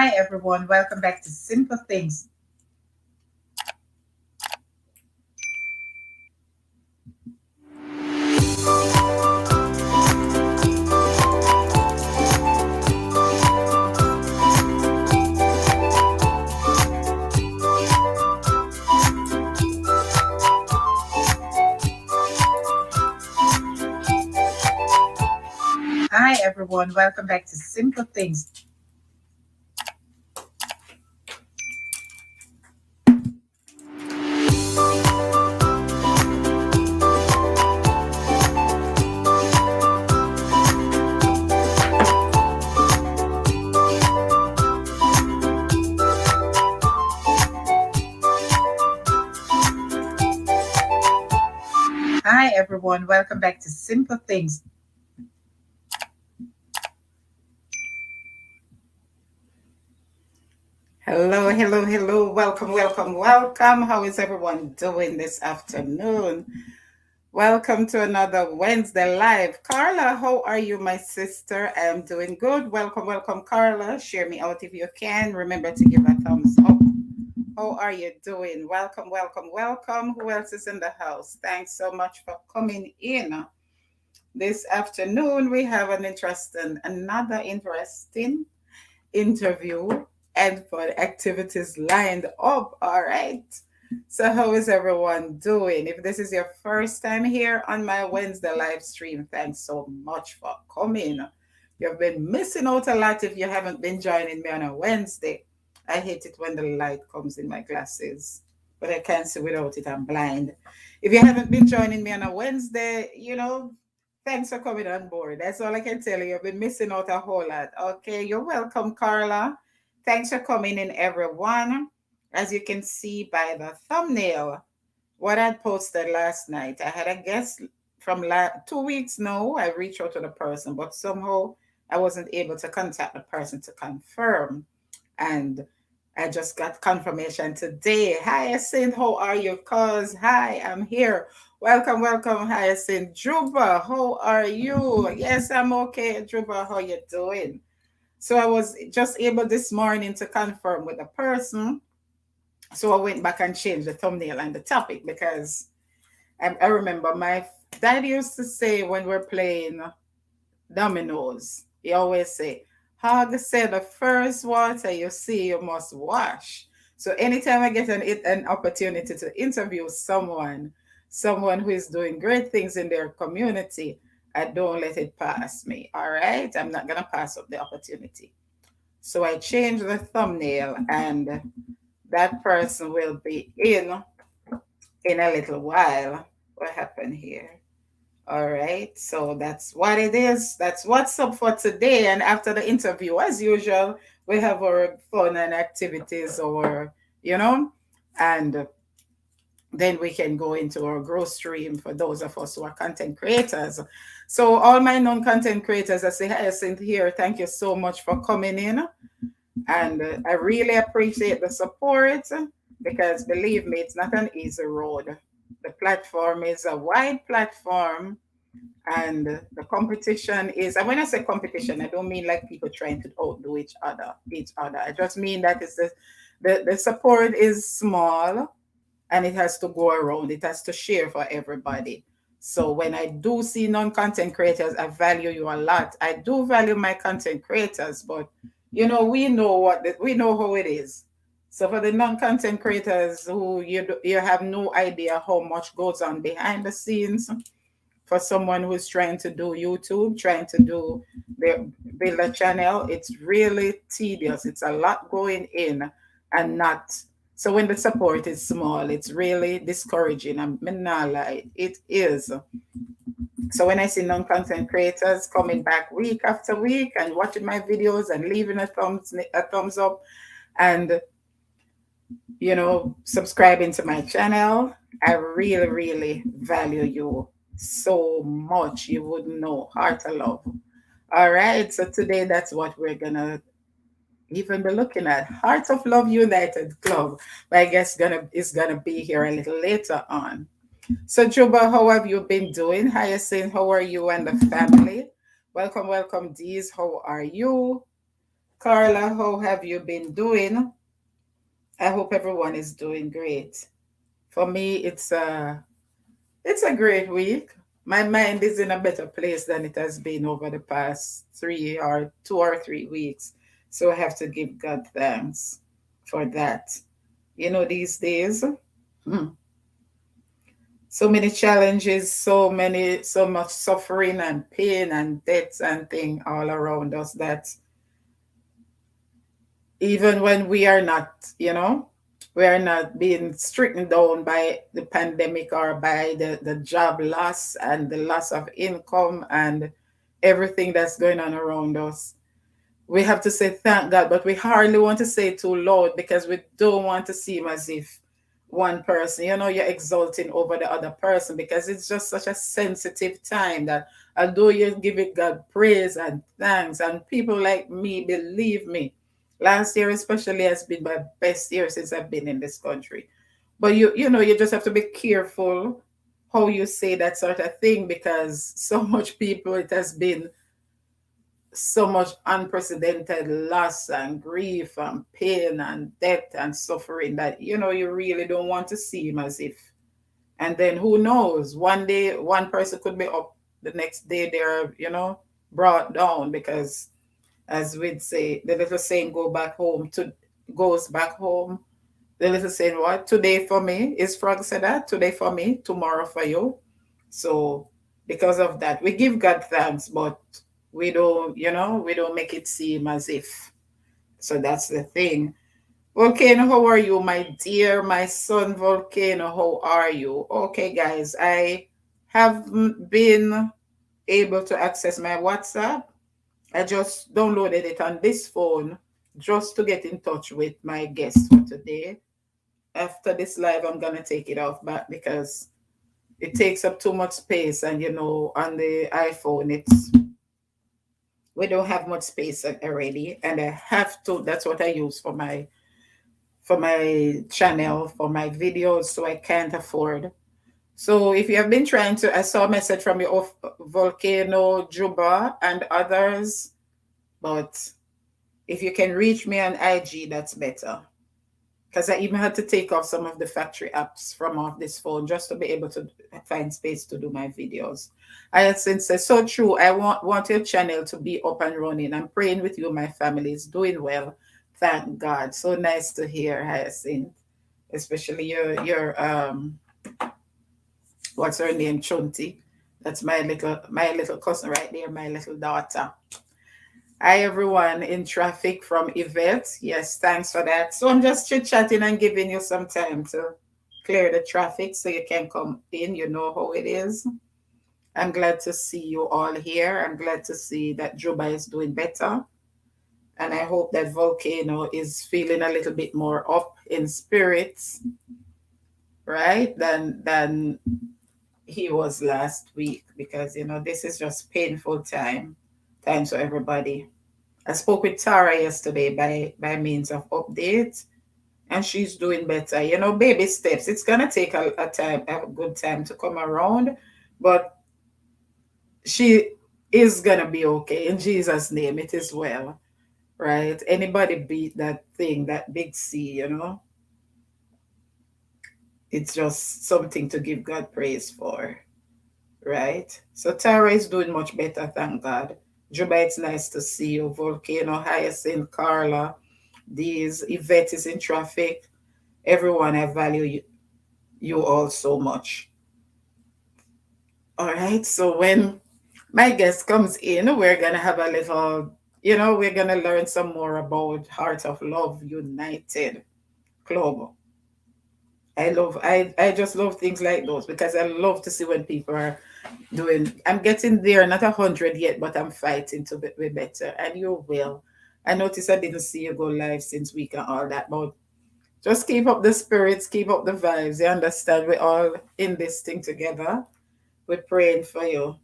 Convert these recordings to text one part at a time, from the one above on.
Hi, everyone. Welcome back to Simple Things. Hi, everyone. Welcome back to Simple Things. Hi, everyone. Welcome back to Simple Things. Hello, hello, hello. Welcome, welcome, welcome. How is everyone doing this afternoon? Welcome to another Wednesday Live. Carla, how are you, my sister? I am doing good. Welcome, welcome, Carla. Share me out if you can. Remember to give a thumbs up. How are you doing? Welcome, welcome, welcome. Who else is in the house? Thanks so much for coming in. This afternoon, we have another interesting interview and for the activities lined up. All right. So, how is everyone doing? If this is your first time here on my Wednesday live stream, thanks so much for coming. You've been missing out a lot if you haven't been joining me on a Wednesday. I hate it when the light comes in my glasses, but I can't see without it. I'm blind. If you haven't been joining me on a Wednesday, thanks for coming on board. That's all I can tell you. You've been missing out a whole lot. Okay, you're welcome, Carla. Thanks for coming in, everyone. As you can see by the thumbnail, what I posted last night, I had a guest from 2 weeks now. I reached out to the person, but somehow I wasn't able to contact the person to confirm. And I just got confirmation today. Hyacinth, how are you? Cuz, hi, I'm here. Welcome, welcome, Hyacinth. Juba, how are you? Yes, I'm okay. Juba, how you doing? So I was just able this morning to confirm with the person. So I went back and changed the thumbnail and the topic because I remember my dad used to say when we're playing dominoes, he always say, Hog said the first water you see, you must wash. So anytime I get an opportunity to interview someone who is doing great things in their community, I don't let it pass me. All right. I'm not gonna pass up the opportunity. So I changed the thumbnail and that person will be in a little while. What happened here? All right, so that's what it is. That's what's up for today. And after the interview, as usual, we have our fun and activities, and then we can go into our growth stream for those of us who are content creators. So, all my non content creators, I say, Hyacinth here, thank you so much for coming in. And I really appreciate the support because believe me, it's not an easy road. The platform is a wide platform and the competition is, and when I say competition, I don't mean like people trying to outdo each other. I just mean that it's the support is small and it has to go around, it has to share for everybody. So when I do see non-content creators, I value you a lot. I do value my content creators, but we know how it is. So for the non-content creators who you have no idea how much goes on behind the scenes, for someone who's trying to do YouTube, trying to build a channel, it's really tedious. It's a lot going in and not. So when the support is small, it's really discouraging. I'm not lie, it is. So when I see non-content creators coming back week after week and watching my videos and leaving a thumbs up and subscribing to my channel, I really, really value you so much. You wouldn't know. Heart of love. All right. So today that's what we're gonna even be looking at. Heart of Love United Club. But I guess is gonna be here a little later on. So Juba, how have you been doing? Hyacinth, how are you and the family? Welcome, welcome, Dees. How are you? Carla, how have you been doing? I hope everyone is doing great. For me, it's a great week. My mind is in a better place than it has been over the past 2 or 3 weeks. So I have to give God thanks for that. These days, hmm, so many challenges, so much suffering and pain and deaths and thing all around us that even when we are not being stricken down by the pandemic or by the job loss and the loss of income and everything that's going on around us. We have to say thank God, but we hardly want to say it too loud because we don't want to seem as if one person, you're exulting over the other person because it's just such a sensitive time that although you're giving God praise and thanks, and people like me, believe me, last year especially has been my best year since I've been in this country. But you just have to be careful how you say that sort of thing because so much people, it has been so much unprecedented loss and grief and pain and death and suffering that you really don't want to seem as if. And then who knows, one day one person could be up, the next day they're brought down because, as we'd say, the little saying, goes back home. The little saying, what, today for me, is Frog said that, today for me, tomorrow for you. So because of that, we give God thanks, but we don't make it seem as if. So that's the thing. Volcano, how are you, my dear? My son Volcano, how are you? Okay, guys, I haven't been able to access my WhatsApp. I just downloaded it on this phone just to get in touch with my guest for today. After this live, I'm gonna take it off back because it takes up too much space, and on the iPhone, we don't have much space already, and I have to. That's what I use for my channel, for my videos, so I can't afford. So if you have been trying to, I saw a message from you of Volcano, Juba, and others, but if you can reach me on IG, that's better. Because I even had to take off some of the factory apps from off this phone just to be able to find space to do my videos. Hyacinth says, so true. I want your channel to be up and running. I'm praying with you. My family is doing well. Thank God. So nice to hear, Hyacinth. Especially your what's her name? Chunti. That's my little cousin right there, my little daughter. Hi everyone in traffic from Yvette. Yes, thanks for that. So I'm just chit-chatting and giving you some time to clear the traffic so you can come in. You know how it is. I'm glad to see you all here. I'm glad to see that Juba is doing better. And I hope that Volcano is feeling a little bit more up in spirits, right? Than he was last week because this is just painful times for everybody. I spoke with Tara yesterday by means of update, and she's doing better. Baby steps. It's gonna take a good time to come around, but she is gonna be okay in Jesus' name. It is well, right? Anybody beat that thing, that big C. It's just something to give God praise for, right? So Tara is doing much better, thank God. Juba, it's nice to see you. Volcano, Hyacinth, Carla, these Yvette is in traffic. Everyone, I value you all so much. All right, so when my guest comes in, we're gonna have a little, we're gonna learn some more about Heart of Love United Club. I just love things like those because I love to see when people are doing. I'm getting there, not 100 yet, but I'm fighting to be better, and you will. I noticed I didn't see you go live since week and all that, but just keep up the spirits, keep up the vibes. You understand? We're all in this thing together. We're praying for you.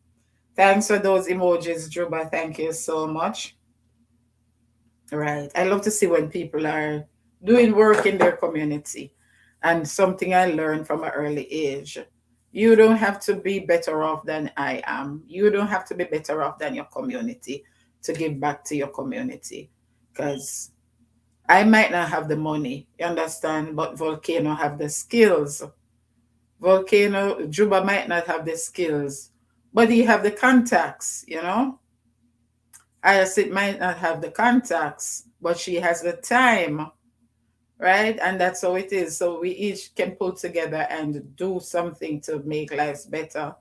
Thanks for those emojis, Juba. Thank you so much. Right. I love to see when people are doing work in their community. And something I learned from an early age. You don't have to be better off than I am. You don't have to be better off than your community to give back to your community. because I might not have the money, you understand, but Volcano have the skills. Volcano, Juba might not have the skills, but he have the contacts, you know. Ayasit might not have the contacts, but she has the time, right? And that's how it is. So we each can pull together and do something to make lives better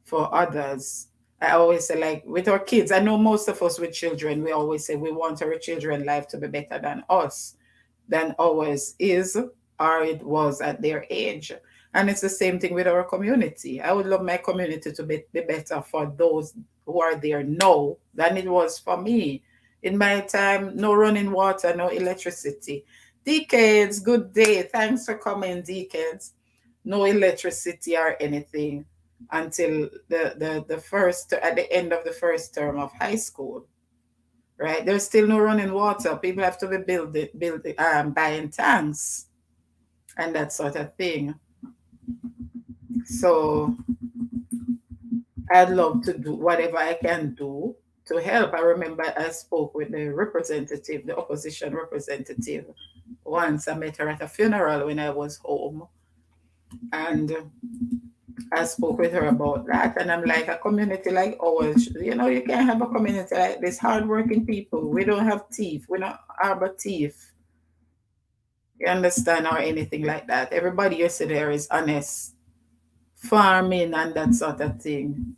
for others. I always say, like with our kids, I know most of us with children, we always say we want our children life to be better than us, than ours is or it was at their age. And it's the same thing with our community. I would love my community to be better for those who are there now than it was for me. In my time, no running water, no electricity. Decades, good day. Thanks for coming, decades. No electricity or anything until the first, at the end of the first term of high school, right? There's still no running water. People have to be buying tanks and that sort of thing. So I'd love to do whatever I can do to help. I remember I spoke with the representative, the opposition representative, once. I met her at a funeral when I was home, and I spoke with her about that. And I'm like, a community like ours, you can't have a community like this, hardworking people. We don't have teeth. We don't harbor teeth. You understand, or anything like that. Everybody you see there is honest, farming and that sort of thing.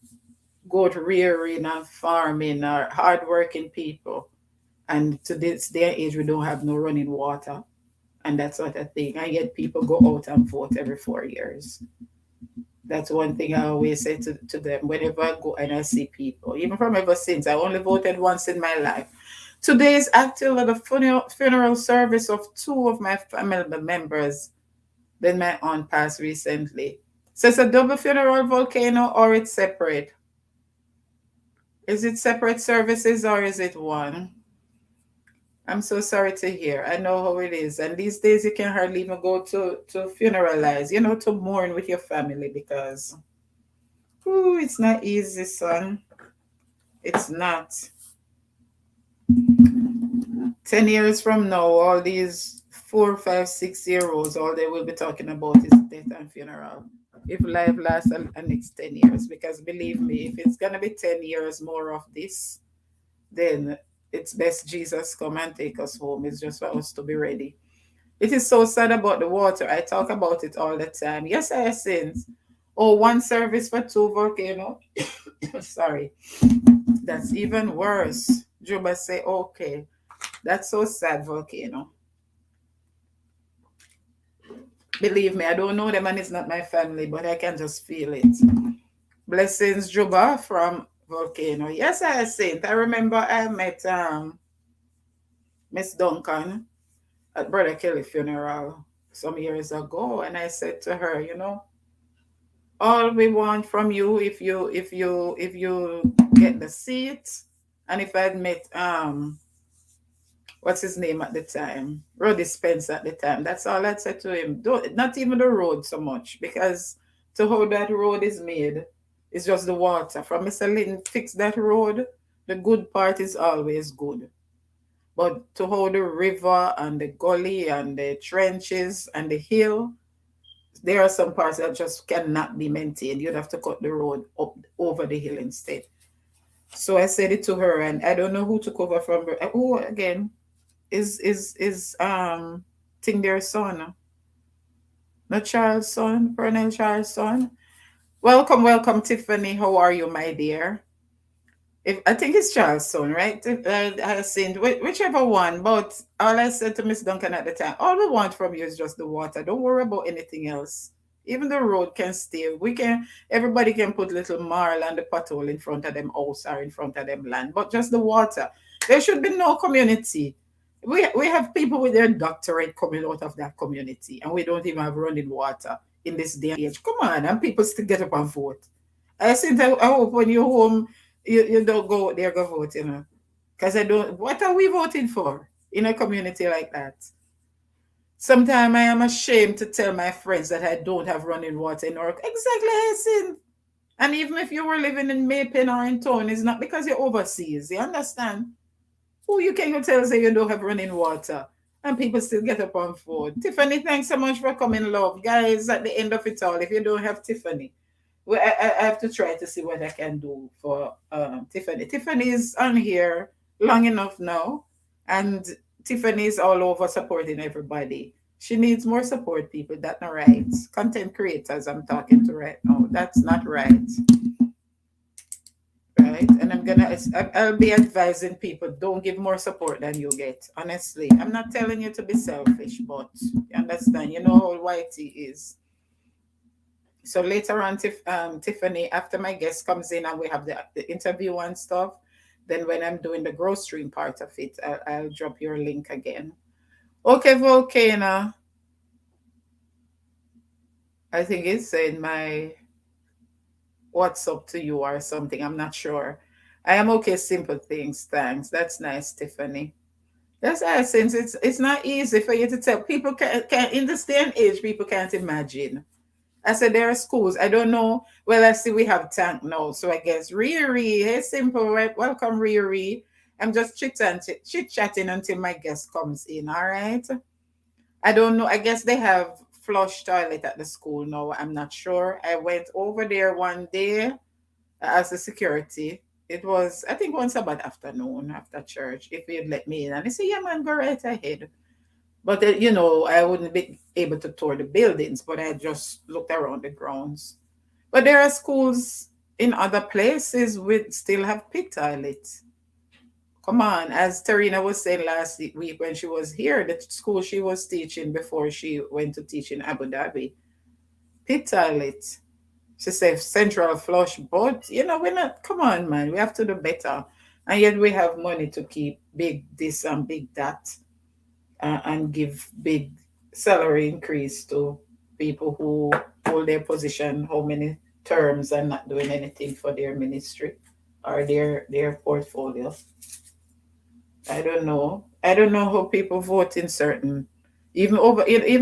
Goat rearing and farming are hardworking people. And to this day and age, we don't have no running water and that sort of thing. And yet people go out and vote every 4 years. That's one thing I always say to them whenever I go and I see people, even from ever since. I only voted once in my life. Today is actually the funeral service of two of my family members. Then my aunt passed recently. So it's a double funeral, Volcano, or it's separate? Is it separate services or is it one? I'm so sorry to hear. I know how it is. And these days you can hardly even go to funeralize, to mourn with your family because it's not easy, son. It's not. 10 years from now, all these 4, 5, 6 year olds, all they will be talking about is death and funeral. If life lasts the next 10 years, because believe me, if it's going to be 10 years more of this, then it's best Jesus come and take us home. It's just for us to be ready. It is so sad about the water. I talk about it all the time. Yes, I have sins. Oh, one service for two, Volcano. Sorry. That's even worse. Juba say, okay. That's so sad, Volcano. Believe me, I don't know them and it's not my family, but I can just feel it. Blessings, Juba from Volcano. Yes, I have seen. I remember I met Miss Duncan at Brother Kelly funeral some years ago, and I said to her, all we want from you, if you get the seat, and if I'd met what's his name at the time, Roddy Spence at the time, that's all I'd say to him. Don't, not even the road so much, because to how that road is made, it's just the water. From Mr. Lynn fix that road, the good part is always good. But to hold the river and the gully and the trenches and the hill, there are some parts that just cannot be maintained. You'd have to cut the road up over the hill instead. So I said it to her, and I don't know who took over from her. Who again is Ting their son, not Charles' son, Colonel Charles' son. Welcome, welcome, Tiffany. How are you, my dear? If I think it's Charleston, right? I seen whichever one. But all I said to Miss Duncan at the time, all we want from you is just the water. Don't worry about anything else. Even the road can stay. Everybody can put little marl and the pothole in front of them house or in front of them land, but just the water. There should be no community. We have people with their doctorate coming out of that community, and we don't even have running water in this day and age. Come on, and people still get up and vote. I hope when you're home, you don't go there go vote, because I don't. What are we voting for in a community like that? Sometimes I am ashamed to tell my friends that I don't have running water in Orc. Exactly, Hessin. And even if you were living in Maypen or in town, it's not because you're overseas. You understand? Who you can go tell say you don't have running water? And people still get up on phone. Tiffany, thanks so much for coming, love. Guys, at the end of it all, if you don't have Tiffany, well, I have to try to see what I can do for Tiffany. Tiffany is on here long enough now, and Tiffany is all over supporting everybody. She needs more support, people. That's not right. Content creators, I'm talking to right now. That's not right. Right? And I'll be advising people don't give more support than you get. Honestly, I'm not telling you to be selfish, but you understand, you know how Whitey is. So later on, Tiffany, after my guest comes in and we have the interview and stuff, then when I'm doing the grocery part of it, I'll drop your link again. Okay, Volcano. I think it's saying my what's up to you or something. I'm not sure. I am okay, simple things. Thanks. That's nice, Tiffany. That's nice since it's not easy for you to tell. People can't in this day and age, people can't imagine. I said there are schools. I don't know. Well, I see we have tank now, so I guess Riri. Hey, simple. Welcome, Riri. I'm just chit chatting until my guest comes in. All right. I don't know. I guess they have flush toilet at the school now. I'm not sure. I went over there one day as a security. It was, I think, one Sabbath afternoon after church. If you'd let me in, and they say, "Yeah, man, go right ahead." But I wouldn't be able to tour the buildings, but I just looked around the grounds. But there are schools in other places with still have pit toilets. Come on, as Tarina was saying last week when she was here, the school she was teaching before she went to teach in Abu Dhabi, pit toilet. She said central flush, but we're not. Come on, man, we have to do better, and yet we have money to keep big this and big that, and give big salary increase to people who hold their position how many terms and not doing anything for their ministry or their portfolio. I don't know. I don't know how people vote in certain, even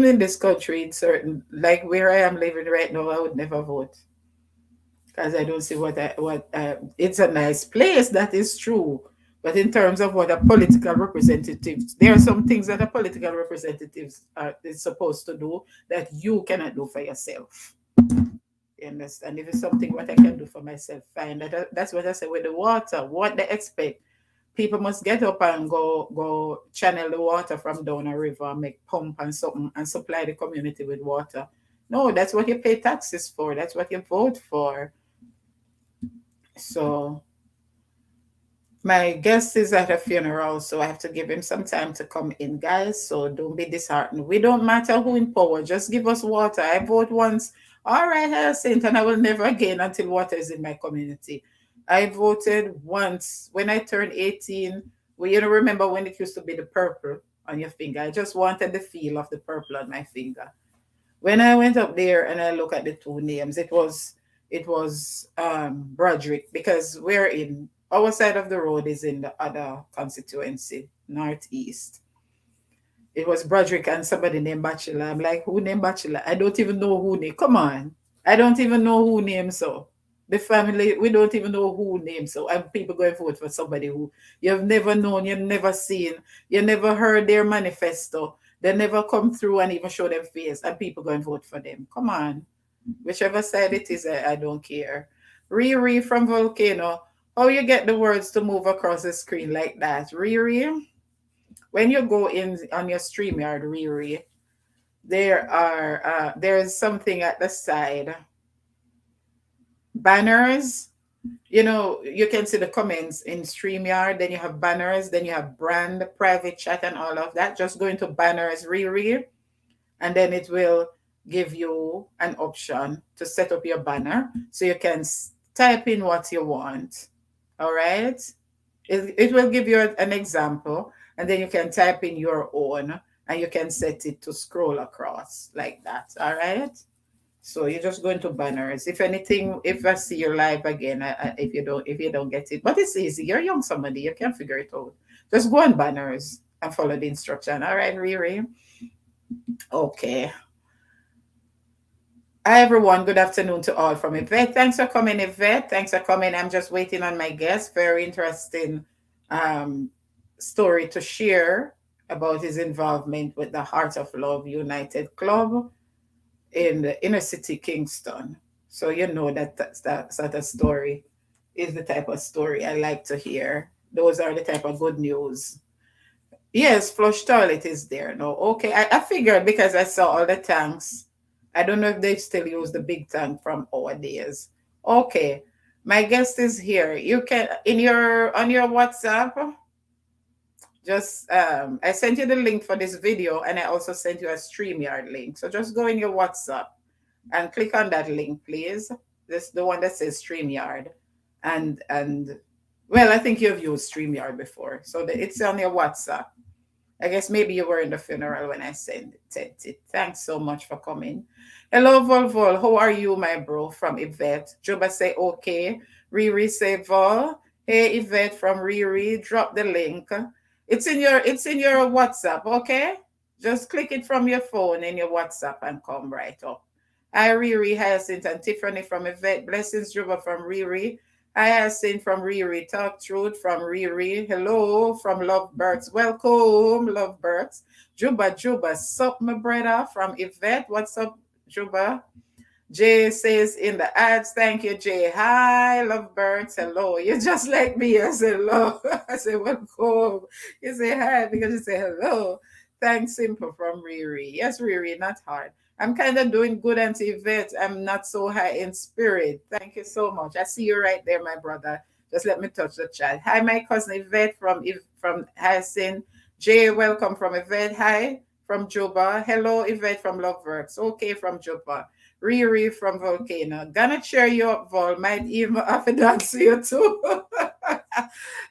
in this country, in certain, like where I am living right now, I would never vote because I don't see it's a nice place, that is true. But in terms of what a political representative, there are some things that a political representative is supposed to do that you cannot do for yourself. You understand? If it's something what I can do for myself, fine. That's what I say with the water. What they expect, people must get up and go channel the water from down a river, make pump and something, and supply the community with water. No, that's what you pay taxes for. That's what you vote for. So my guest is at a funeral, so I have to give him some time to come in, guys. So don't be disheartened. We don't matter who in power, just give us water. I vote once. All right, Hyacinth, and I will never again until water is in my community. I voted once when I turned 18. Well, remember when it used to be the purple on your finger? I just wanted the feel of the purple on my finger. When I went up there and I look at the two names, it was Broderick, because we're in our side of the road is in the other constituency, northeast. It was Broderick and somebody named Bachelor. I'm like, who named Bachelor? I don't even know who named. Come on, I don't even know who named so. The family, we don't even know who named so. And people going vote for somebody who you've never known, you've never seen, you never heard their manifesto. They never come through and even show their face, and people go and vote for them. Come on. Whichever side it is, I don't care. Riri from Volcano. How you get the words to move across the screen like that? Riri, when you go in on your StreamYard, Riri, there's something at the side. Banners. You can see the comments in StreamYard, then you have banners, then you have brand, private chat, and all of that. Just go into banners, Riri, and then it will give you an option to set up your banner so you can type in what you want. All right. It will give you an example, and then you can type in your own, and you can set it to scroll across like that. All right. So you just go into banners. If anything, if I see your live again, if you don't get it, but it's easy. You're young, somebody you can figure it out. Just go on banners and follow the instruction. All right, Riri. Okay. Hi, everyone. Good afternoon to all from Yvette. Thanks for coming, Yvette. Thanks for coming. I'm just waiting on my guest. Very interesting story to share about his involvement with the Heart of Love United Club in the inner city Kingston. So you know that sort of story is the type of story I like to hear. Those are the type of good news. Yes, flush toilet is there. No, okay. I figured because I saw all the tanks. I don't know if they still use the big tank from our days. Okay. My guest is here. You can in your on your WhatsApp, just I sent you the link for this video and I also sent you a StreamYard link. So just go in your WhatsApp and click on that link, please. This the one that says StreamYard. And well, I think you've used StreamYard before. So it's on your WhatsApp. I guess maybe you were in the funeral when I sent it. Thanks so much for coming. Hello, Volvol. How are you, my bro? From Yvette. Juba say okay. Riri say Vol. Hey, Yvette from Riri. Drop the link. It's in your WhatsApp, okay? Just click it from your phone in your WhatsApp and come right up. Hi, Riri, Hyacinth, and Tiffany from Yvette. Blessings, Juba from Riri. Hi, Hyacinth from Riri. Talk Truth from Riri. Hello from Lovebirds. Welcome, Lovebirds. Juba. Sup, my brother from Yvette. What's up, Juba? Jay says in the ads, thank you, Jay. Hi, Lovebirds. Hello. You're just like me. I say hello. I say welcome. You say hi because you say hello. Thanks, Simple from Riri. Yes, Riri, not hard. I'm kind of doing good, Auntie Yvette. I'm not so high in spirit. Thank you so much. I see you right there, my brother. Just let me touch the chat. Hi, my cousin Yvette from Hyacinth. Jay, welcome from Yvette. Hi from Juba. Hello, Yvette from Loveworks. Okay, from Juba. Riri from Volcano. Gonna cheer you up, Vol. Might even have to dance to you too.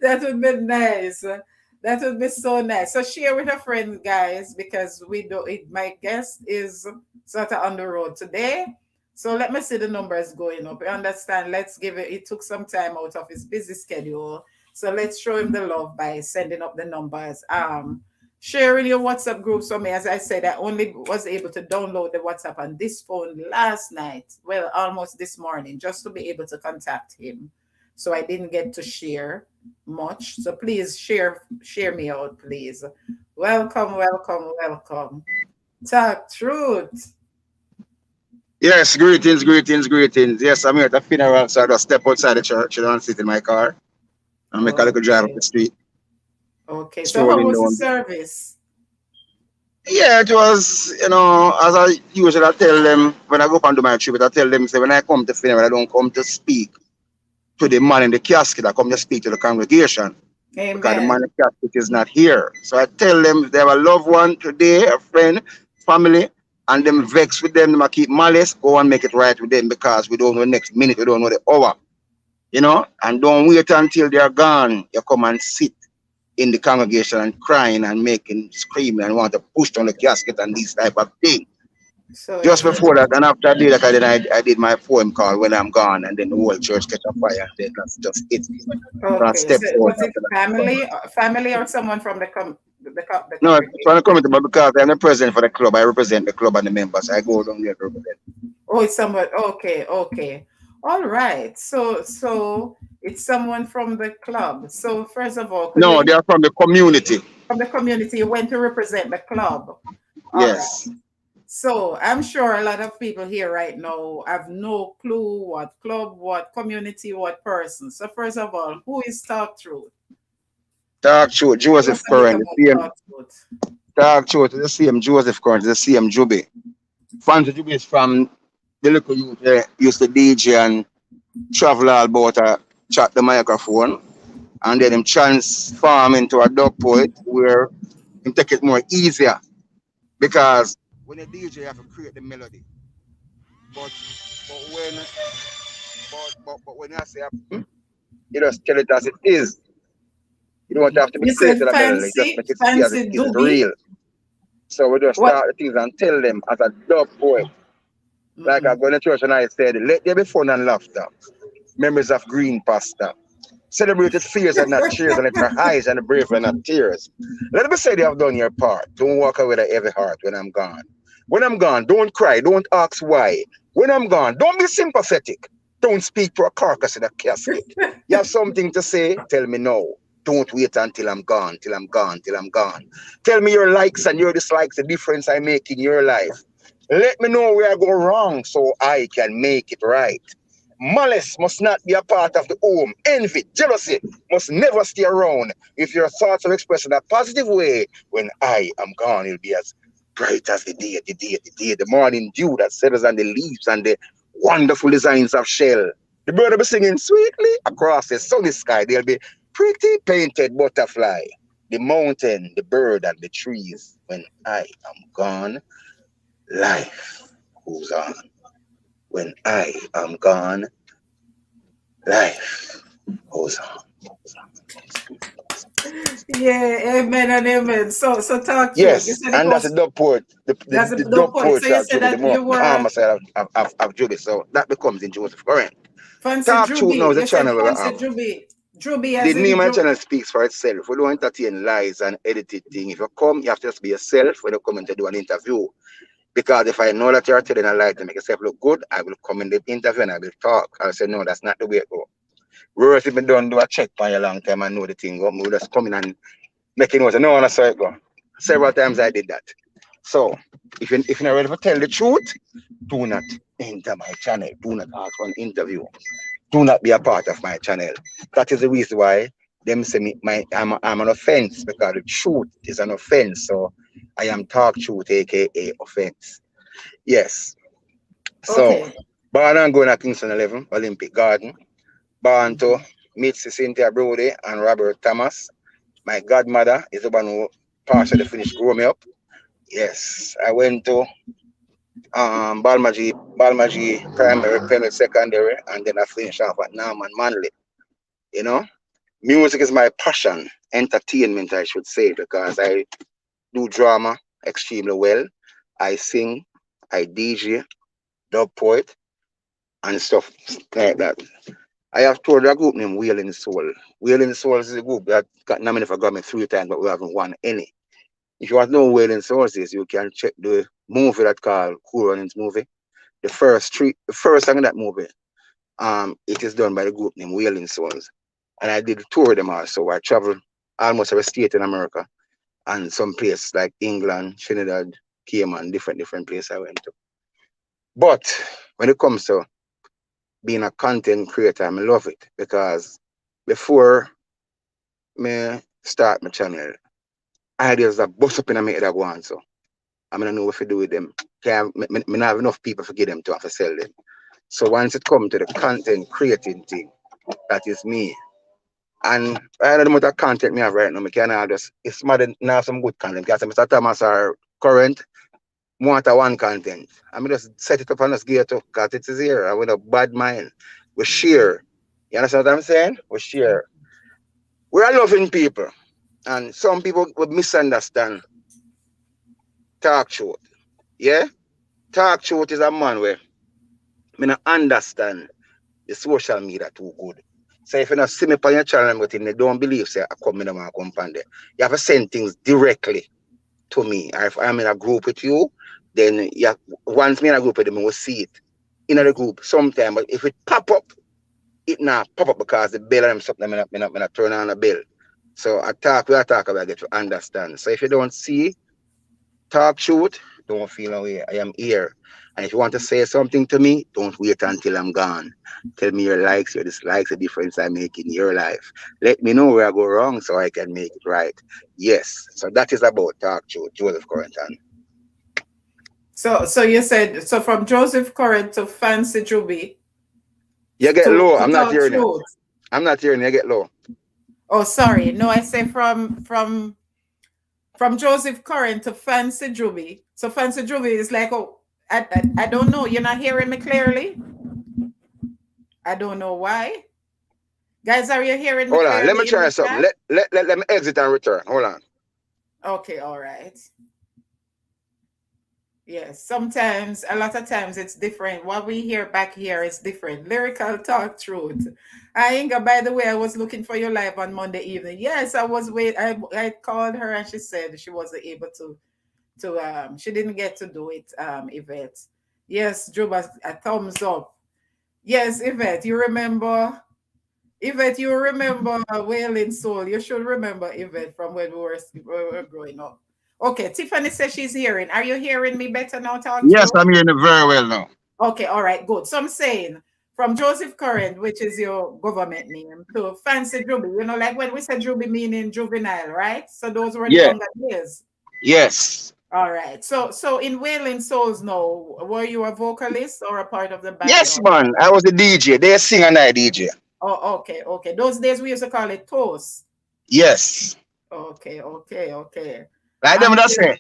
That would be nice. That would be so nice. So share with a friend, guys, because we do it. My guest is sort of on the road today. So let me see the numbers going up. You understand? Let's give it. It took some time out of his busy schedule. So let's show him the love by sending up the numbers. Sharing your WhatsApp groups for me. As I said, I only was able to download the WhatsApp on this phone last night. Well, almost this morning, just to be able to contact him. So I didn't get to share much. So please share me out, please. Welcome. Talk truth. Yes, greetings. Yes, I'm here at the funeral, so I just step outside the church and sit in my car and make a little drive up Okay. the street, Okay. So how strolling was the down. service? Yeah, it was, as I usually tell them when I go up and do my tribute, I tell them, say, when I come to funeral, I don't come to speak to the man in the casket, I come to speak to the congregation because the man in Amen. the casket is not here. So I tell them if they have a loved one today, a friend, family, and them vex with them, I keep malice, go and make it right with them because we don't know the next minute, we don't know the hour. And don't wait until they're gone. You come and sit in the congregation and crying and making screaming and want to push down the casket and these type of thing. So Just it's before that, and after I did that, I did my phone call when I'm gone, and then the whole church catch a fire, and then that's just it. So I okay. step So forward was it after that. family or someone from the No, it's congregation? uncomfortable because I'm the president for the club. I represent the club and the members. I go down there to represent. Oh, it's someone. Okay. All right. So it's someone from the club. So first of all, could you No, they are from the community. from the community you went to represent the club? All right. Yes. So I'm sure a lot of people here right now have no clue what club, what community, what person. So first of all, who is Talk Truth? Talk truth, Tell us Joseph a bit Curran, about the same. Talk Truth. Talk truth, the same Joseph Curran, the same Juby. Fancy Juby is from the little youth there, used to DJ and travel all about chat the microphone. And then him transform into a dub poet where him take it more easier because when a DJ you have to create the melody. But when but when I say you just tell it as it is. You don't have to be You creating said a melody, just fancy, make it see as it fancy is. It's doobie. real. So we just What? start the things and tell them as a dub poet. Like I Mm-mm. go to church and I said, let there be fun and laughter. Memories of green pasta. Celebrated fears and not cheers, and let our highs and the brave and not tears. Let me say they have done your part. Don't walk away with a heavy heart when I'm gone. When I'm gone, don't cry, don't ask why. When I'm gone, don't be sympathetic. Don't speak to a carcass in a casket. You have something to say, tell me no. Don't wait until I'm gone, till I'm gone, till I'm gone. Tell me your likes and your dislikes, the difference I make in your life. Let me know where I go wrong so I can make it right. Malice must not be a part of the home. Envy, jealousy must never stay around. If your thoughts are expressed in a positive way, when I am gone, it'll be as bright as the morning dew that settles on the leaves and the wonderful designs of shell. The bird will be singing sweetly across the sunny sky. There'll be pretty painted butterfly. The mountain, the bird, and the trees. When I am gone, life goes on. When I am gone, life goes on. Yeah, amen and amen. So talk through it. You Yes, said it and that's the goes. dub poet, That's a the dope dub point. So poetry you of said Juby, the that more you were calmer side of Juby. So that becomes in Joseph Current. fancy Talk Truth now Druby. is the You said channel where we fancy have. Druby. Druby The as name in of the Drew. channel speaks for itself. We don't entertain lies and edited thing. If you come, you have to just be yourself when you come in to do an interview. Because if I know that you're telling a lie to make yourself look good, I will come in the interview and I will talk. I'll say, no, that's not the way it go. Whereas if I don't do a check for a long time and know the thing go, we will just come in and make it know. No, that's how it go. Several times I did that. So, if you're not ready to tell the truth, do not enter my channel. Do not ask for an interview. Do not be a part of my channel. That is the reason why them say me I'm an offense because the truth is an offense. So I am talk truth, aka offense. Yes. So Okay. born and going at Kingston 11, Olympic Garden. Born to meet Cynthia Brody and Robert Thomas. My godmother is the one who partially finished growing me up. Yes. I went to primary, secondary, and then I finished off at Norman Manley. You know, music is my passion, entertainment, I should say, because I do drama extremely well. I sing, I DJ, dub poet, and stuff like that. I have toured a group named Wailing Soul. Wailing Soul is a group that got nominated for Grammy 3 times, but we haven't won any. If you want to know Wailing Souls is, you can check the movie that called Cool Runnings movie. The first song in that movie, it is done by the group named Wailing Souls. And I did a tour with them also. I traveled almost every state in America and some place like England, Trinidad, Cayman, different places I went to. But when it comes to being a content creator, I love it because before me start my channel, ideas that bust up in my head that go on. So I don't know what to do with them. Me not have enough people to give them to and to sell them. So once it comes to the content creating thing, that is me. And I don't know what content me have right now. Me can just it's mad now some good content. Because Mr. Thomas are current, want a one content. I mean just set it up and just give it up because it is here. I with a bad mind. We share. You understand what I'm saying? We share. We are loving people. And some people would misunderstand talk truth. Yeah? Talk truth is a man where me not understand the social media too good. So if you not see me on your channel but they don't believe say I come in and come on there. You have to send things directly to me. Or if I'm in a group with you, then you once me in a group with them, we will see it in the group sometime. But if it pop up, it not pop up because the bell and something me not turn on the bell. So we talk about get to understand. So if you don't see talk truth, don't feel away. I am here. And if you want to say something to me, don't wait until I'm gone. Tell me your likes, your dislikes, the difference I make in your life. Let me know where I go wrong so I can make it right. Yes. So that is about talk truth, Joseph Corrington. So you said so from Joseph Curran to Fancy Druby You get low. to I'm not talk hearing you. truth. I'm not hearing you. You get low. Oh, sorry. No, I say from Joseph Curran to Fancy Druby. So Fancy Druby is like, oh, I don't know. You're not hearing me clearly. I don't know why. Guys, are you hearing me Hold on. Let me clearly in try the something. chat? Let me exit and return. Hold on. Okay, all right. Yes, sometimes, a lot of times it's different. What we hear back here is different. Lyrical talk truth. Inga, by the way, I was looking for your live on Monday evening. Yes, I was wait. I called her and she said she wasn't able to she didn't get to do it, Yvette. Yes, Juba, a thumbs up. Yes, Yvette, you remember Yvette, you remember Wailing Soul. You should remember Yvette from when we were growing up. Okay, Tiffany says she's hearing. Are you hearing me better now, talk Yes, through? I'm hearing it very well now. Okay, all right, good. So I'm saying from Joseph Current, which is your government name, to Fancy Juby. You know, like when we said Juby meaning juvenile, right? So those were the Yeah. younger years. Yes. All right. So in Wailing Souls now, were you a vocalist or a part of the band? Yes, man. I was a DJ. They sing and I DJ. Oh, okay. Those days we used to call it toast. Yes. Okay. Like them And that say,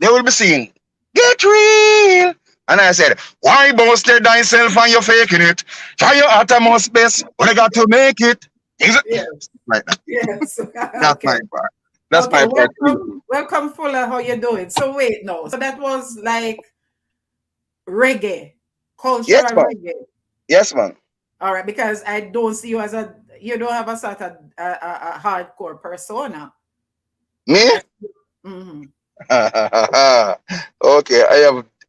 they will be singing, get real. And I said, why boasted thyself and you're faking it? Try your uttermost best, but I got to make it. yes, Like that. yes. That's Okay. my part. That's Okay, my part. welcome, Fuller. How you doing? So wait, no. So that was like reggae, cultural Yes, man. reggae. Yes, man. All right, because I don't see you as you don't have a sort of a hardcore persona. Me? Mhm. Okay,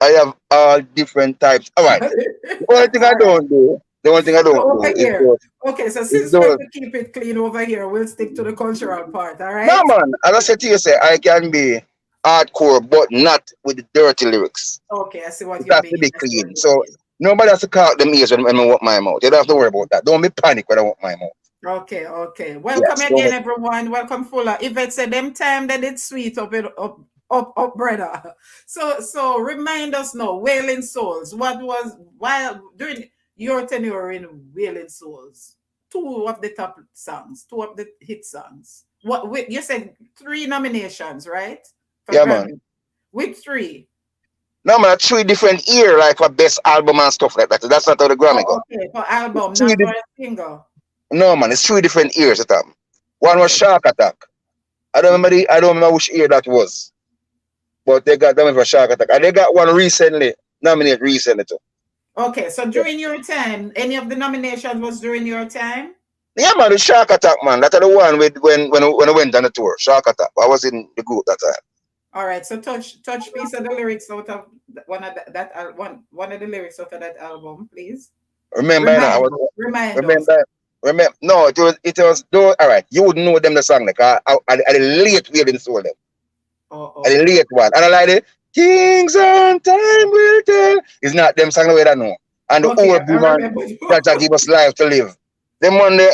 I have all different types. All right. The only thing I All right. don't do, the only thing I don't Over do is here. those. Okay, so Is since we have those. to keep it clean over here, we'll stick to the cultural part. All No, right. man. As I said to you, say I can be hardcore, but not with the dirty lyrics. Okay, I see what It you has to mean. be I see what clean. you So mean. nobody has to call them ears when I want my mouth. You don't have to worry about that. Don't be panic when I want my mouth. Okay. Welcome Yes. Don't again, be- everyone. Welcome, Fuller. Yvette said them time that it's sweet up, brother. So remind us now, Wailing Souls. What was while during your tenure in Wailing Souls? Two of the top songs, two of the hit songs. You said 3 nominations, right? For Yeah, man. Grammy. With 3. No, man. 3 different year, like for best album and stuff like that. That's not how the Grammy go. Oh, okay. For album, Three not for di- a single. no, man. It's 3 different years at them. One was Okay. Shark Attack. I don't remember which year that was. But they got them for Shark Attack. And they got one recently, nominated recently too. Okay, so Yeah, during your time, any of the nominations was during your time? yeah, man, the Shark Attack, man. That's the one with when I went on the tour. Shark Attack. I was in the group that time. All right, so touch piece of the lyrics out of one of the lyrics out of that album, please. Remember, you know, I was Remind us. remember. No, it was. No, all right, you would know them the song like I the late waiting soul them. I the Okay. late one, and I like it. Kingston time will tell. It's not them song the way that know. And the Okay, old I man remember. that give us life to live. Them one there.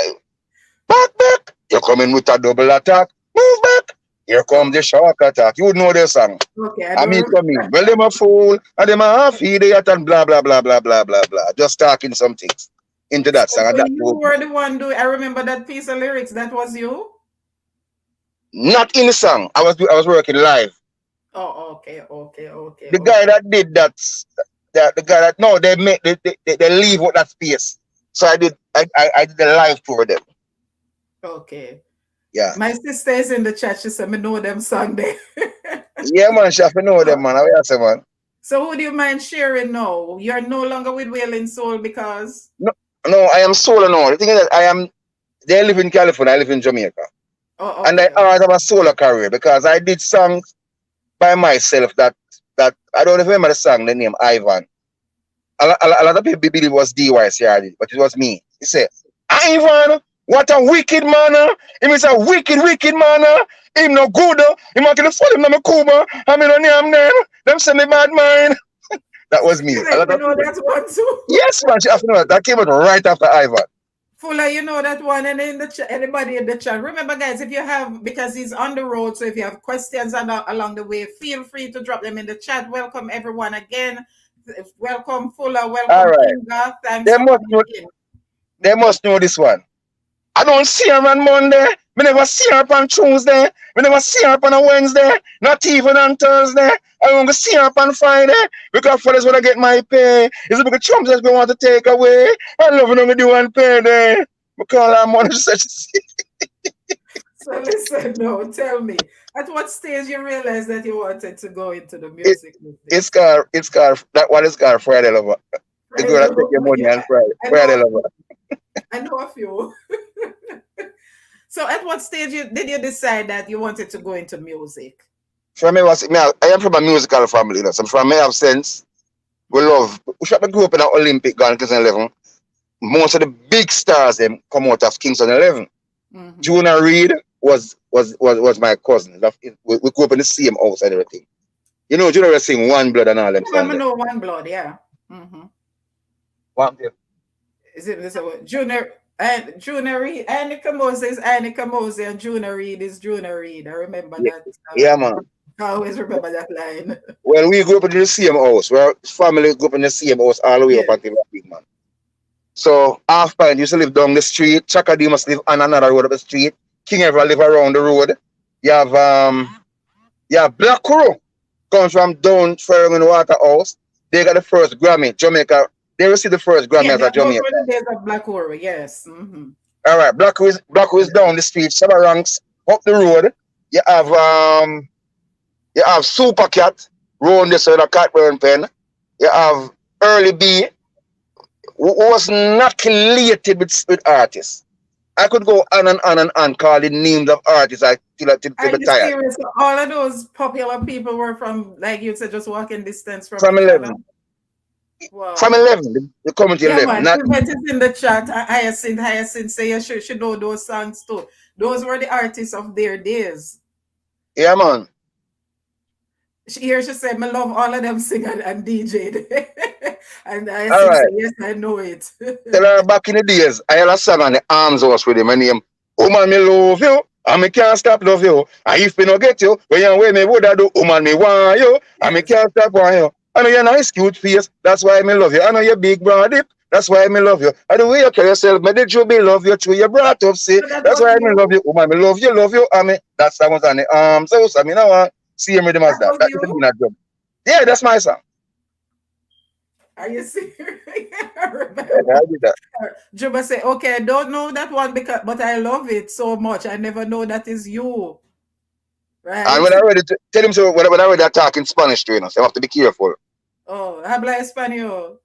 Back. You're coming with a double attack. Move back. Here come the shark attack. You would know the song. Okay, I I don't mean, remember. come in. Well, them a fool, and them a half idiot, and blah, blah, blah, blah, blah, blah, blah. Just talking some things into that song. And So that you was were the one doing. I remember that piece of lyrics. That was you. not in the song. I was working live. Oh, okay. The guy that did the guy that, no, they make, they leave with that space. So I did the live for them. Okay. Yeah. My sister is in the chat. She said, "Me know them song there." Yeah, man, chef, you know them, man. How you say, man? So who do you mind sharing now? You're no longer with Wailing Soul because No, I am solo now. The thing is that they live in California, I live in Jamaica. And I okay. always have a solo career because I did songs by myself that I don't remember the song, the name Ivan. A lot of people believe it was DYCRD, but it was me. He said, Ivan, what a wicked man. He is a wicked man. Him no good. He might get the full him no Cuba. I mean, name them. Them say me bad mind. That was me. You A let lot me of know people. that one too. Yes, man. That came out right after Ivan. Fuller, you know that one, and in the chat, anybody in the chat. Remember, guys, if you have, because he's on the road, so if you have questions along the way, feel free to drop them in the chat. Welcome everyone again. Welcome Fuller. All Welcome right. Kinga. Thanks They for must coming know. in. They must know this one. I don't see her on Monday. We never see her on Tuesday. We never see her on a Wednesday. Not even on Thursday. I won't see her on Friday. Because fellas when I get my pay. It's a big chumps that we want to take away. I love when we do one payday. Because I'm on such. So listen, no, tell me, at what stage you realized that you wanted to go into the music business? It's called that one is called Friday Lover. The girl that take your money on Friday. Friday Lover. I know a few. So at what stage did you decide that you wanted to go into music? For me, I am from a musical family. You know. So from me, have sense. We love. We should have grew up in an Olympic gone 2011. most of the big stars them come out of Kingston 11. Mm-hmm. Junior Reid was my cousin. We grew up in the same house and everything. You know, Junior was sing One Blood and all them I songs. know One Blood, yeah. Mm-hmm. One Blood. Is it this Junior and Junior Reid? Annika Moses, Annika Moses, and Junior Reid is Junior Reid. I remember that. Yeah, man. I always remember that line. Well, we grew up in the same house. Our family grew up in the same house all the way up until big man. So half pint used to live down the street. Chaka D must live on another road up the street. King Ever live around the road. You have Black Crow comes from down Fairman Waterhouse. They got the first Grammy, Jamaica. They received the first Grammy as a Jamaica. Those were the days of Black Crow, yes. Mm-hmm. All right, Black Crow is down the street. Several ranks up the road. You have Super Cat, round this with a Catburn pen. You have Early B, who was not related with artists. I could go on and on and on calling names of artists till I be tired. Serious? All of those popular people were from, like you said, just walking distance from 11. Wow. From 11, the community 11. Man, not, is in the chat. Hyacinth say you should know those songs too. Those were the artists of their days. Yeah, man. She said, I love all of them singing and DJ. And I said, yes, I know it. Tell her back in the days, I had a song on the Arms House with him. My name, Woman, me love you, and me can't stop love you. And if me no get you, when you away, me would I do, woman, me want you, and me can't stop want you. I know you're nice, cute face, that's why me love you. I know you're big, broad hip, that's why me love you. And the way you carry yourself, me did you be love you too, you brought up, see, that's why me love you. Woman, me love you, and me, that's the one on the Arms House. I mean, I want see him with him as that. That is a job. Yeah, that's my song. Are you serious? I did that. Juba say, okay, I don't know that one but I love it so much. I never know that is you. Right. And when I read it, tell him so when I read that talk in Spanish to you, so you have to be careful. Oh, habla español.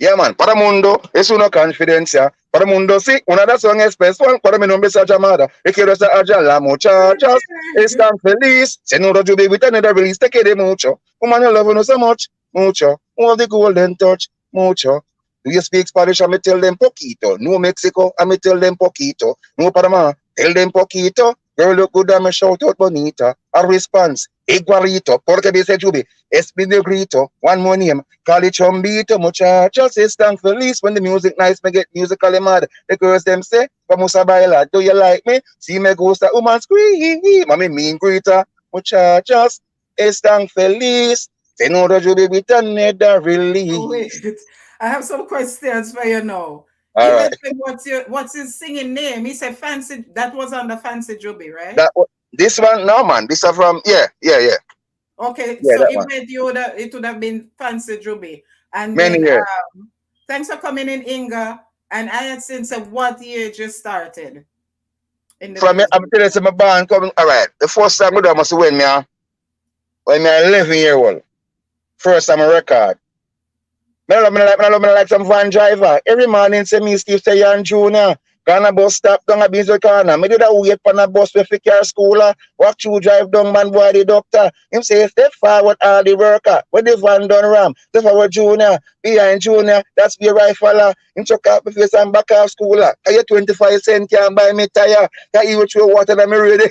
Yeah, man. Para mundo es una confidencia. Para mundo sí, una de las song especial. Para mi nombre es llamada. Y quiero estar allá las muchachas. Están feliz. Se no yo baby, te never release. Te quiere mucho. Woman, you love no so much. Mucho. All the golden touch. Mucho. Do you speak Spanish? I me tell them poquito. No Mexico, I me tell them poquito. No Panama, tell them poquito. Girl look good, I me shout out bonita. A response, igualito. Porque dice Juby, es mi negrito. One more name, call it chombito. Muchachos están feliz when the music nice. Me get musically mad. The girls them say, vamos a bailar. Do you like me? Si me gusta, woman scream. Mami mean greeter. Muchachos están feliz. Se no Juby with another release. Oh, wait. I have some questions for you now. All right. What's his singing name? He said Fancy. That was on the Fancy Juby, right? This one, no man. This is from yeah. Okay, yeah, so it would have been Fancy Juby. And many years. Thanks for coming in, Inga. And I had since what year you started? I'm telling you, my band coming. All right. The first time I do must when me 11-year-old. First time I record. I love me like some van driver. Every morning say me Steve say and Junior. Gonna bus stop down a business corner. Me did a wait on a bus with a car schooler. Walk through drive down man boy the doctor. Him say step forward all the worker. When the van done ram. Step forward Junior. Behind Junior. That's be rifler. Him chuck up my face and back off schooler. I get 25 cents can buy me tire. That even throw water in my radio.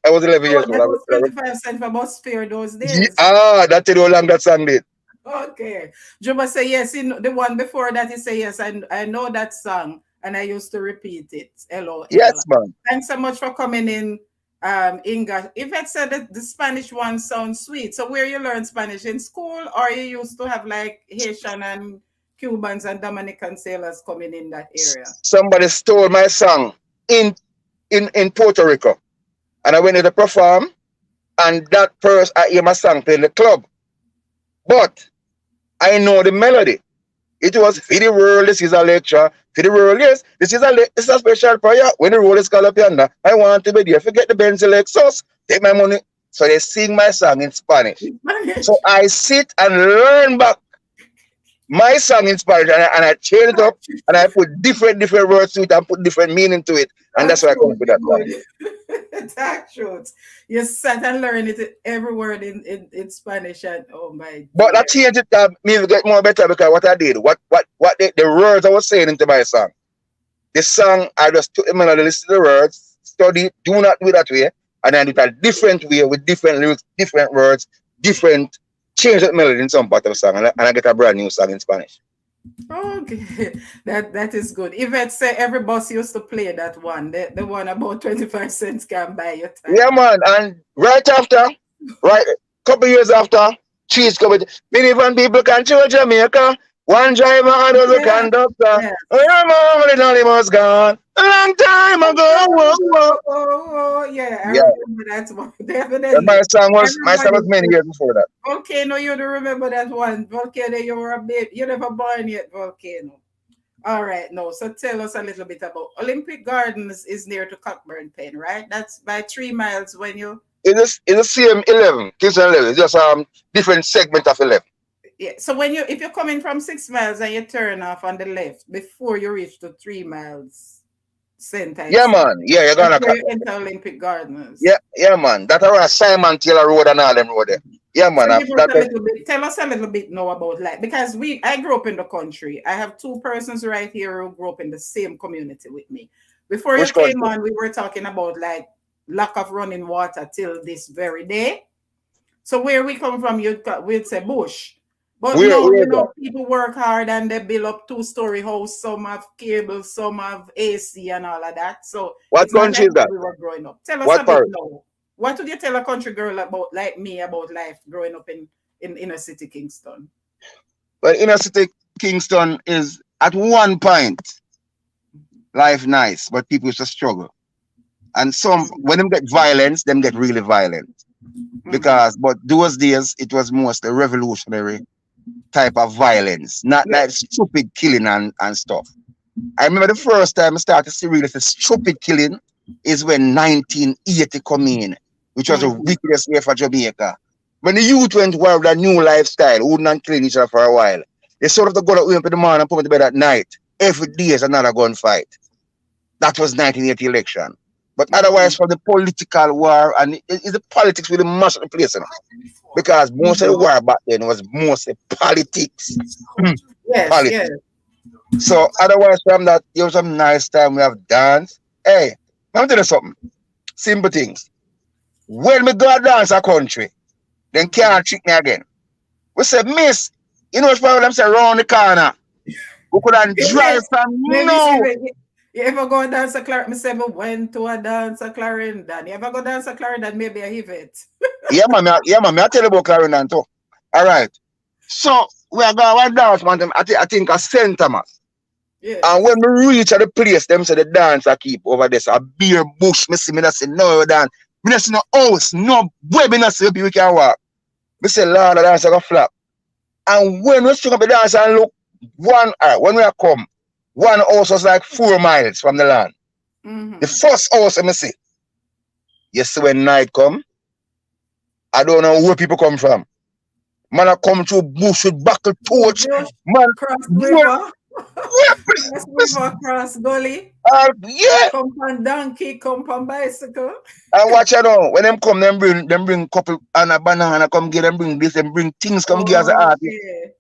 I was 11 years old. That was 25 cents for bus fare those days. That's how long that song did. Okay. Juba say yes. The one before that he say yes. I know that song and I used to repeat it. Hello. Yes, man. Thanks so much for coming in, Inga. Yvette said that the Spanish one sounds sweet. So where you learn Spanish? In school or you used to have like Haitian and Cubans and Dominican sailors coming in that area? Somebody stole my song in Puerto Rico. And I went to perform and that person I hear my song playing the club. But I know the melody. It was for the world, this is a lecture. For the world, yes, this is a special prayer. When the road is called up yonder, I want to be there. Forget the Benz Lexus, take my money. So they sing my song in Spanish. So I sit and learn back my song in Spanish and I change it up and I put different words to it and put different meaning to it. And that's why I come up with that song. Talk truth. You sat and learned it every word in Spanish, and oh my But I dear. changed it to me to get more better because what I did, what the words I was saying into my song. The song, I just took the melody, listen to the words, study, do not do it that way, and then do it a different way with different lyrics, different words, different, change that melody in some part of the song, and I get a brand new song in Spanish. Okay, that is good. Yvette say every boss used to play that one, the one about 25 cents can buy your Yeah, time. man, and right after, right, couple years after, cheese coming. Many van people control Jamaica. One driver, another Yeah, conductor. yeah. Oh, the dolly was gone. A long time ago. Whoa, whoa. Oh, yeah, I Yeah, remember that one. and my Definitely. song was Everybody many said, years before that. Volcano, you don't remember that one. Volcano, you were a baby. You never born yet, Volcano. All right, no. So tell us a little bit about Olympic Gardens is near to Cockburn Pen, right? That's by 3 miles when you It's the same 11, Kingston 11, just different segment of 11. yeah. So when you if you're coming from 6 miles and you turn off on the left before you reach the 3 miles center, Yeah, it's man. Yeah, you're that's gonna where you enter Olympic Gardens. yeah, yeah, man. That around Simon Taylor Road and all them road there. Yeah, So man. give us That, a that little bit, tell us a little bit now about like because I grew up in the country. I have two persons right here who grew up in the same community with me. Before you which came country? on, we were talking about like lack of running water till this very day. So where we come from, we'd say bush. But no, Where is that? people work hard and they build up two-story house, some have cable, some have AC and all of that. So What it's not country like is that? we were growing up. Tell us a What bit part? now. What would you tell a country girl about like me about life growing up in inner city Kingston? Well, inner city Kingston is at one point life nice, but people used to struggle. And some when them get violence, them get really violent. Mm-hmm. Because but those days it was mostly revolutionary type of violence, not Yeah. like stupid killing and stuff. I remember the first time I started to see really the stupid killing is when 1980 come in, which was the Mm-hmm. wickedest year for Jamaica. When the youth went wild with a new lifestyle, wouldn't and killing each other for a while. They sort of go up in the morning and put me to bed at night. Every day is another gunfight. That was 1980 election. But Mm-hmm. otherwise, from the political war, and it's the politics really mash up the place, you know? Because most of the Mm-hmm. war back then was mostly politics. Yes, yes. Politics. So otherwise from that, there was some nice time we have danced. Hey, let me tell you something. Simple things. When we go dance a country, then Mm-hmm. can't trick me again. We say, miss, you know what's problem? Say around the corner. We could have drive Yes. from Maybe see no. you ever go dance a Clarendon? Me say me went to a dance a Clarendon. You ever go dance a Clarendon? Maybe a it. Yeah, man, I tell you about Clarendon too. All right. So we are going to dance, man. I think a St. Thomas. And when Yes. we reach at the place, them say the dance I keep over there. So a beer bush, me see me not say no dance. Me not see no house, no where me not see people can walk. Me say Lord, the dance I go flap. And when we string up the dance and look, when we are come, one house was like 4 miles from the land. The Mm-hmm. first house I see. You see when night come, I don't know where people come from. Man, I come through bush with buckle Oh, torch. just Man, cross where, river. where, Cross river, cross gully. yeah. Come on donkey, come on bicycle. And watch out now. When them come, them bring couple and a banana come get them bring this, them bring things come give as an artist. Okay.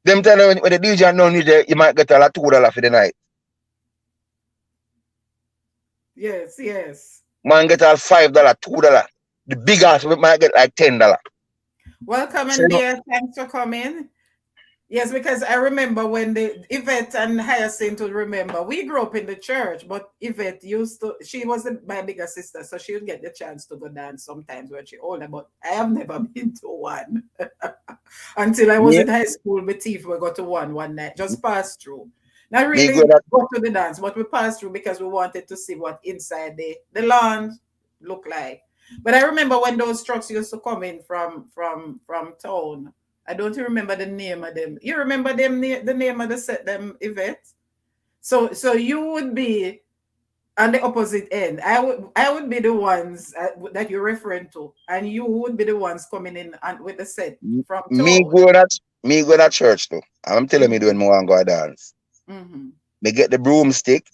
Them tell you when the DJ no need you might get a lot $2 for the night. Yes, yes. Man get all $5, $2. The big ass we might get like $10. Welcome So and you know, dear, thanks for coming. Yes, because I remember when the Yvette and Hyacinth would remember. We grew up in the church, but Yvette used to, she was my bigger sister, so she would get the chance to go dance sometimes when she older, but I have never been to one. Until I was me, in high school, my teeth we got to one night, just passed through. Not me go really that go to the dance, but we passed through because we wanted to see what inside the lawn look like. But I remember when those trucks used to come in from town. I don't remember the name of them. You remember them the name of the set them event? So you would be on the opposite end. I would be the ones that you're referring to, and you would be the ones coming in and with the set from me town. go that me go that church too. I'm telling me Mm-hmm. doing more and go dance. Mm-hmm. Me get the broomstick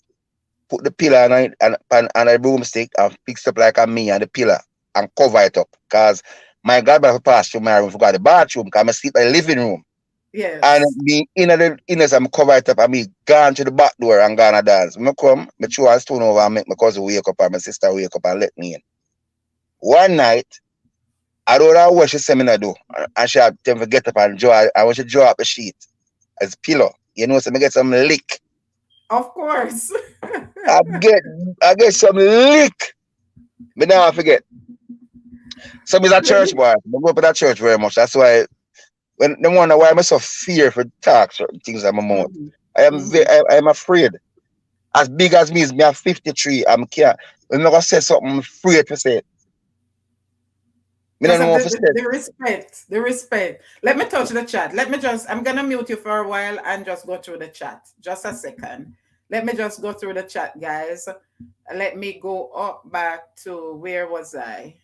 put the pillar on it and a broomstick and fix up like a me and the pillar and cover it up. Cause my godmother passed through my room, forgot the bathroom, because I sleep in the living room. And Yes. me in the inners, I'm cover it up and me gone to the back door and gonna dance. Me come, me throw a stone over and make my cousin wake up and my sister wake up and let me in. One night, I don't know what she said me to do. And she had them to get up and draw. I want to draw up the sheet as pillow. You know, so me get some lick. Of course. I get I get some lick. Me never forget. So me's a church boy. I go up to that church very much. That's why when they wonder why I'm so fear for talk certain things in my mouth. Mhm. Mhm. I am afraid. As big as me is me at 53, I'm care. When I gonna say something, I'm afraid to say it. Me Because don't of know if to say it. the respect, the respect. Let me touch the chat. I'm gonna mute you for a while and just go through the chat. Just a second. Let me just go through the chat, guys. Let me go up back to where was I?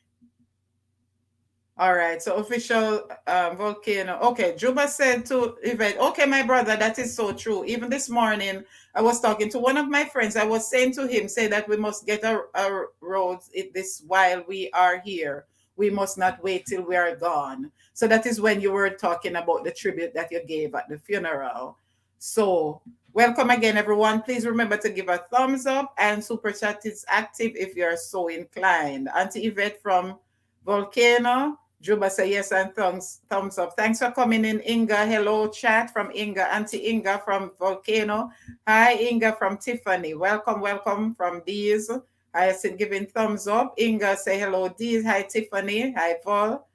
All right, so official volcano. Okay, Juba said to Yvette, okay, my brother, that is so true. Even this morning, I was talking to one of my friends. I was saying to him, say that we must get our roads this while we are here. We must not wait till we are gone. So that is when you were talking about the tribute that you gave at the funeral. So welcome again, everyone. Please remember to give a thumbs up and super chat is active if you are so inclined. Auntie Yvette from Volcano. Juba say yes and thumbs up. Thanks for coming in, Inga. Hello, chat from Inga. Auntie Inga from Volcano. Hi, Inga from Tiffany. Welcome, welcome from Dees. I said giving thumbs up. Inga say hello, Dees. Hi, Tiffany. Hi, Paul.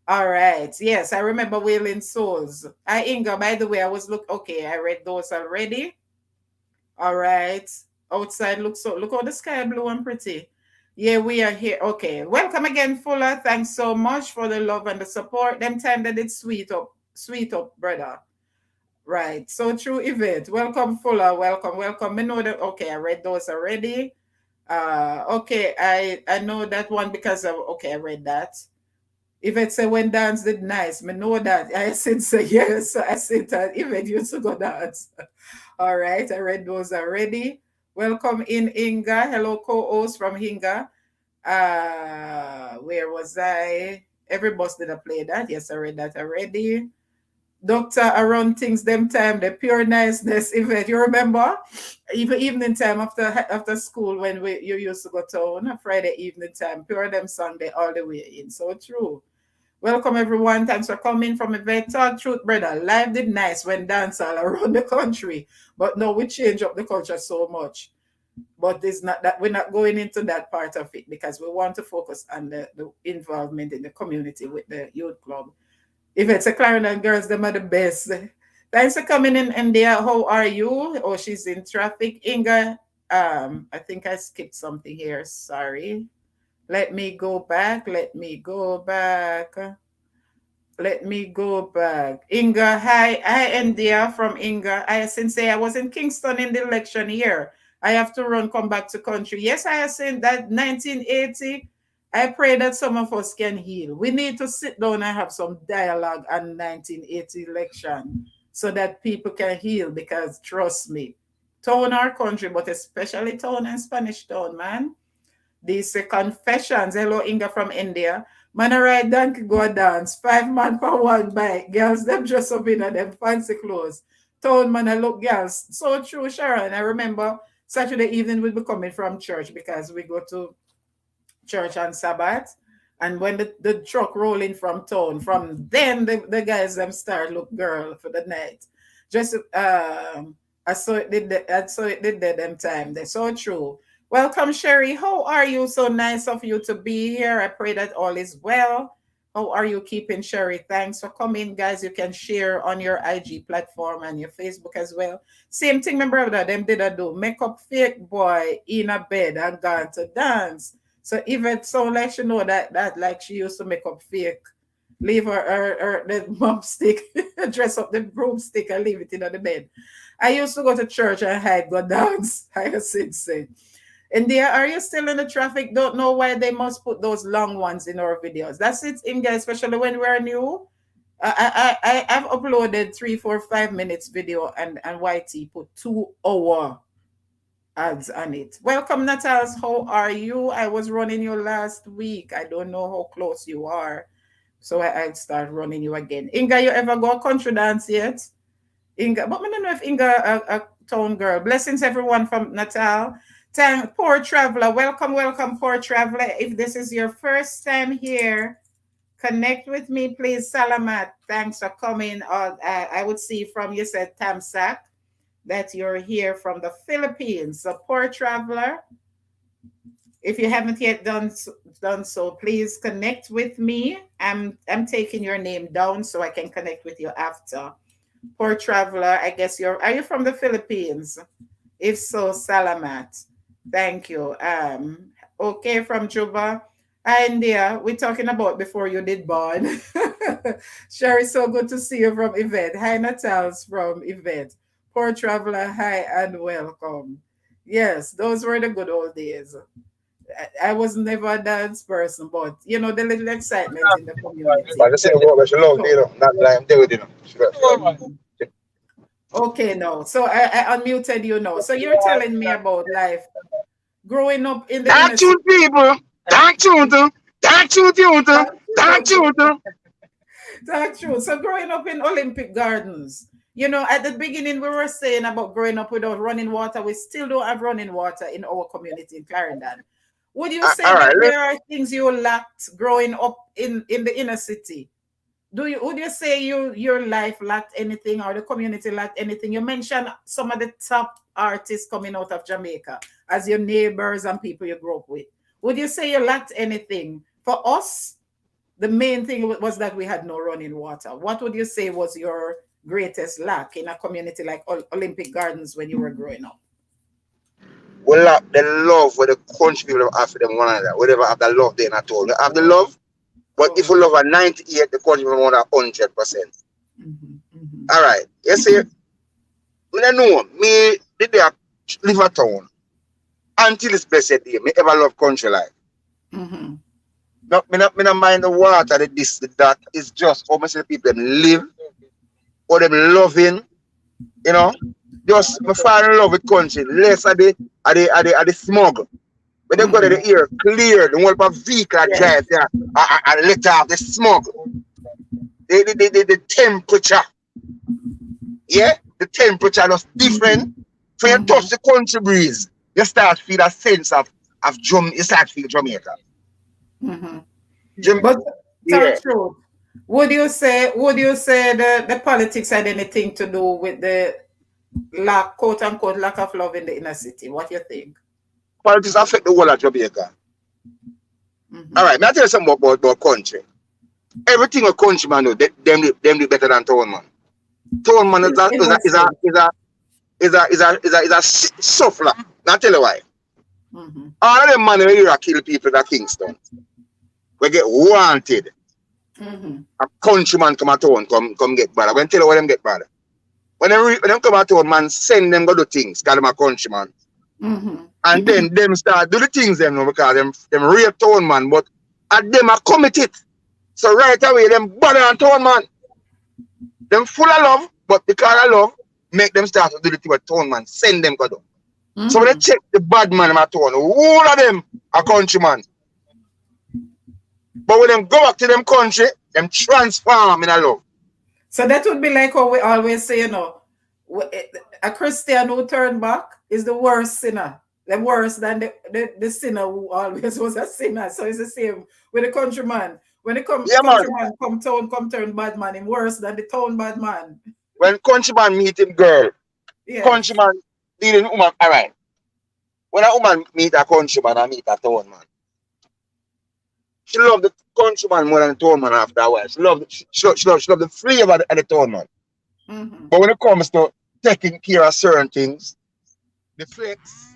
All right. Yes, I remember Wailing Souls. Hi, Inga. By the way, okay, I read those already. All right. Outside look how the sky blue and pretty. Yeah, we are here. Okay. Welcome again, Fuller. Thanks so much for the love and the support. Them time that it's sweet up, brother. Right. So true event. Welcome, Fuller. Welcome, welcome. I know that okay, I read those already. Okay, I know that one because of okay, I read that. If it say when dance did nice, me know that. I said say yes. I said that even used to go dance. All right, I read those already. Welcome in Inga. Hello, co-host from Inga. Where was I? Every boss did I play that? Yes, I read that already. Doctor around things them time, the pure niceness event. You remember? Even evening time after school when you used to go town, Friday evening time, pure them Sunday all the way in. So true. Welcome everyone. Thanks for coming from Event Talk Truth, brother. Life did nice when dance all around the country, but no, we change up the culture so much. But it's not that we're not going into that part of it because we want to focus on the involvement in the community with the youth club. If it's a clarinet girls, them are the best. Thanks for coming in, India. How are you? Oh, she's in traffic. Inga, I think I skipped something here. Sorry. Let me go back. Let me go back. Let me go back. Inga, hi, India from Inga. I say I was in Kingston in the election year. I have to run, come back to country. Yes, I have seen that 1980. I pray that some of us can heal. We need to sit down and have some dialogue on 1980 election so that people can heal because trust me, town our country, but especially town and Spanish town, man. These confessions. Hello, Inga from India. Man, I ride donkey go dance. 5 man for one bike. Girls, them dress up in them fancy clothes. Town man, I look girls. So true, Sharon. I remember Saturday evening we'll be coming from church because we go to church on Sabbath. And when the truck rolling from town, from then the guys them start look girl for the night. Just I saw it did that them time. They're so true. Welcome, Sherry. How are you? So nice of you to be here. I pray that all is well. How are you keeping, Sherry? Thanks for coming, guys. You can share on your IG platform and your Facebook as well. Same thing, my brother. Them did I do. Make up fake boy in a bed and gone to dance. So even so, like she know that like she used to make up fake, leave her the mom stick, dress up the broomstick and leave it in the bed. I used to go to church and hide, go dance. I said, say. India, are you still in the traffic? Don't know why they must put those long ones in our videos. That's it, India, especially when we're new. I've uploaded 3, 4, 5 minutes video and YT put 2 hour ads on it. Welcome, Natals. How are you? I was running you last week. I don't know how close you are. So I'll start running you again. Inga, you ever go country dance yet? Inga, but I don't know if Inga a town girl. Blessings everyone from Natal. Thank poor traveler. Welcome, welcome, poor traveler. If this is your first time here, connect with me, please. Salamat. Thanks for coming. I would see from you said Tamsak that you're here from the Philippines. So poor traveler. If you haven't yet done so, please connect with me. I'm taking your name down so I can connect with you after. Poor traveler, I guess are you from the Philippines? If so, salamat. Thank you. Okay, from Juba. Hi, India. We're talking about before you did born. Sherry, so good to see you from Event. Hi, Natals from Event. Poor traveler, hi and welcome. Yes, those were the good old days. I was never a dance person, but you know, the little excitement in the community. But I say what she love, you So, know, not like them, you know. okay, no. So I unmuted you now. So you're telling me about life growing up in the inner Thank city. you, people. Thank you, thank you, thank you. That's true. So growing up in Olympic Gardens, you know, at the beginning we were saying about growing up without running water. We still don't have running water in our community in Clarendon. Would you say All right, that there are things you lacked growing up in the inner city? Would you say your life lacked anything or the community lacked anything? You mentioned some of the top artists coming out of Jamaica as your neighbors and people you grew up with. Would you say you lacked anything? For us, the main thing was that we had no running water. What would you say was your greatest lack in a community like Olympic Gardens when you were growing up? well, the love for the country people have for them one another. Whatever have the love they not all. They have the love, but if Oh, you love a 98, the country people want 100%. mhm, All right, you see, me don't know me did they live a town until this blessed day. Me ever love country life. mhm, Me not mind the water, the this, the that. It's just how much the people them live, or them loving, you know. Just me fall in love with country. Less of the smog. When they go to mhm. the air clear, the whole of vehicle Yes. drive there, and let off the smog. The temperature, yeah, the temperature is different. When you touch Mhm, the country breeze, you start feel a sense of you start feel Jamaica. mhm. Jam- But yeah. talk truth. Would you say the politics had anything to do with the lack, quote unquote, lack of love in the inner city? What do you think? Politics affect the whole of Jamaica. All Mm-hmm. right, may I tell you something about country. Everything a countryman do, them do better than town man. Town man In what sense? is a shuffler. Now tell you why. Mm-hmm. All of them man who here kill people at Kingston. We get wanted. Mm-hmm. A countryman come at town, come get bad. I'm going to tell you why them get bad. When them come at town, man, send them go do things, call them a countryman. Mm-hmm. And then them start do the things them know because them real town man, but at them are committed. So right away, them bother on town man. Them full of love, but because of love, make them start to do the thing with town man, send them go do. So when they Mm-hmm. check the bad man in my town, all of them are countryman. But when them go back to them country, them transform in a love. So that would be like how we always say, you know, a Christian who turned back is the worst sinner. The worse than the sinner who always was a sinner. So it's the same with the countryman. When the Yeah, man. countryman come town, come turn bad man, him worse than the town bad man. When countryman meet him girl, Yes. countryman dealing with woman. All right. When a woman meet a countryman and meet a town man, she love the countryman more than the town man after a while. She love the flavor of the town man. Mm-hmm. But when it comes to taking care of certain things, the flex,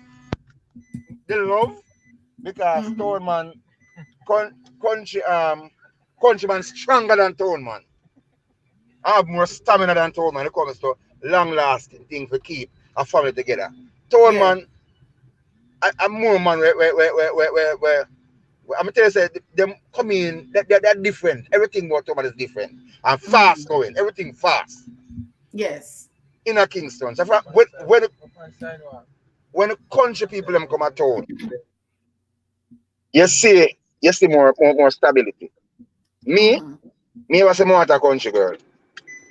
the love, because Mm-hmm. town man, con, country countryman stronger than town man. I have more stamina than town man when it comes to long lasting things to keep a family together. Town Yes. man, I'm more man where I'm tell you say them come in they're different. Everything about town man is different. And Mm-hmm. fast going, everything fast. Yes. In a Kingston. So when when the country people them come at town, you see more stability. Me, Mm-hmm. me was a more at a country girl.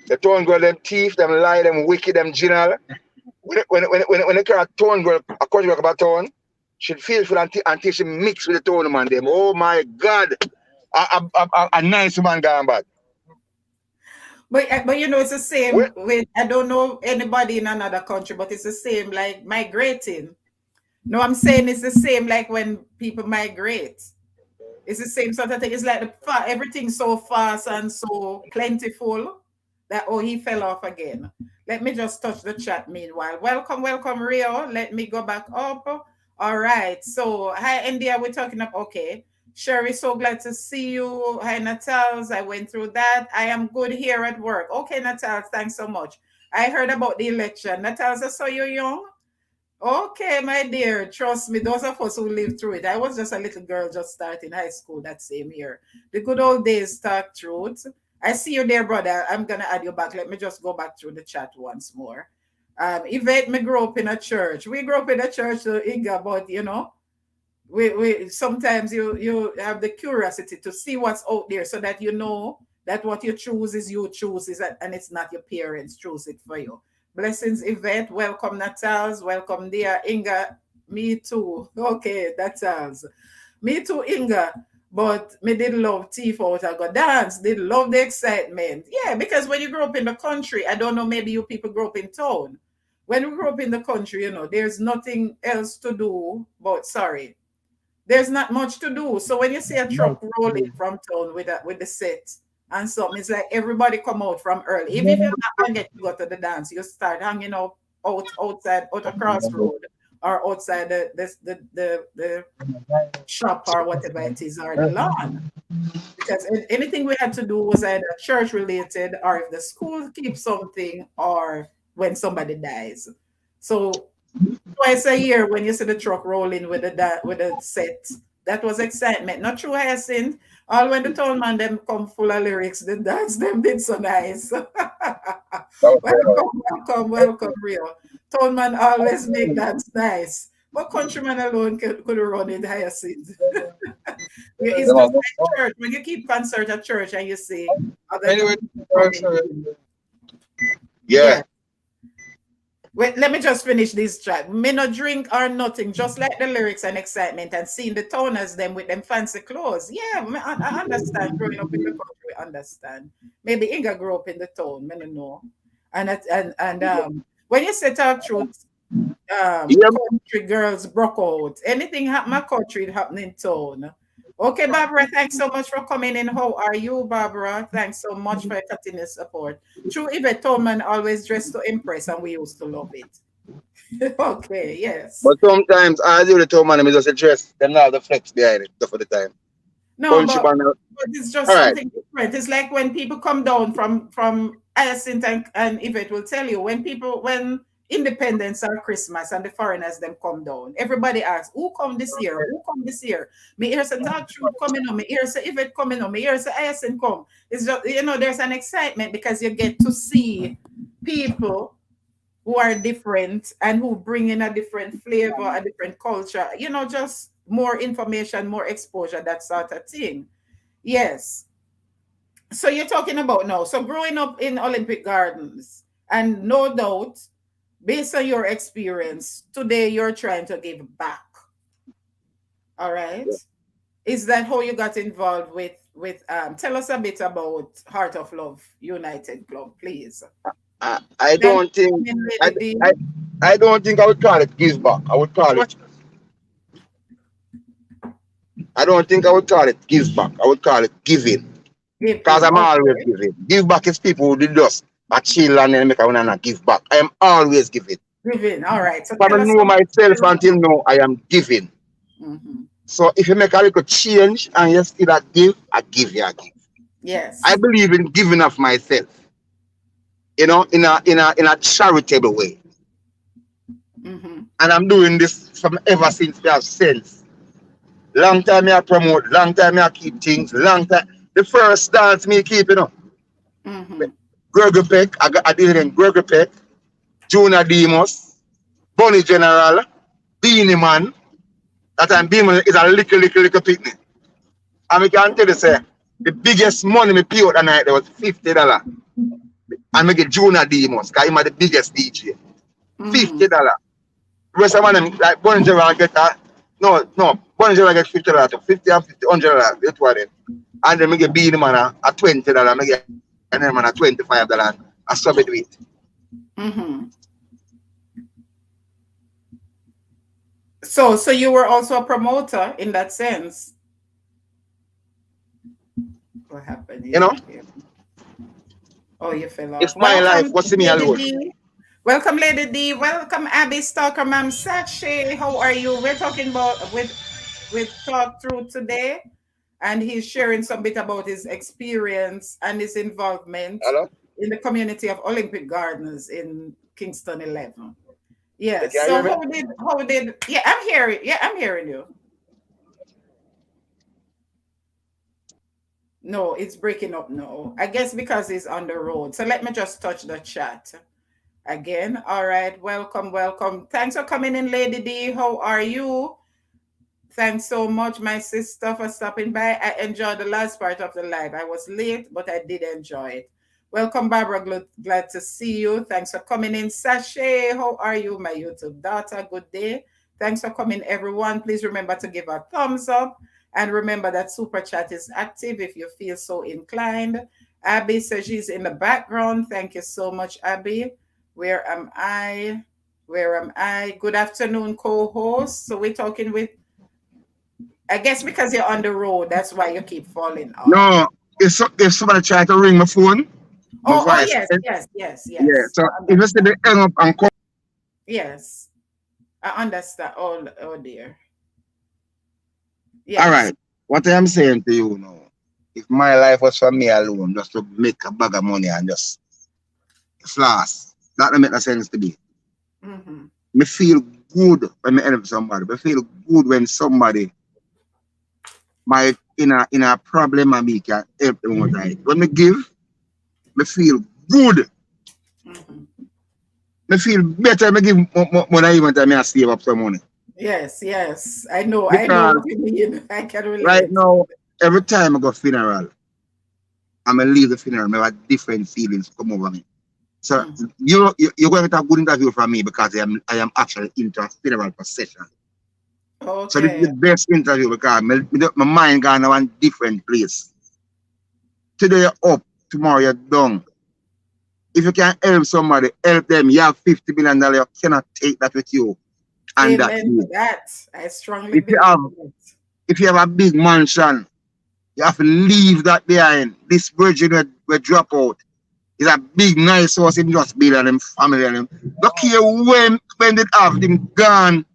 The town girl, them thief, them lie, them wicked, them general. When they carry a town girl, a country girl come at town, she'd feel for until she mix with the town man them. Oh my God, a nice man gone bad. But you know, it's the Well, same with, I don't know anybody in another country, but it's the same like migrating. No, I'm saying it's the same like when people migrate. It's the same sort of thing. It's like everything's so fast and so plentiful that, oh, he fell off again. Let me just touch the chat meanwhile. Welcome, welcome, Rio. Let me go back up. All right. So, hi, India. We're talking about, okay. Sherry, so glad to see you. Hi, Natals. I went through that. I am good here at work. Okay, Natals, thanks so much. I heard about the election. Natals, I saw you young. Okay, my dear, trust me, those of us who lived through it. I was just a little girl just starting high school that same year. The good old days, talk truth. I see you there, brother. I'm gonna add you back. Let me just go back through the chat once more. Yvette, me grew up in a church. We grew up in a church, Inga, but you know, we sometimes you have the curiosity to see what's out there so that you know that what you choose is and it's not your parents choose it for you. Blessings, Yvette. Welcome, Natals. Welcome, dear Inga. Me too. Okay, Natals. Me too, Inga. But me did love teeth out. I go dance. Did love the excitement. Yeah, because when you grow up in the country, I don't know, maybe you people grow up in town. When we grow up in the country, you know, there's nothing else to do. But sorry, there's not much to do. So when you see a truck rolling from town with the set and something, it's like everybody come out from early. Even if you're not gonna get to go to the dance, you start hanging outside out across road or outside the shop or whatever it is or the lawn. Because anything we had to do was either church related or if the school keeps something or when somebody dies. So twice a year when you see the truck rolling with the set. That was excitement. Not true, Hyacinth. All when the town man them come full of lyrics, the dance them did so nice. welcome, Rio. Town man always make dance nice. But countryman alone could run it, Hyacinth. It's just like church. When you keep concert at church and you see other anyway, people coming. yeah. Wait, let me just finish this track. Me no drink or nothing, just like the lyrics and excitement and seeing the toners them with them fancy clothes. Yeah, I understand. Growing up in the country, I understand. Maybe Inga grew up in the town, me no know. And when you say talk truth, Yeah, country girls broke out. Anything happen my country, it happen in town. Okay, Barbara, thanks so much for coming in. How are you, Barbara? Thanks so much for your continuous support. True, Yvette Tolman always dressed to impress, and we used to love it. Okay, yes. but sometimes I do the town man, I just address them now the flex behind it for the time. No, Country but, man, but it's just all right. something different. It's like when people come down from Hyacinth and Yvette will tell you when Independence or Christmas and the foreigners them come down. Everybody asks, who come this year? Who come this year? Me hear say Dark Truth coming on, me hear say Yvette coming on, me hear say Hyacinth come. It's just, you know, there's an excitement because you get to see people who are different and who bring in a different flavor, a different culture, you know, just more information, more exposure, that sort of thing. Yes. So you're talking about now. So growing up in Olympic Gardens, and no doubt, based on your experience, today you're trying to give back. All right. Is that how you got involved with tell us a bit about Heart of Love United Club, please. I Thank don't think you, I, Lady D. I don't think I would call it give back. I don't think I would call it give back. I would call it giving. Give Because in. I'm always Okay. giving. Give back is people who did just a chill and then make a wanna not give back. I am always giving. Give in. All right. So But I tell us know myself about. until now I am giving. Mhm. So if you make a little change and you still a give, I give you a give. I Yes. believe in giving of myself, you know, in a charitable way. Mm-hmm. And I'm doing this from ever since we have sense. Long time I promote, long time I keep things, long time. The first dance me keep, you know. Mm-hmm. Gregory Peck, I did it in Gregory Peck, Junior Demos, Bonnie General, Beanie Man. That time Beanie Man is a little picnic. And I can tell you, say, the biggest money me pay out that night there was $50. And I get Junior Demos, because he's the biggest DJ. $50. Rest of them, like Bon Jovi get Bon Jovi get $50 to 50 and $100. That's what it. And then I get Beanie Man at $20. I get and then man at $25. I sub it with. So you were also a promoter in that sense. What happened? You know? Oh, you fell off. It's my life. What's in me alone? Welcome, Lady D. Welcome, Abby Stalker, Ma'am Sachi. How are you? We're talking about with Talk Through today, and he's sharing some bit about his experience and his involvement in the community of Olympic Gardeners in Kingston 11. Yes. So how did I'm hearing you. No, it's breaking up now. I guess because he's on the road. So let me just touch the chat again. All right. Welcome. Thanks for coming in, Lady D. How are you? Thanks so much, my sister, for stopping by. I enjoyed the last part of the live. I was late, but I did enjoy it. Welcome, Barbara. Glad to see you. Thanks for coming in. Sashay, how are you, my YouTube daughter? Good day. Thanks for coming, everyone. Please remember to give a thumbs up. And remember that Super Chat is active if you feel so inclined. Abby says she's in the background. Thank you so much, Abby. Where am I? Good afternoon, co-host. So we're talking with, I guess because you're on the road, that's why you keep falling off. No, if somebody try to ring my phone. Yes. Yeah, so if you say they hang up and call. Yes, I understand. Oh dear. Yes. All right. What I am saying to you now, if my life was for me alone, just to make a bag of money and just floss, that don't make no sense to me. Me feel good when I help somebody. Me feel good when somebody might in a problem and me can help them with it. When me give, me feel good. Me feel better. Me give more even time I save up some money. Yes. I know what you mean. I can relate. Right now, every time I go funeral, I'm gonna leave the funeral, I have different feelings come over me. So you're going to get a good interview from me because I am actually into a funeral procession. Okay. So this is the best interview because my mind gone to one different place. Today you're up, tomorrow you're down. If you can help somebody, help them. You have $50 million, you cannot take that with you. And that I strongly believe. If you have a big mansion, you have to leave that behind. This virgin will drop out. It's a big, nice house him just build and them family and them. Look here when it have him gone.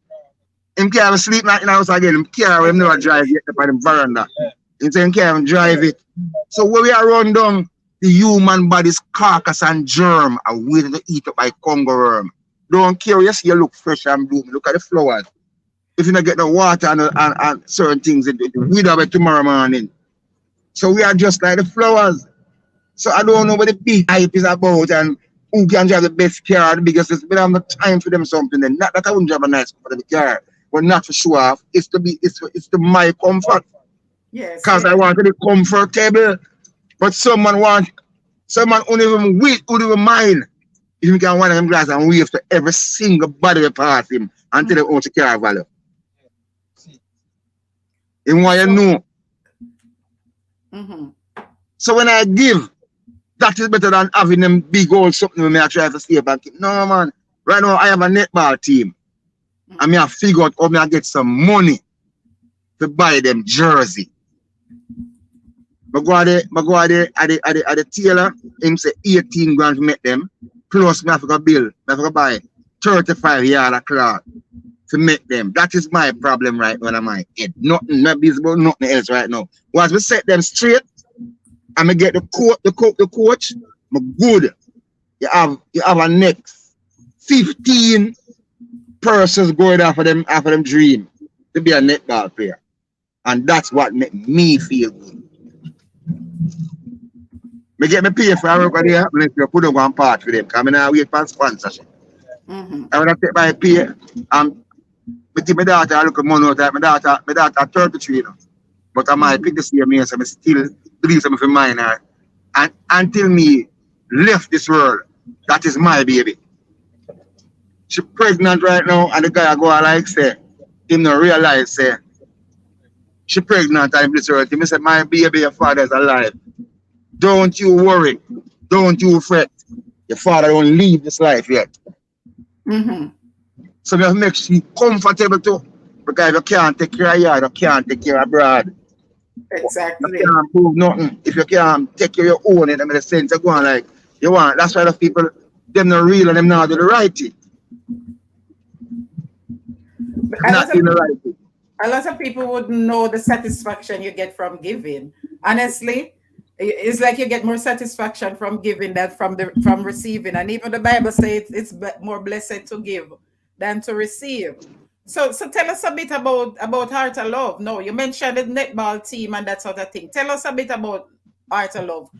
Him can't sleep in the house again. Him can't never drive yet up on the veranda. He say he can't drive it. So when we are run down, the human body's carcass and germ are waiting to eat up by Congo worm. Don't care, you see you look fresh and blooming. Look at the flowers. If you don't get the water and certain things, it will wither by tomorrow morning. So we are just like the flowers. So I don't know what the big hype is about and who can drive the best car, the biggest. We don't have no time for them something. Then not that I wouldn't drive a nice comfortable car, but not for show off. It's to my comfort. Yes. Because I want to be comfortable. But someone only even wait, only even mind. If you can one of them glass and wave to every single body that pass him until they own the car value. And what you know. So when I give, that is better than having them big old something when I try to stay back. No man. Right now I have a netball team. And I figure out how I get some money to buy them jersey. I go there at the tailor, him say 18 grand to make them. Plus I have to bill. I have to buy 35 yard of cloth to make them. That is my problem right now in my head. Nothing, not visible, nothing else right now. Once we set them straight, and I get the coach, I'm good. You have a next 15 persons going after them dream to be a netball player. And that's what make me feel good. I get me pay for work there, and if you put on one part for them, because I wait for sponsorship. I want to take my pay, I I think my daughter look at money out of my daughter 33, you know. But I might pick the same year, so I still believe something for mine. And until me left this world, that is my baby. She pregnant right now, and the guy I go like say, him not realize say she pregnant and this world. He said, my baby, your father is alive. Don't you worry. Don't you fret. Your father don't leave this life yet. Mm-hmm. So you have to make she comfortable too. Because if you can't take care of yard, you can't take care of broad. Exactly. You can't prove nothing. If you can't take care of your own, it makes sense of going like you want. That's why the people, them not real and them not do the right thing. Not doing the right thing. A lot of people wouldn't know the satisfaction you get from giving. Honestly, it's like you get more satisfaction from giving than from receiving. And even the Bible says it's more blessed to give than to receive. So tell us a bit about Heart of Love. No, you mentioned the netball team and that sort of thing. Tell us a bit about Heart of Love.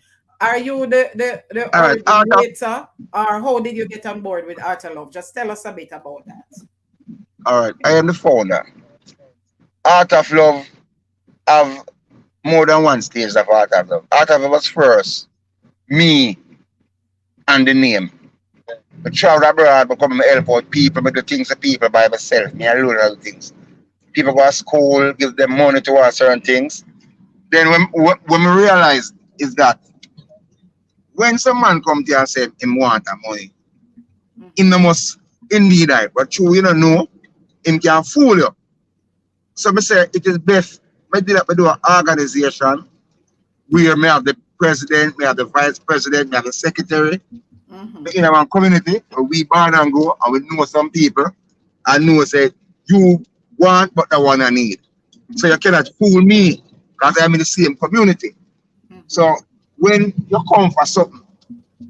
Are you the All right. originator, or how did you get on board with Heart of Love? Just tell us a bit about that. All right. I am the founder. Heart of Love have more than one stage of Heart of Love. Heart of Love was first, me and the name. I travel abroad, but come and help out people, I do things for people by myself. Me alone do things. People go to school, give them money towards certain things. Then when we realize is that when some man come to you and say him want that money, him no must indeed I, but true you don't know, him can fool you. So I say it is best I do an organization where me have the president, me have the vice president, me have the secretary. In our community, we born and go and we know some people and know say you want but the one I need. So you cannot fool me because I'm in the same community. So when you come for something,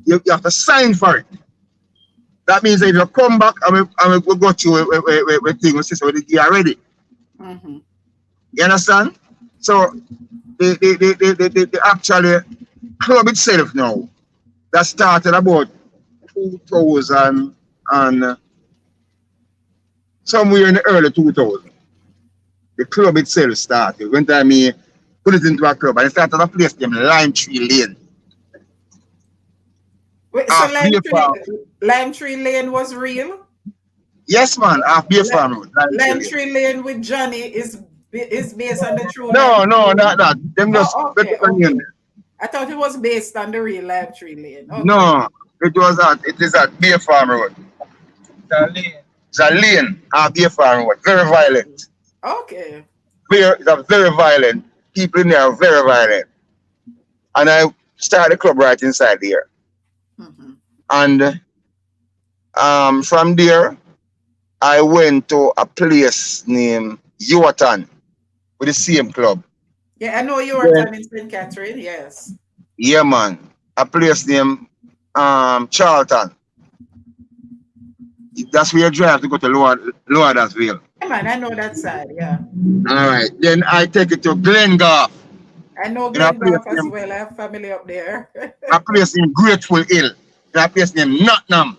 you have to sign for it. That means that if you come back and we go to a thing, we say we are ready. You understand? So the actually club itself now that started about 2000 and somewhere in the early 2000. The club itself started. When time me put it into a club and it started a place named Lime Tree Lane. Wait, so Lime Tree Lane was real? Yes, man. Half Beer Farm Road. Lime Tree Lane with Johnny is based on the true. No, not that. Them just okay. I thought it was based on the real Lime Tree Lane. Okay. No, it is at Beer Farm Road. It's a lane at Beer Farm Road. Very violent. Okay. It's very violent. People in there are very violent. And I started the club right inside here. And from there, I went to a place named Yuatan with the same club. Yeah, I know Yuatan in St. Catherine, yes. Yeah, man. A place named Charlton. That's where you drive to go to Lowersville. Yeah, man, I know that side, yeah. All right. Then I take it to Glengorf. I know Glengorf as well. I have family up there. A place named Grateful Hill. A place named Nottingham.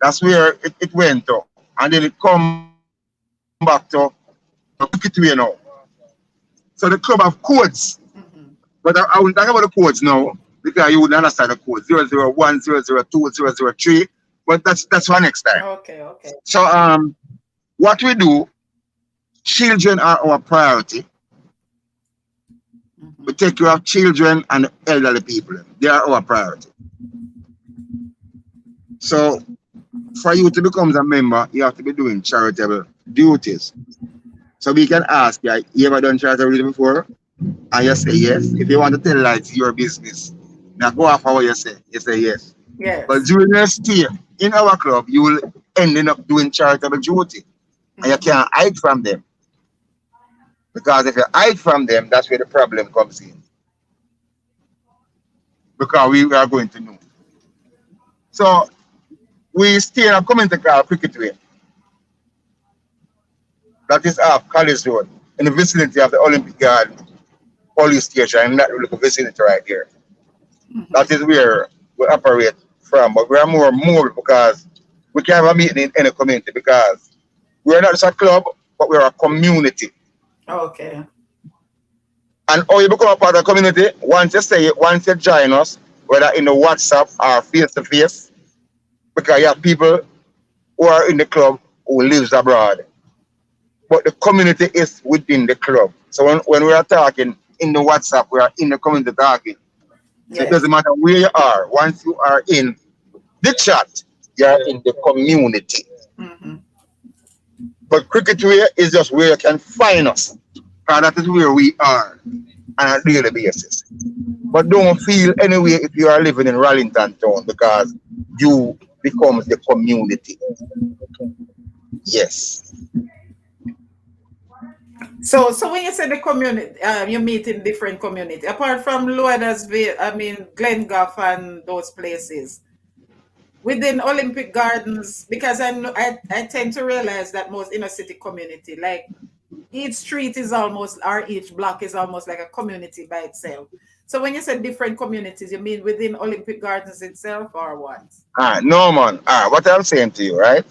That's where it went to. And then it come back to Kitwe now. So the club have codes. But I won't talk about the codes now because you wouldn't understand the code. 001, 002, 003. But that's for next time. Okay. So what we do, children are our priority. We take care of children and elderly people. They are our priority. So for you to become a member, you have to be doing charitable duties. So we can ask you ever done charitable duty before? And you say yes. If you want to tell it's your business. Now go off what you say. You say yes. Yes. But during your stay in our club, you will end up doing charitable duty. And you can't hide from them. Because if you hide from them, that's where the problem comes in. Because we are going to know. So we stay in a community called Cricket Way. That is off College Road, in the vicinity of the Olympic Garden police station, in that little vicinity right here. That is where we operate from. But we are more because we can't have a meeting in any community because We're not just a club, but we're a community. Okay. And how you become a part of the community, once you join us, whether in the WhatsApp or face to face, because you have people who are in the club who lives abroad. But the community is within the club. So when we are talking in the WhatsApp, we are in the community talking. So it Yes. doesn't matter where you are. Once you are in the chat, you are in the community. Mm-hmm. But cricket way is just where you can find us. And that is where we are on a daily basis. But don't feel anyway if you are living in Rallington Town because you become the community. Yes. So when you say the community, you meet in different community. Apart from Lowersville, I mean Glengoff and those places. Within Olympic Gardens, because I tend to realize that most inner city community, like each street is almost, or each block is almost like a community by itself. So when you say different communities, you mean within Olympic Gardens itself or what? No man. What I'm saying to you, right?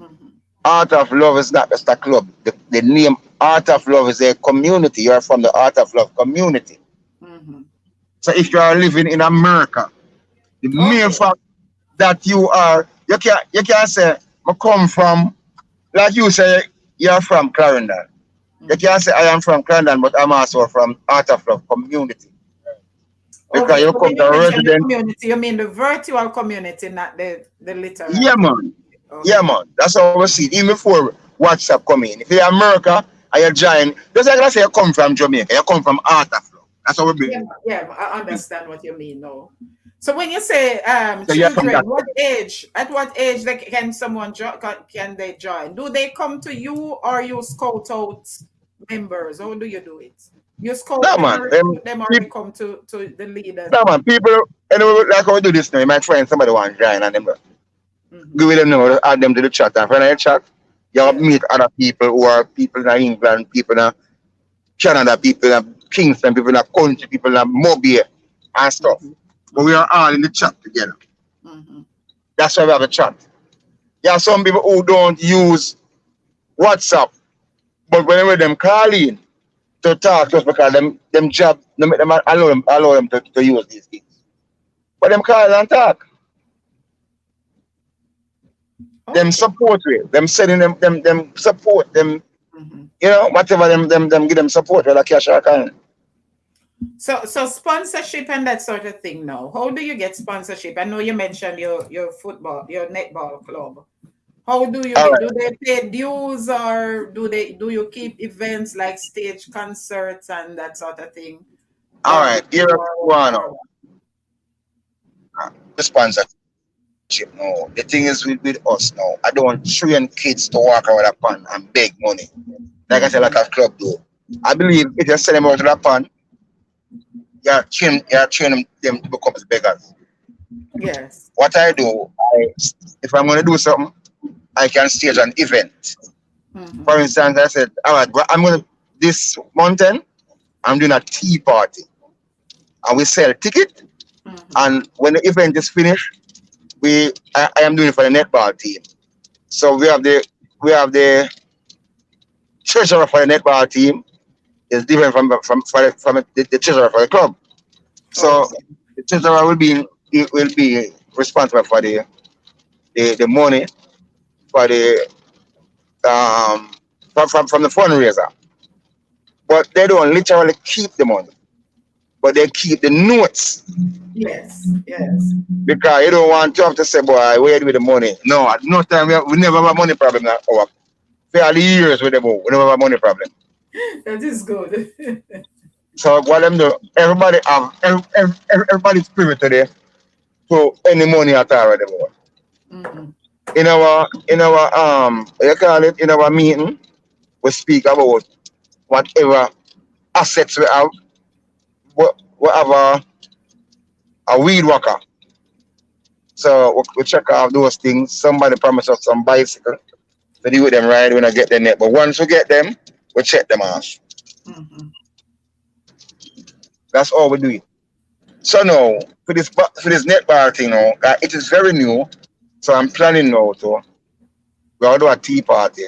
Mm-hmm. Art of Love is not just a club. The name Art of Love is a community. You are from the Art of Love community. Mm-hmm. So if you are living in America, the mere Okay. fact that you can't say I come from, like you say you're from Clarendon. You Mm-hmm. can't say I am from Clarendon, but I'm also from Art of Love community. Because Okay. you So come when to you a mention the resident. community, you mean the virtual community, not the literal Yeah community. man. Yeah Okay. man. That's how we see it. Even before WhatsApp come in. If you're America and you join, just like I say you come from Jamaica, you come from Art of Love. That's how we Yeah, bring yeah, I it. understand what you mean now. So when you say So you're from children, that. what age? At what age can someone can they join? Do they come to you or you scout out members? How do you do it? You scout No them man. or recruit them or they People, come to the leaders? no man. People anyway like how we do this now. You might find somebody want to join and them Hmm. give them number, add them to the chat. And when I chat, you Yeah. meet other people who are people in England, people in Canada, people in Kingston, people in country, people in Mobile and stuff. Hmm. But we Hmm. are all in the chat together. Hmm. That's why we have a chat. There are some people who don't use WhatsApp, but whenever them call in to talk to us because them job, them, them allow them to use these things. But them call and talk. Them Okay. support with, them sending them support, them, Hmm. whatever them give them support, whether cash or kind. So sponsorship and that sort of thing now. How do you get sponsorship? I know you mentioned your football, your netball club. How do you All get? right, Do they pay dues or do you keep events like stage concerts and that sort of thing all done right. with Here you you are now. or what? The sponsorship. No, the thing is with us now. I don't train kids to walk around a pan and beg money. Like I said, like Mm-hmm. a club do. I believe if you send them out to the pan, you're training them to become beggars. Yes. What I do, if I'm going to do something, I can stage an event. Mm-hmm. For instance, I said, all right, well, I'm going to, this mountain, I'm doing a tea party. And we sell ticket. Mm-hmm. And when the event is finished, I am doing it for the netball team. So we have the treasurer for the netball team is different from the treasurer for the club. So Okay. the treasurer will be responsible for the money for the from the fundraiser. But they don't literally keep the money, but they keep the notes Yes. Yes. because you don't want to have to say, boy, where do with the money? No, at no time we never have a money problem now. For all the years with them, we never have a money problem. That is good. So what them do, everybody's privy today to any money at all with them. Mm-hmm. In our you call it in our meeting, we speak about whatever assets we have, we have a weed whacker. So we check out those things. Somebody promised us some bicycle to do with them right when I get them net. But once we get them, we check them off. Mm-hmm. That's all we do. It. So now for this net bar thing now, it is very new. So I'm planning now to we're gonna do a tea party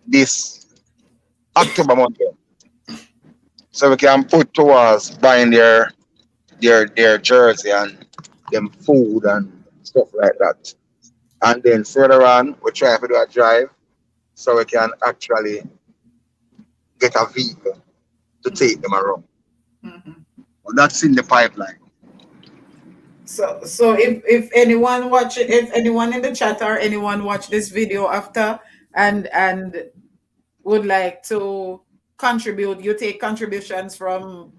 this October month, so we can put towards buying their jersey and them food and stuff like that. And then further on, we try to do a drive so we can actually get a vehicle to take them around. Mhm. But that's in the pipeline. So if anyone watch it, if anyone in the chat or anyone watch this video after and would like to contribute, you take contributions from,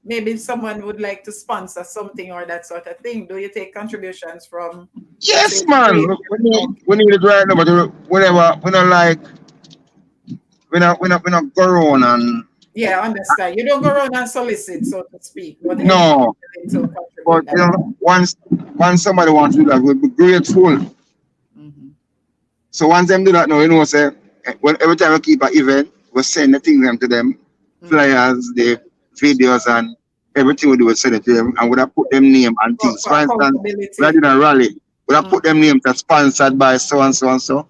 maybe someone would like to sponsor something or that sort of thing. Do you take contributions from, let's say, Yes, man. stream? We need it right now, but whatever. We don't like. We not go around and Yeah, I understand. You don't go around and solicit, so to speak, but anyone no. willing to But contribute that. once somebody wants to do that, we'll be grateful. Mhm. So once them do that now, say when every time we keep an event, we send the things them to them, flyers, the videos and everything we do, we send it to them and we have put them name and things. For For instance, we accountability. did a rally. We have put them names that's sponsored by so and so and so.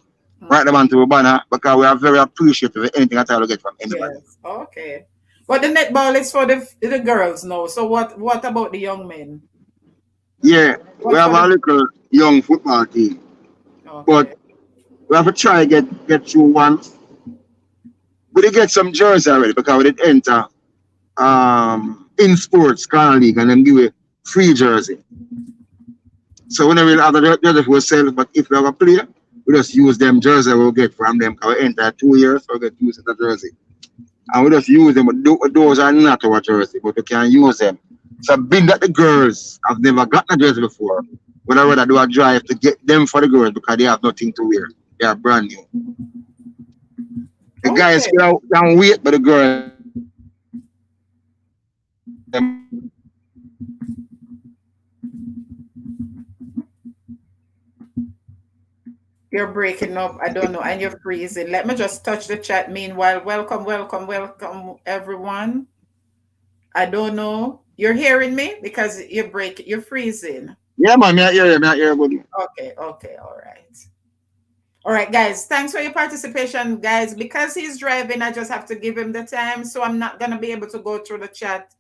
Write them onto a banner because we are very appreciative of anything at all we get from anybody. Yes. Okay. But the netball is for the girls now. So what about the young men? Yeah, we What have for a the little young football team, but okay. we have to try get through one. We did get some jerseys already because we did enter in sports kind league and then give a free jersey. So we never really have the jersey for ourselves, but if we have a player, we just use them jersey we'll get from them because we enter 2 years, so we get use the jersey. And we just use them, but those are not our jersey, but we can use them. So being that the girls have never gotten a jersey before, when I rather do a drive to get them for the girls because they have nothing to wear. They are brand new. The guys Okay. can wait, but the girls You're breaking up. I don't know. And you're freezing. Let me just touch the chat. Meanwhile, welcome, welcome, welcome, everyone. I don't know. You're hearing me because you're freezing. yeah, man, me I hear you, me I hear you. Okay, okay, all right. All right, guys, thanks for your participation, guys. Because he's driving, I just have to give him the time. So I'm not gonna be able to go through the chat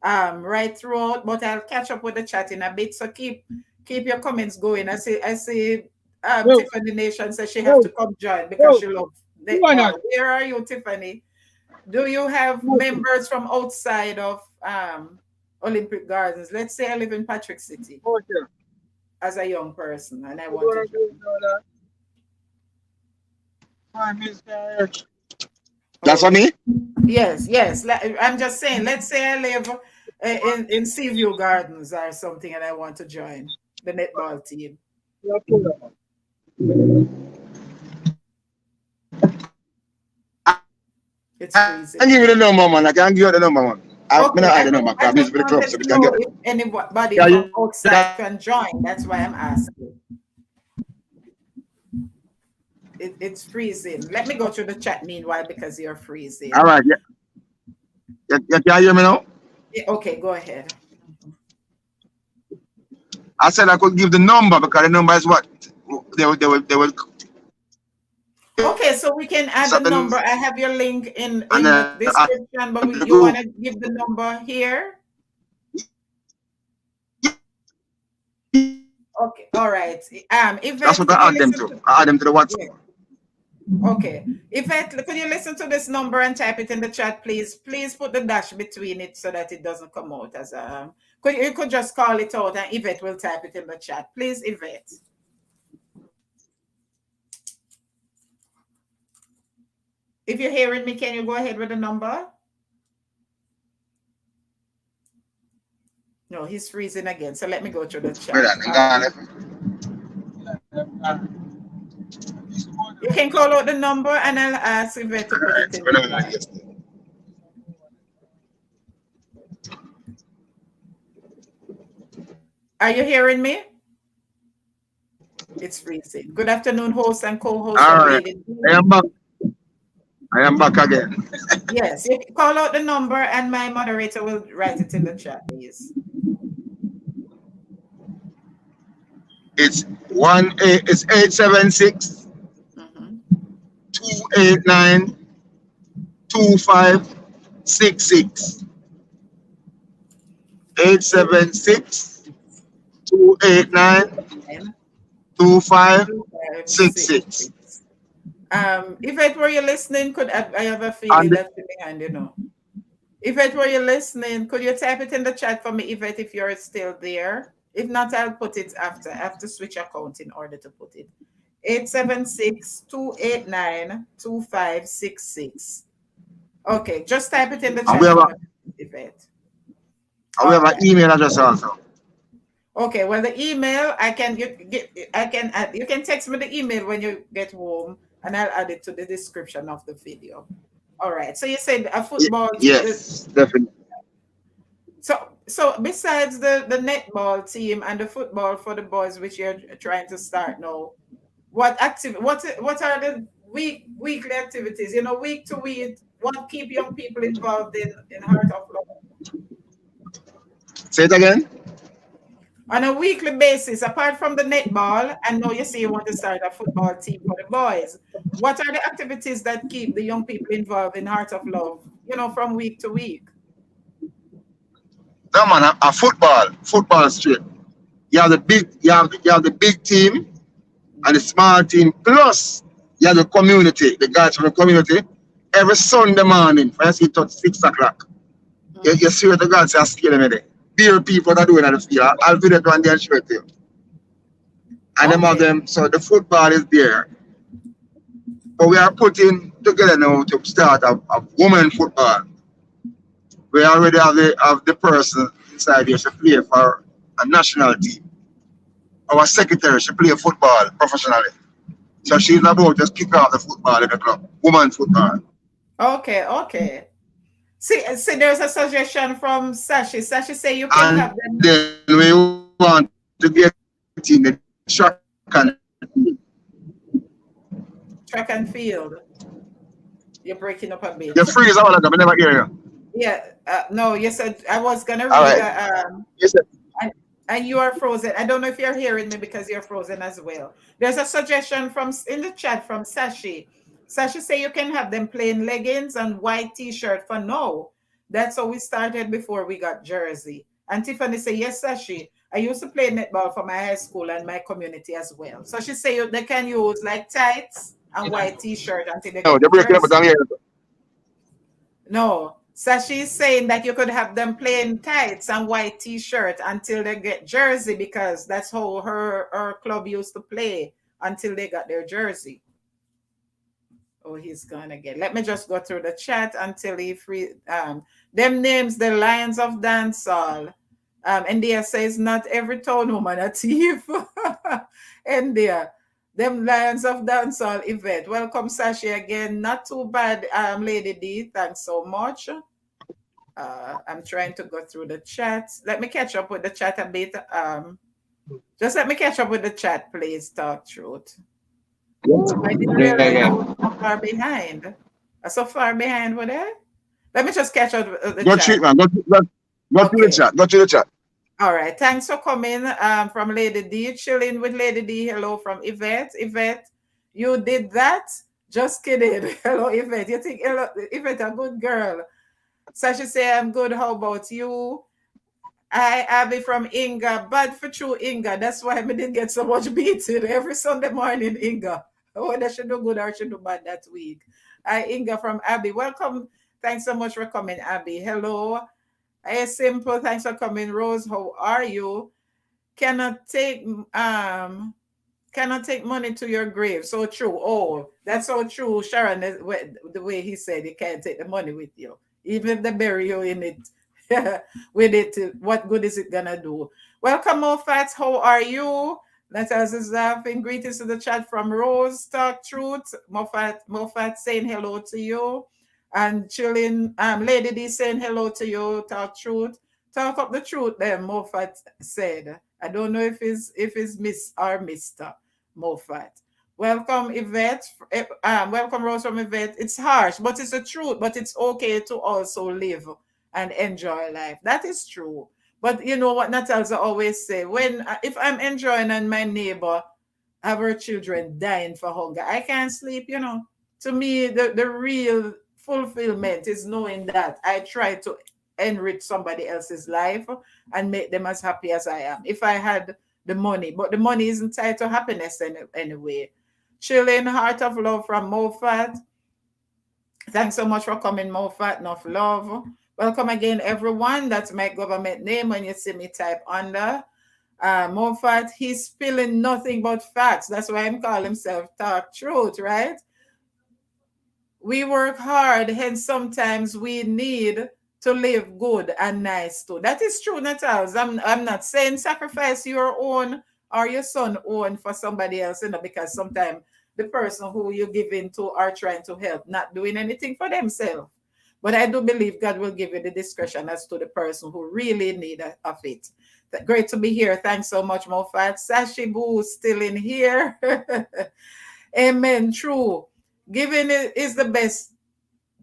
right throughout, but I'll catch up with the chat in a bit. So keep your comments going. I see Yo, Tiffany Nation says she have yo, to come join because yo, she loves who are netball. that? Where are you, Tiffany? Do you have members from outside of Olympic Gardens? Let's say I live in Patrick City Okay. as a young person and I want to join. That's Oh, for me? yes, yes. I'm just saying, let's say I live in Seaview Gardens or something and I want to join the netball team. It's I can freezing. give you the number, man. I can give you the number, man. I Okay, not I the just, number I because I'm just for the club, wanted so to we can know get it. if anybody Yeah, from you outside can join. That's why I'm asking. It's freezing. Let me go through the chat meanwhile because you're all freezing. right. Yeah. You can hear me now? Okay, go ahead. I said I could give the number because the number is what? They will Okay, so we can add the something number. I have your link and in the I description, but to you want go. to give the number here? Okay, all right. That's Yvette, what could I you add them listen to. to? I add them to the WhatsApp. Yeah. Okay. Yvette, could you listen to this number and type it in the chat, please? Please put the dash between it so that it doesn't come out as a. You could just call it out and Yvette will type it in the chat. Please, Yvette. If you're hearing me, can you go ahead with the number? No, he's freezing again. So let me go through the Brother, chat. You can call out the number and I'll ask Yvette to put it in the chat. Are you hearing me? It's freezing. Good afternoon, host and co-host All of right. Lady. I am back. I am back again. Yes, you can call out the number and my moderator will write it in the chat, please. It's 876 Mhm. 289 2566. 876 289 And 2566. If it were you listening, could I have a feeling And that's behind, If it were you listening, could you type it in the chat for me, Yvette, if you're still there? If not, I'll put it after. I have to switch account in order to put it. 876-289-2566. Okay, just type it in the we chat have for a, me, Yvette. and we All have an right. email address also. Okay, well, the email you can text me the email when you get home, and I'll add it to the description of the video. All right. So you said a football. Yes, definitely. So besides the netball team and the football for the boys, which you're trying to start now, what are the weekly activities? Week to week, what keep young people involved in Heart of Love Say it again. on a weekly basis, apart from the netball? And now you say you want to start a football team for the boys. What are the activities that keep the young people involved in Heart of Love? From week to week. No man, a football straight. You have the big team and the small team. Plus, you have the community, the guys from the community. Every Sunday morning, from you see it at 6 o'clock. You see what the guys are scaling me there. Beer people are doing at the field. I'll do that one day and show it to you. And them of Okay. them, so the football is there. But we are putting together now to start a women football. We already have the person inside here to play for a national team. Our secretary, she play football professionally. So she's about just kick off the football in the club. Woman football. Okay. See, there's a suggestion from Sashi. Sashi say you can And have them then we want to get in the track and track and field. You're breaking up a you bit. freeze all of them, I never hear you. Yeah. No, you said I was gonna All read. right. You said And you are frozen. I don't know if you're hearing me because you're frozen as well. There's a suggestion from in the chat from Sashi. Sashi say you can have them plain leggings and white t-shirt for now. That's how we started before we got jersey. And Tiffany say, yes, Sashi. I used to play netball for my high school and my community as well. So she say they can use like tights and white t-shirt until they no, get the they're breaking up, but jersey. I'm here. No, Sashi is saying that you could have them plain tights and white t-shirt until they get jersey, because that's how her club used to play until they got their jersey. Oh, he's gone again. Let me just go through the chat until he free. Them names, the Lions of Dancehall. India says not every town woman a thief. India. Them Lions of Dancehall event. Welcome, Sashi, again. Not too bad, Lady D. Thanks so much. I'm trying to go through the chat. Let me catch up with the chat a bit. Just let me catch up with the chat, please. Talk truth. I didn't realize I was so far behind. So far behind with it. Let me just catch up with the Go chat. treat, man. Go to the chat. Go to the chat. All right. Thanks for coming from Lady D. Chilling with Lady D. Hello from Yvette. Yvette, you did that? Just kidding. Hello, Yvette. You think Yvette a good girl? Sasha say, I'm good. How about you? I Abby from Inga. Bad for true, Inga. That's why I didn't get so much beating every Sunday morning, Inga. Whether she do good or she do bad that week. Inga from Abby. Welcome. Thanks so much for coming, Abby. Hello. Hey, Simple. Thanks for coming, Rose. How are you? Cannot take money to your grave. So true. Oh, that's so true, Sharon. The way he said he can't take the money with you, even if they bury you in it. With it, what good is it gonna do? Welcome, Mofat. How are you? Let us is laughing. Greetings to the chat from Rose. Talk truth. Mofat saying hello to you. And chilling. Lady D saying hello to you. Talk truth. Talk up the truth. Then Mofat said. I don't know if it's Miss or Mister Mofat. Welcome, Yvette. Welcome, Rose from Yvette. It's harsh, but it's the truth. But it's okay to also live and enjoy life. That is true. But you know what Natalza always say, if I'm enjoying and my neighbor have her children dying for hunger, I can't sleep, To me, the real fulfillment is knowing that I try to enrich somebody else's life and make them as happy as I am. If I had the money, but the money isn't tied to happiness anyway. Chilling, heart of love from Mofat. Thanks so much for coming, Mofat. Enough love. Welcome again, everyone. That's my government name when you see me type under. Mofat, he's spilling nothing but facts. That's why I'm calling himself Talk Truth, right? We work hard, hence sometimes we need to live good and nice too. That is true, Natals. I'm not saying sacrifice your own or your son own for somebody else, because sometimes the person who you're giving to are trying to help, not doing anything for themselves. But I do believe God will give you the discretion as to the person who really need of it. Great to be here. Thanks so much, Mofat. Sashi Boo still in here. Amen. True. Giving is the best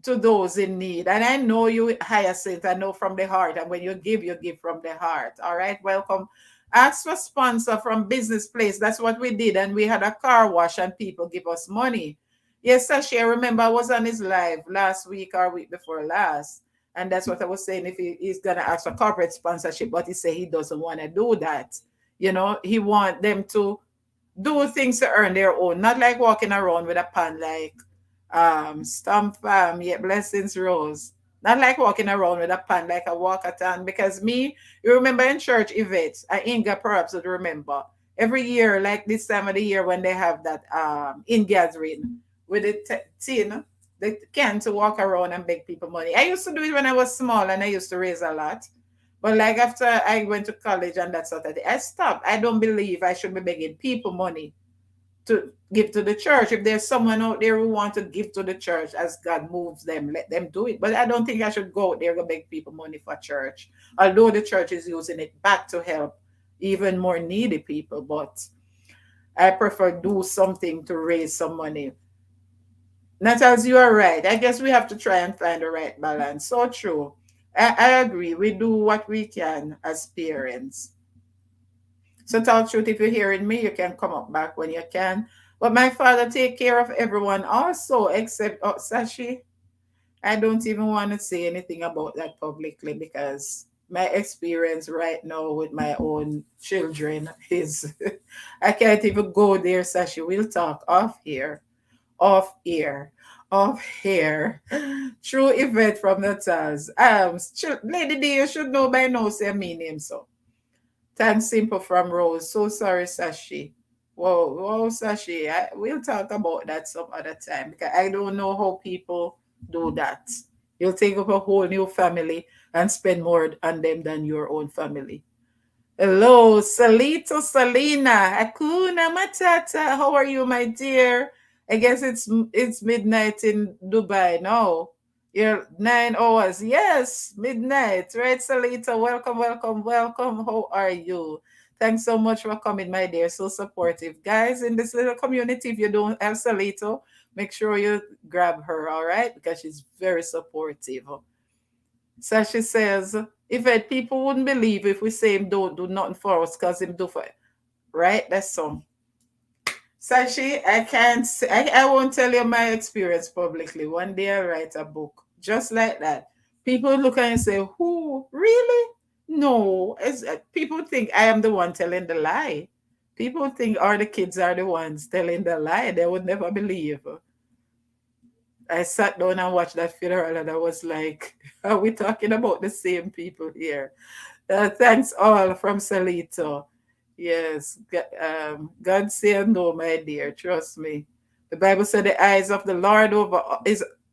to those in need. And I know you, Hyacinth, I know from the heart. And when you give from the heart. All right, welcome. Ask for sponsor from Business Place. That's what we did. And we had a car wash and people give us money. Yes, Sashi, I remember I was on his live last week or week before last. And that's what I was saying, if he's going to ask for corporate sponsorship, but he said he doesn't want to do that. He want them to do things to earn their own, not like walking around with a pan like Stump Farm, yet blessings rose. Not like walking around with a pan like a walkathon. Because me, you remember in church events, Inga perhaps would remember, every year, like this time of the year when they have that in gathering with the tin, they can to walk around and beg people money. I used to do it when I was small and I used to raise a lot. But like after I went to college and that sort of thing, I stopped. I don't believe I should be begging people money to give to the church. If there's someone out there who wants to give to the church as God moves them, let them do it. But I don't think I should go out there and beg people money for church, although the church is using it back to help even more needy people. But I prefer do something to raise some money. Not as you are right. I guess we have to try and find the right balance. So true. I agree. We do what we can as parents. So tell truth, if you're hearing me, you can come up back when you can. But my father take care of everyone also, except Sashi. I don't even want to say anything about that publicly because my experience right now with my own children is I can't even go there, Sashi. We'll talk off here, off ear, off here. True event from the Taz. Lady D, you should know by now, say me name so. Thanks, Simple from Rose. So sorry, Sashi. Whoa, whoa, Sashi. We'll talk about that some other time because I don't know how people do that. You'll take up a whole new family and spend more on them than your own family. Hello, Salito Salina. Hakuna Matata. How are you, my dear? I guess it's midnight in Dubai. No. You're 9 hours. Yes, midnight. Right, Salita? Welcome, welcome, welcome. How are you? Thanks so much for coming, my dear. So supportive. Guys, in this little community, if you don't have Salito, make sure you grab her, all right? Because she's very supportive. Sashi says, if people wouldn't believe if we say him don't do nothing for us because him do for it. Right? That's some. Sashi, I can't say, I won't tell you my experience publicly. One day I write a book just like that. People look at and say, who? Really? No. People think I am the one telling the lie. People think the kids are the ones telling the lie. They would never believe. I sat down and watched that funeral and I was like, are we talking about the same people here? Thanks all from Salito. Yes, God say no, my dear. Trust me. The Bible said the eyes of the Lord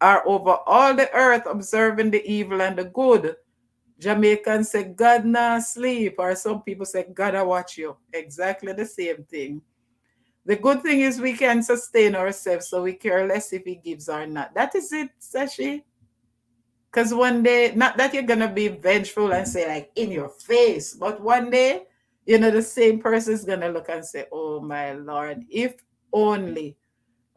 are over all the earth, observing the evil and the good. Jamaicans say God not sleep, or some people say God I watch you. Exactly the same thing. The good thing is we can sustain ourselves, so we care less if he gives or not. That is it, Sashi. Because one day, not that you're going to be vengeful and say, like, in your face, but one day, the same person is going to look and say, oh, my Lord, if only.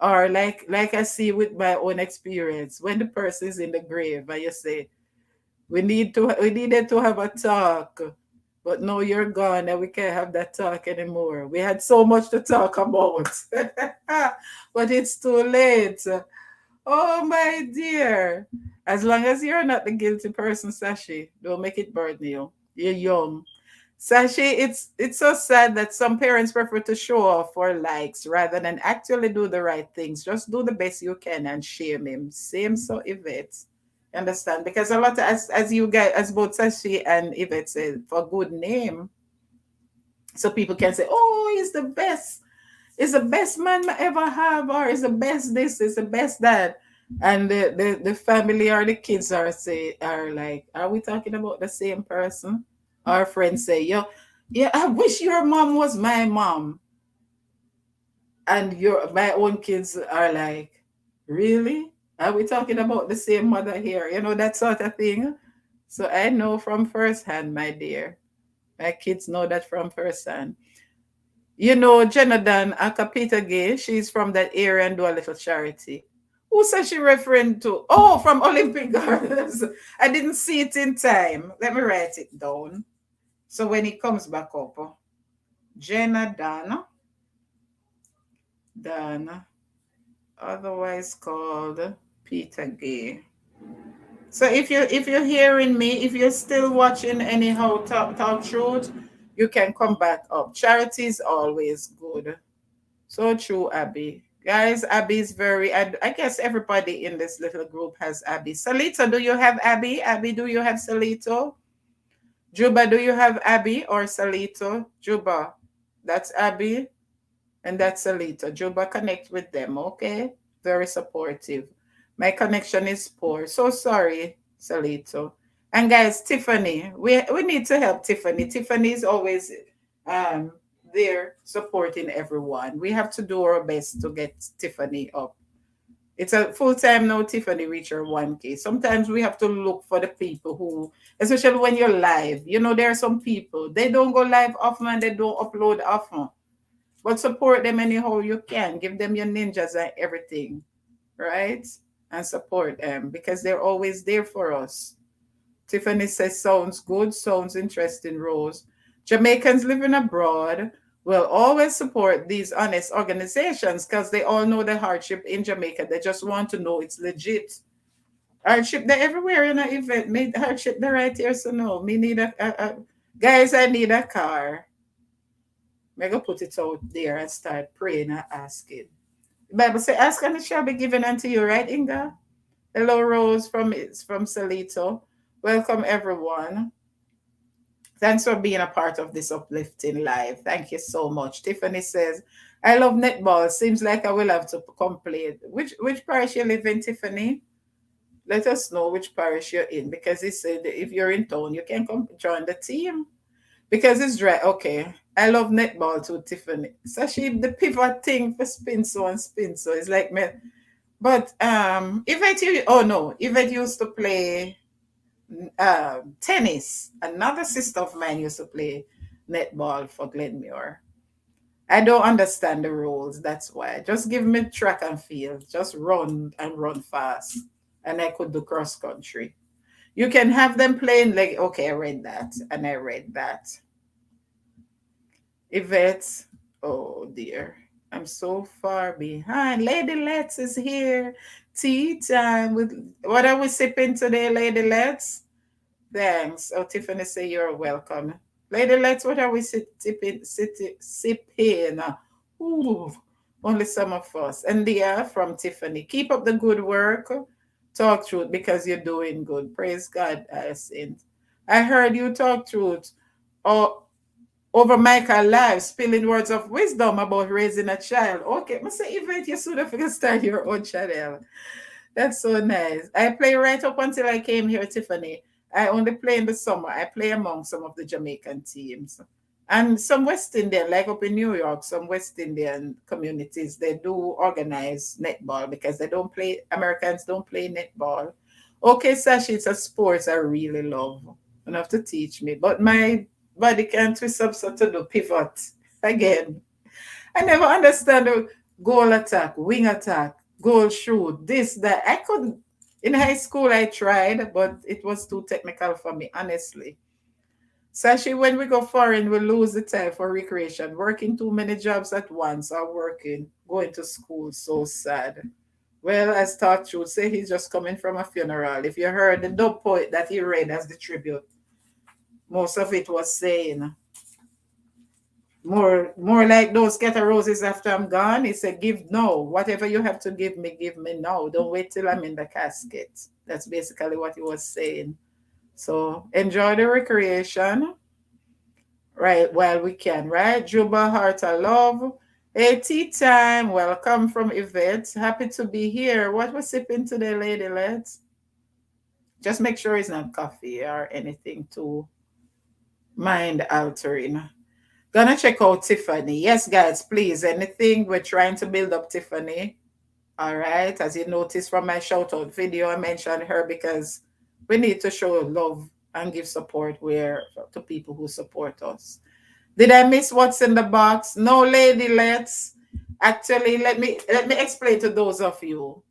Or like I see with my own experience, when the person is in the grave and you say, we needed to have a talk, but no, you're gone and we can't have that talk anymore. We had so much to talk about, but it's too late. Oh my dear. As long as you're not the guilty person, Sashi, don't make it burden you. You're young. Sashi, it's so sad that some parents prefer to show off for likes rather than actually do the right things. Just do the best you can and shame him. Same so Yvette. Understand? Because a lot of, as you guys, as both Sashi and Yvette said, for good name. So people can say, oh, he's the best. It's the best man I ever have, or it's the best this, it's the best that. And the family or the kids are like, are we talking about the same person? Our friends say, yo, yeah, I wish your mom was my mom. And your my own kids are like, really? Are we talking about the same mother here? You know, that sort of thing. So I know from firsthand, my dear. My kids know that from firsthand. You know, Jenadan Akapita Gay, she's from that area and do a little charity. Who says she referring to? Oh, from Olympic Gardens. I didn't see it in time. Let me write it down. So when it comes back up, Jenadan, Dan, otherwise called Peter Gay. So if you're hearing me, if you're still watching anyhow talk truth, you can come back up. Charity is always good. So true, Abby. Guys, Abby is very, I guess everybody in this little group has Abby. Salito, do you have Abby? Abby, do you have Salito? Juba, do you have Abby or Salito? Juba, that's Abby and that's Salito. Juba, connect with them, okay? Very supportive. My connection is poor. So sorry, Salito. And guys, Tiffany, we need to help Tiffany. Tiffany is always um there supporting everyone. We have to do our best to get Tiffany up. It's a full time now, Tiffany reach her 1K. Sometimes we have to look for the people who, especially when you're live. You know, there are some people, they don't go live often and they don't upload often. But support them anyhow you can. Give them your ninjas and everything, right? And support them because they're always there for us. Tiffany says, sounds good, sounds interesting, Rose. Jamaicans living abroad will always support these honest organizations because they all know the hardship in Jamaica. They just want to know it's legit. Hardship they're everywhere, you know, event made hardship the right here. So no, me need guys, I need a car. I'm gonna put it out there and start praying and asking. The Bible say, ask and it shall be given unto you, right, Inga? Hello, Rose from Salito. Welcome everyone. Thanks for being a part of this uplifting live. Thank you so much. Tiffany says, I love netball. Seems like I will have to complain. Which parish you live in, Tiffany? Let us know which parish you're in because he said if you're in town, you can come join the team. Because it's dry. Okay. I love netball too, Tiffany. So she the pivot thing for spin so and spin so. It's like me. But Yvette, oh no, Yvette used to play tennis. Another sister of mine used to play netball for Glenmuir. I don't understand the rules. That's why. Just give me track and field. Just run and run fast. And I could do cross country. You can have them playing like, okay, I read that. And I read that. Yvette, oh dear. I'm so far behind. Lady Let's is here. Tea time with what are we sipping today, Lady Let's? Thanks. Oh, Tiffany say you're welcome. Lady Let's, what are we sipping? Ooh, only some of us. And Leah from Tiffany. Keep up the good work. Talk truth because you're doing good. Praise God, Hyacinth. I heard you talk truth. Oh, over Michael Live, spilling words of wisdom about raising a child. Okay, I say, Yvette, you should have start your own channel. That's so nice. I play right up until I came here, Tiffany. I only play in the summer. I play among some of the Jamaican teams. And some West Indian, like up in New York, some West Indian communities, they do organize netball because they don't play, Americans don't play netball. Okay, Sashi, it's a sport I really love. You don't have to teach me. But my body can twist up so to do pivot again. I never understand the goal attack, wing attack, goal shoot, this, that. I couldn't. In high school, I tried, but it was too technical for me, honestly. Sashi, when we go foreign, we lose the time for recreation. Working too many jobs at once or working, going to school, so sad. Well, as Touch would say, he's just coming from a funeral. If you heard the dub poet that he read as the tribute, most of it was saying more like those scatter roses after I'm gone. He said, give no. Whatever you have to give me now. Don't wait till I'm in the casket. That's basically what he was saying. So enjoy the recreation, right, while we can, right? Juba Heart of Love. Hey, tea time. Welcome from Yvette. Happy to be here. What we're sipping today, lady? Let's just make sure it's not coffee or anything too mind altering. Gonna check out Tiffany. Yes, guys, please. Anything, we're trying to build up Tiffany. All right. As you noticed from my shout out video, I mentioned her because we need to show love and give support where to people who support us. Did I miss what's in the box? No, lady. Let's actually let me explain to those of you.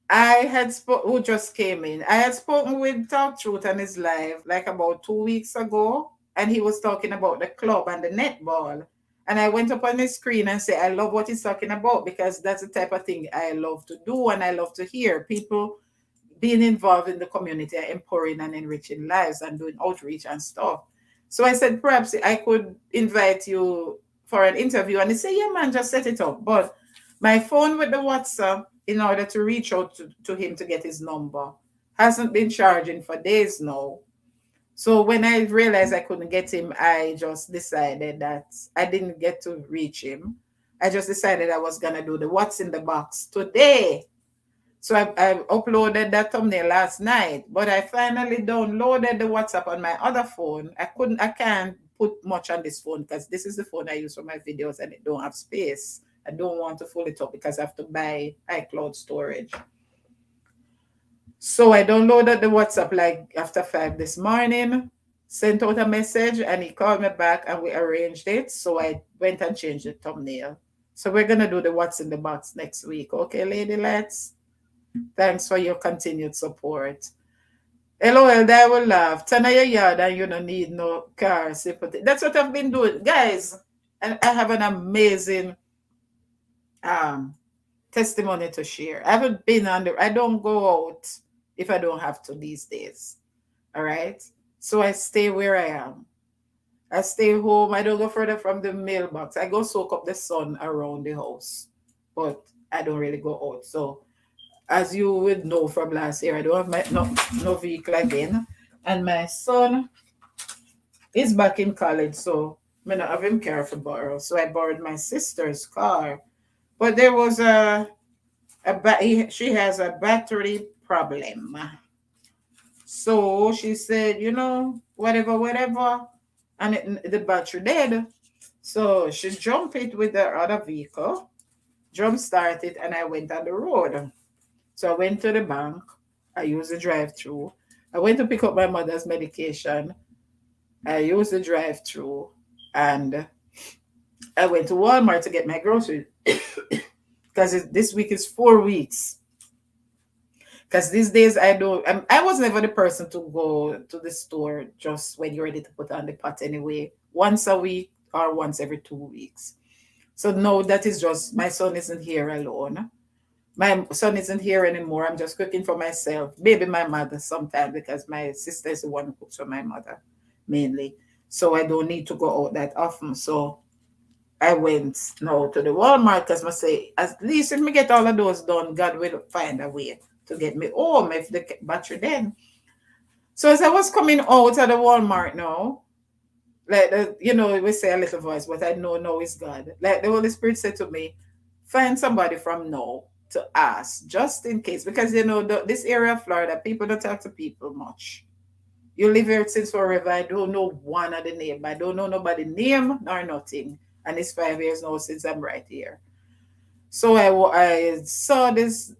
I had who just came in. I had spoken with Talk Truth on his live like about 2 weeks ago, and he was talking about the club and the netball. And I went up on his screen and said, I love what he's talking about because that's the type of thing I love to do and I love to hear. People being involved in the community, empowering and enriching lives and doing outreach and stuff. So I said, perhaps I could invite you for an interview. And he said, yeah, man, just set it up. But my phone with the WhatsApp, in order to reach out to him to get his number, hasn't been charging for days now. So when I realized I couldn't get him, I just decided that I didn't get to reach him. I just decided I was going to do the what's in the box today. So I uploaded that thumbnail last night, but I finally downloaded the WhatsApp on my other phone. I can't put much on this phone because this is the phone I use for my videos and it don't have space. I don't want to fill it up because I have to buy iCloud storage. So I downloaded the WhatsApp like after 5 this morning, sent out a message, and he called me back and we arranged it. So I went and changed the thumbnail. So we're going to do the what's in the box next week. Okay, lady, let's. Thanks for your continued support. LOL, I will laugh. Turn on your yard and you don't need no car sympathy. That's what I've been doing. Guys, and I have an amazing testimony to share. I haven't been I don't go out if I don't have to these days. All right. So I stay where I am. I stay home. I don't go further from the mailbox. I go soak up the sun around the house, but I don't really go out. So as you would know from last year, I don't have no vehicle again. And my son is back in college, so I don't have him car for borrow. So I borrowed my sister's car. But there was she has a battery problem. So she said, whatever, and the battery dead. So she jumped it with the other vehicle, jump started, and I went on the road. So I went to the bank. I used the drive-through. I went to pick up my mother's medication. I used the drive-through, and I went to Walmart to get my groceries because this week is 4 weeks. Because these days I was never the person to go to the store just when you're ready to put on the pot anyway, once a week or once every 2 weeks. So no, that is just, my son isn't here alone. My son isn't here anymore. I'm just cooking for myself, maybe my mother sometimes because my sister is the one who cooks for my mother mainly. So I don't need to go out that often. So I went now to the Walmart because I say, at least if me get all of those done, God will find a way to get me home if the battery then. So as I was coming out of the Walmart now, like we say a little voice, but I know now is God. Like the Holy Spirit said to me, find somebody from now to ask, just in case, because this area of Florida, people don't talk to people much. You live here since forever. I don't know one of the name. I don't know nobody's name nor nothing. And it's 5 years now since I'm right here. So I saw this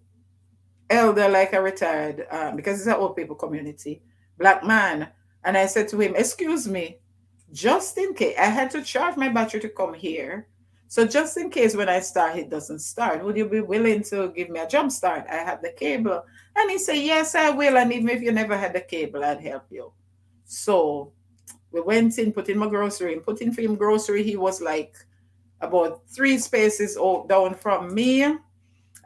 elder, like a retired, because it's an old people community, black man. And I said to him, excuse me, just in case, I had to charge my battery to come here. So just in case when I start, it doesn't start, would you be willing to give me a jump start? I have the cable. And he said, yes, I will. And even if you never had the cable, I'd help you. So we went in, put in my grocery, and put in for him grocery. He was like about 3 spaces down from me.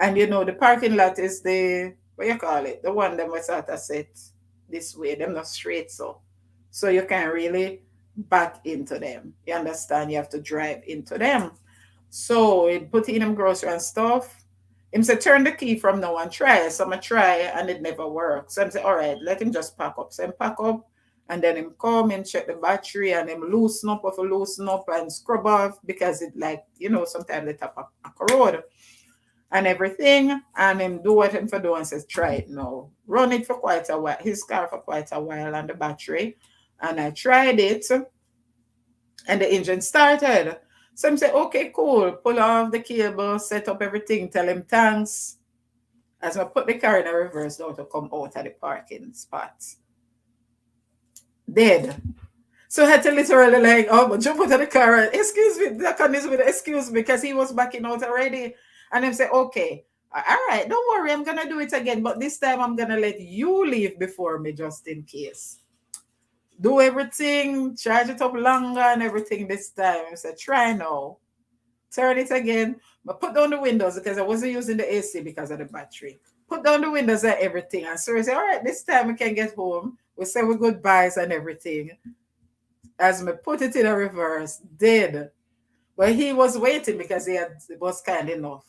And the parking lot is the, what you call it, the one that was sort of set this way, them not straight, so you can't really back into them. You understand? You have to drive into them. So it put in him grocery and stuff. Him say turn the key from now and try. So I try and it never works. So I'm say, all right, let him just pack up. So him pack up and then him come and check the battery and him loosen up and scrub off because it like, sometimes they tap a corrode and everything. And him do what him for do and says, try it now. Run it for quite a while, his car for quite a while on the battery. And I tried it and the engine started. So I'm say, okay, cool. Pull off the cable, set up everything, tell him thanks. As I put the car in a reverse now to come out of the parking spot. Dead. So I had to literally like, jump out of the car and excuse me, the condition with excuse me, because he was backing out already. And him say, okay, all right, don't worry, I'm gonna do it again. But this time I'm gonna let you leave before me just in case. Do everything, charge it up longer and everything this time. I said, try now. Turn it again. But put down the windows because I wasn't using the AC because of the battery. Put down the windows and everything. And so I said, all right, this time we can get home. We say we goodbyes and everything. As me put it in a reverse, did. But he was waiting because it was kind enough.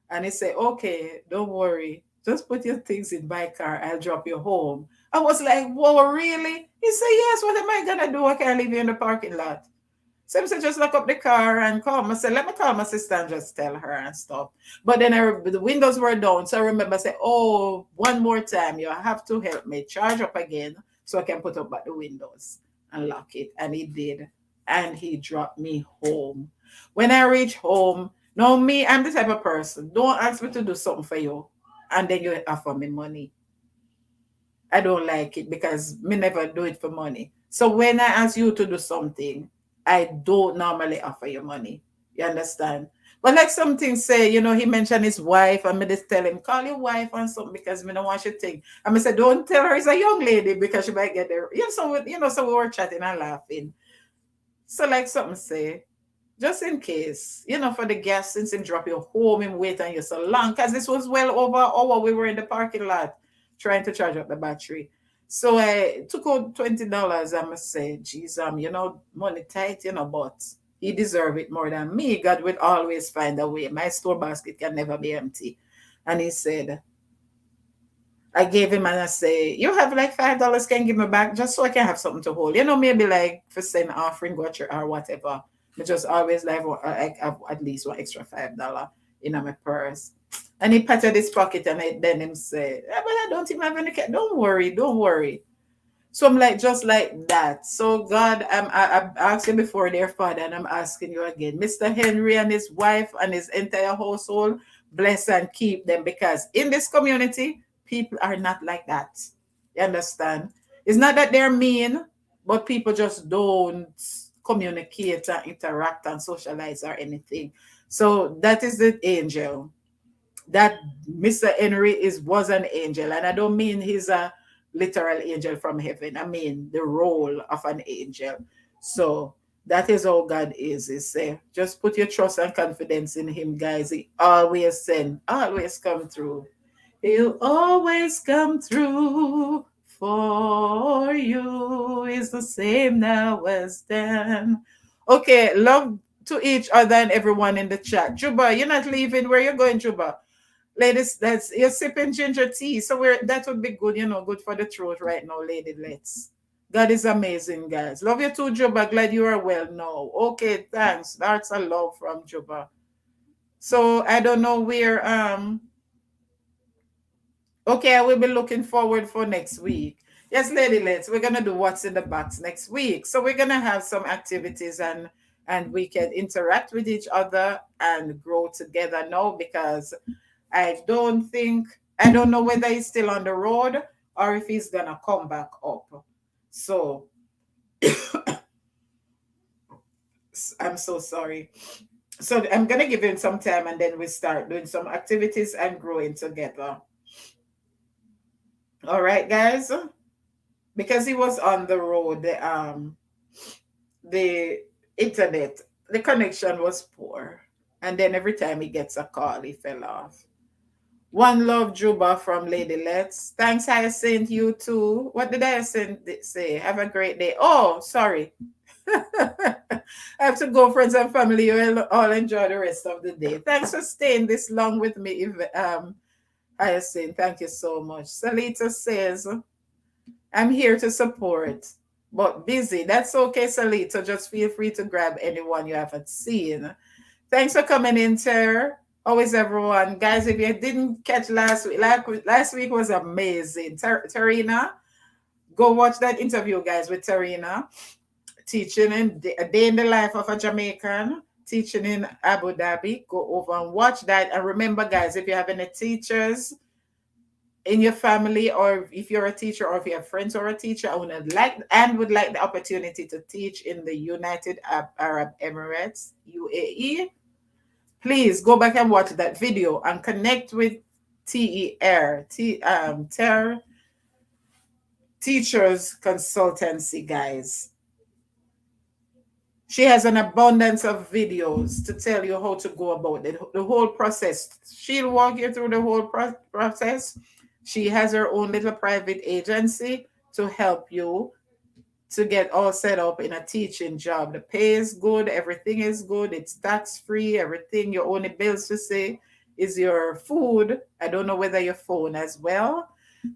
And he said, okay, don't worry. Just put your things in my car. I'll drop you home. I was like, whoa, really? He said, yes, what am I going to do? I can't leave you in the parking lot. So I said, just lock up the car and come. I said, let me call my sister and just tell her and stuff. But then the windows were down. So I remember I said, oh, one more time, you have to help me charge up again so I can put up back the windows and lock it. And he did. And he dropped me home. When I reach home, now me, I'm the type of person. Don't ask me to do something for you. And then you offer me money. I don't like it because me never do it for money. So when I ask you to do something, I don't normally offer you money. You understand? But like something say, he mentioned his wife, and me just tell him, call your wife and something because me don't want you to think. And me say, don't tell her it's a young lady because she might get there. So we were chatting and laughing. So like something say, just in case, for the gas, since him drop you home, him wait on you so long, because this was well over an hour we were in the parking lot trying to charge up the battery. So I took out $20. I must say, geez, money tight, but he deserve it more than me. God will always find a way. My store basket can never be empty. And he said, I gave him and I say, you have like $5, can give me back just so I can have something to hold. Maybe like for send offering or whatever. I just always like have at least one extra $5 in my purse. And he patted his pocket and then him said, but I don't even have any cash. Don't worry. So I'm like, just like that. So God, I asked you before, dear Father, and I'm asking you again. Mr. Henry and his wife and his entire household, bless and keep them, because in this community, people are not like that. You understand? It's not that they're mean, but people just don't communicate and interact and socialize or anything. So that is the angel. That Mr. Henry was an angel. And I don't mean he's a literal angel from heaven. I mean the role of an angel. So that is how God is. He say, just put your trust and confidence in him, guys. He always always come through. He'll always come through for you. Is the same now as then. Okay, love to each other and everyone in the chat. Juba, you're not leaving. Where you going, Juba? Ladies, you're sipping ginger tea. So that would be good, good for the throat right now, lady. Let's. God is amazing, guys. Love you too, Juba. Glad you are well now. Okay, thanks. That's a love from Juba. So I don't know where okay, I will be looking forward for next week. Yes, lady, we're gonna do what's in the box next week. So we're gonna have some activities and we can interact with each other and grow together now, because I don't know whether he's still on the road or if he's gonna come back up. So I'm so sorry. So I'm gonna give him some time and then we start doing some activities and growing together. All right, guys. Because he was on the road, the internet, the connection was poor. And then every time he gets a call, he fell off. One love Juba from Lady Let's. Thanks, Hyacinth. You too. What did Hyacinth say? Have a great day. Oh, sorry. I have to go, friends and family. You will all enjoy the rest of the day. Thanks for staying this long with me, Hyacinth. Thank you so much. Salita says, I'm here to support, but busy. That's okay, Salita. Just feel free to grab anyone you haven't seen. Thanks for coming in, Ter. Always everyone. Guys, if you didn't catch last week, last week was amazing. Tarina, go watch that interview, guys, with Tarina, teaching in a day in the life of a Jamaican, teaching in Abu Dhabi. Go over and watch that. And remember, guys, if you have any teachers in your family, or if you're a teacher, or if you have friends who are a teacher, I would like the opportunity to teach in the United Arab Emirates, UAE. Please go back and watch that video and connect with TER Teachers Consultancy, guys. She has an abundance of videos to tell you how to go about the whole process. She'll walk you through the whole process. She has her own little private agency to help you to get all set up in a teaching job. The pay is good, everything is good, it's tax-free, everything. Your only bills to say is your food. I don't know whether your phone as well.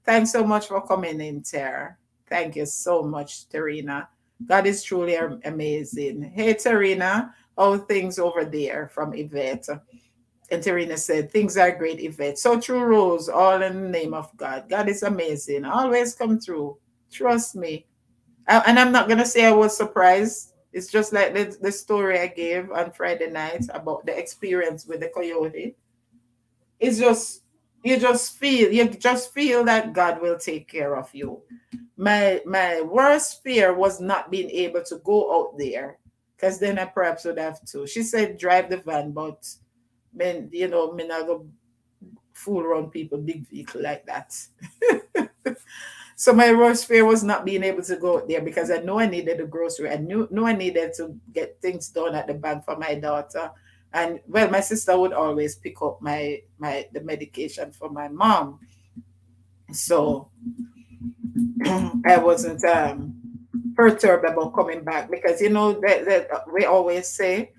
Thanks so much for coming in, Tara. Thank you so much, Tarina. God is truly amazing. Hey, Tarina, all things over there from Yvette. And Tarina said, things are great, Yvette. So true, Rose, all in the name of God. God is amazing. Always come through. Trust me. And I'm not going to say I was surprised. It's just like the story I gave on Friday night about the experience with the coyote. It's just, you just feel that God will take care of you. My worst fear was not being able to go out there, because then I perhaps would have to. She said drive the van, but men, me not go fool around people big vehicle like that. So my worst fear was not being able to go out there, because I know I needed a grocery. I know I needed to get things done at the bank for my daughter. And well, my sister would always pick up the medication for my mom. So I wasn't perturbed about coming back, because that we always say,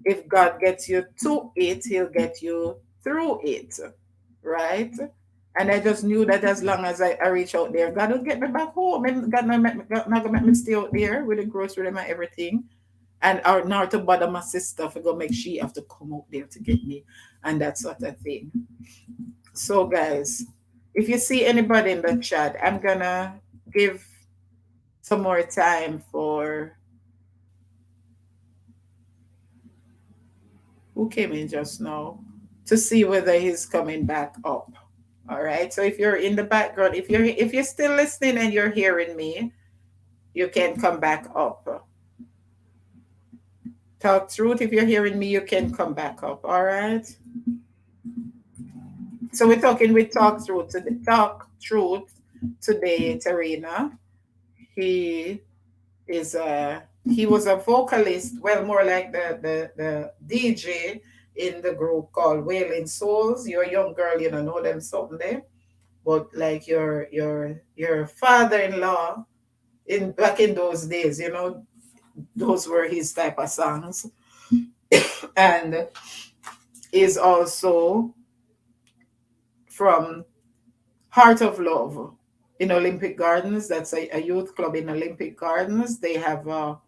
if God gets you to it, He'll get you through it, right? And I just knew that as long as I reach out there, God will get me back home. And God not gonna make me stay out there with the grocery and everything. And or not to bother my sister for go make she have to come out there to get me and that sort of thing. So guys, if you see anybody in the chat, I'm gonna give some more time for who came in just now to see whether he's coming back up. All right. So if you're in the background, if you're still listening and you're hearing me, you can come back up. Talk truth. If you're hearing me, you can come back up. All right. So we're talking with Talk Truth today, Tarina. He he was a vocalist, well, more like the DJ in the group called Wailing Souls. You're a young girl, you know them something there. But like your father-in-law in back in those days, those were his type of songs. And is also from Heart of Love in Olympic Gardens. That's a youth club in Olympic Gardens. They have a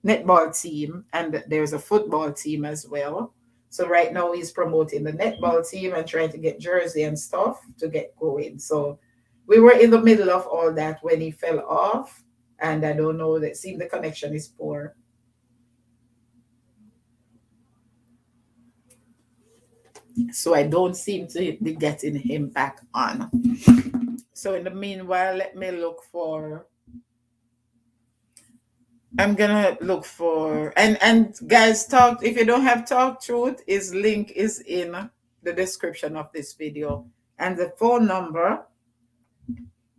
netball team and there's a football team as well. So right now he's promoting the netball team and trying to get jersey and stuff to get going. So we were in the middle of all that when he fell off, and I don't know, that seems the connection is poor. So I don't seem to be getting him back on. So in the meanwhile, let me look for. I'm gonna look for and guys, talk. If you don't have Talk Truth, his link is in the description of this video, and the phone number.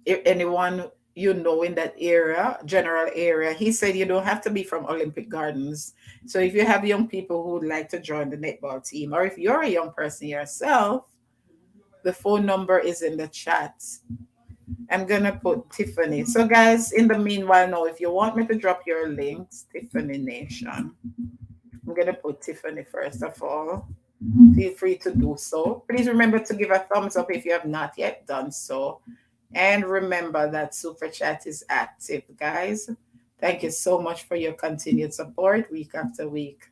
If anyone in that area, general area, he said you don't have to be from Olympic Gardens. So if you have young people who would like to join the netball team, or if you're a young person yourself The phone number is in the chat. I'm gonna put Tiffany. So guys, in the meanwhile now, if you want me to drop your links, Tiffany Nation, I'm gonna put Tiffany first of all. Feel free to do so. Please remember to give a thumbs up if you have not yet done so. And remember that Super Chat is active, guys. Thank you so much for your continued support week after week.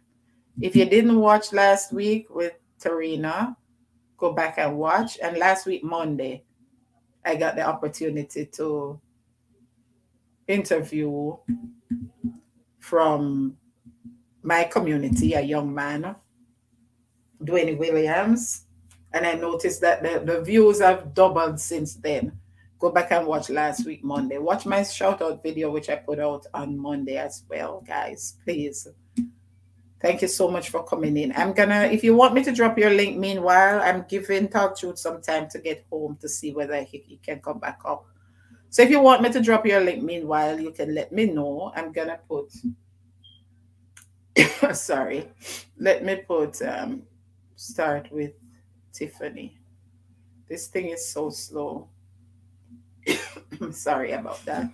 If you didn't watch last week with Tarina, go back and watch. And last week, Monday, I got the opportunity to interview from my community a young man, Dwayne Williams. And I noticed that the views have doubled since then. Go back and watch last week, Monday. Watch my shout out video, which I put out on Monday as well, guys. Please. Thank you so much for coming in. If you want me to drop your link, meanwhile, I'm giving Talk Truth some time to get home to see whether he can come back up. So if you want me to drop your link, meanwhile, you can let me know. I'm going to put, sorry, let me put, start with Tiffany. This thing is so slow. Sorry about that.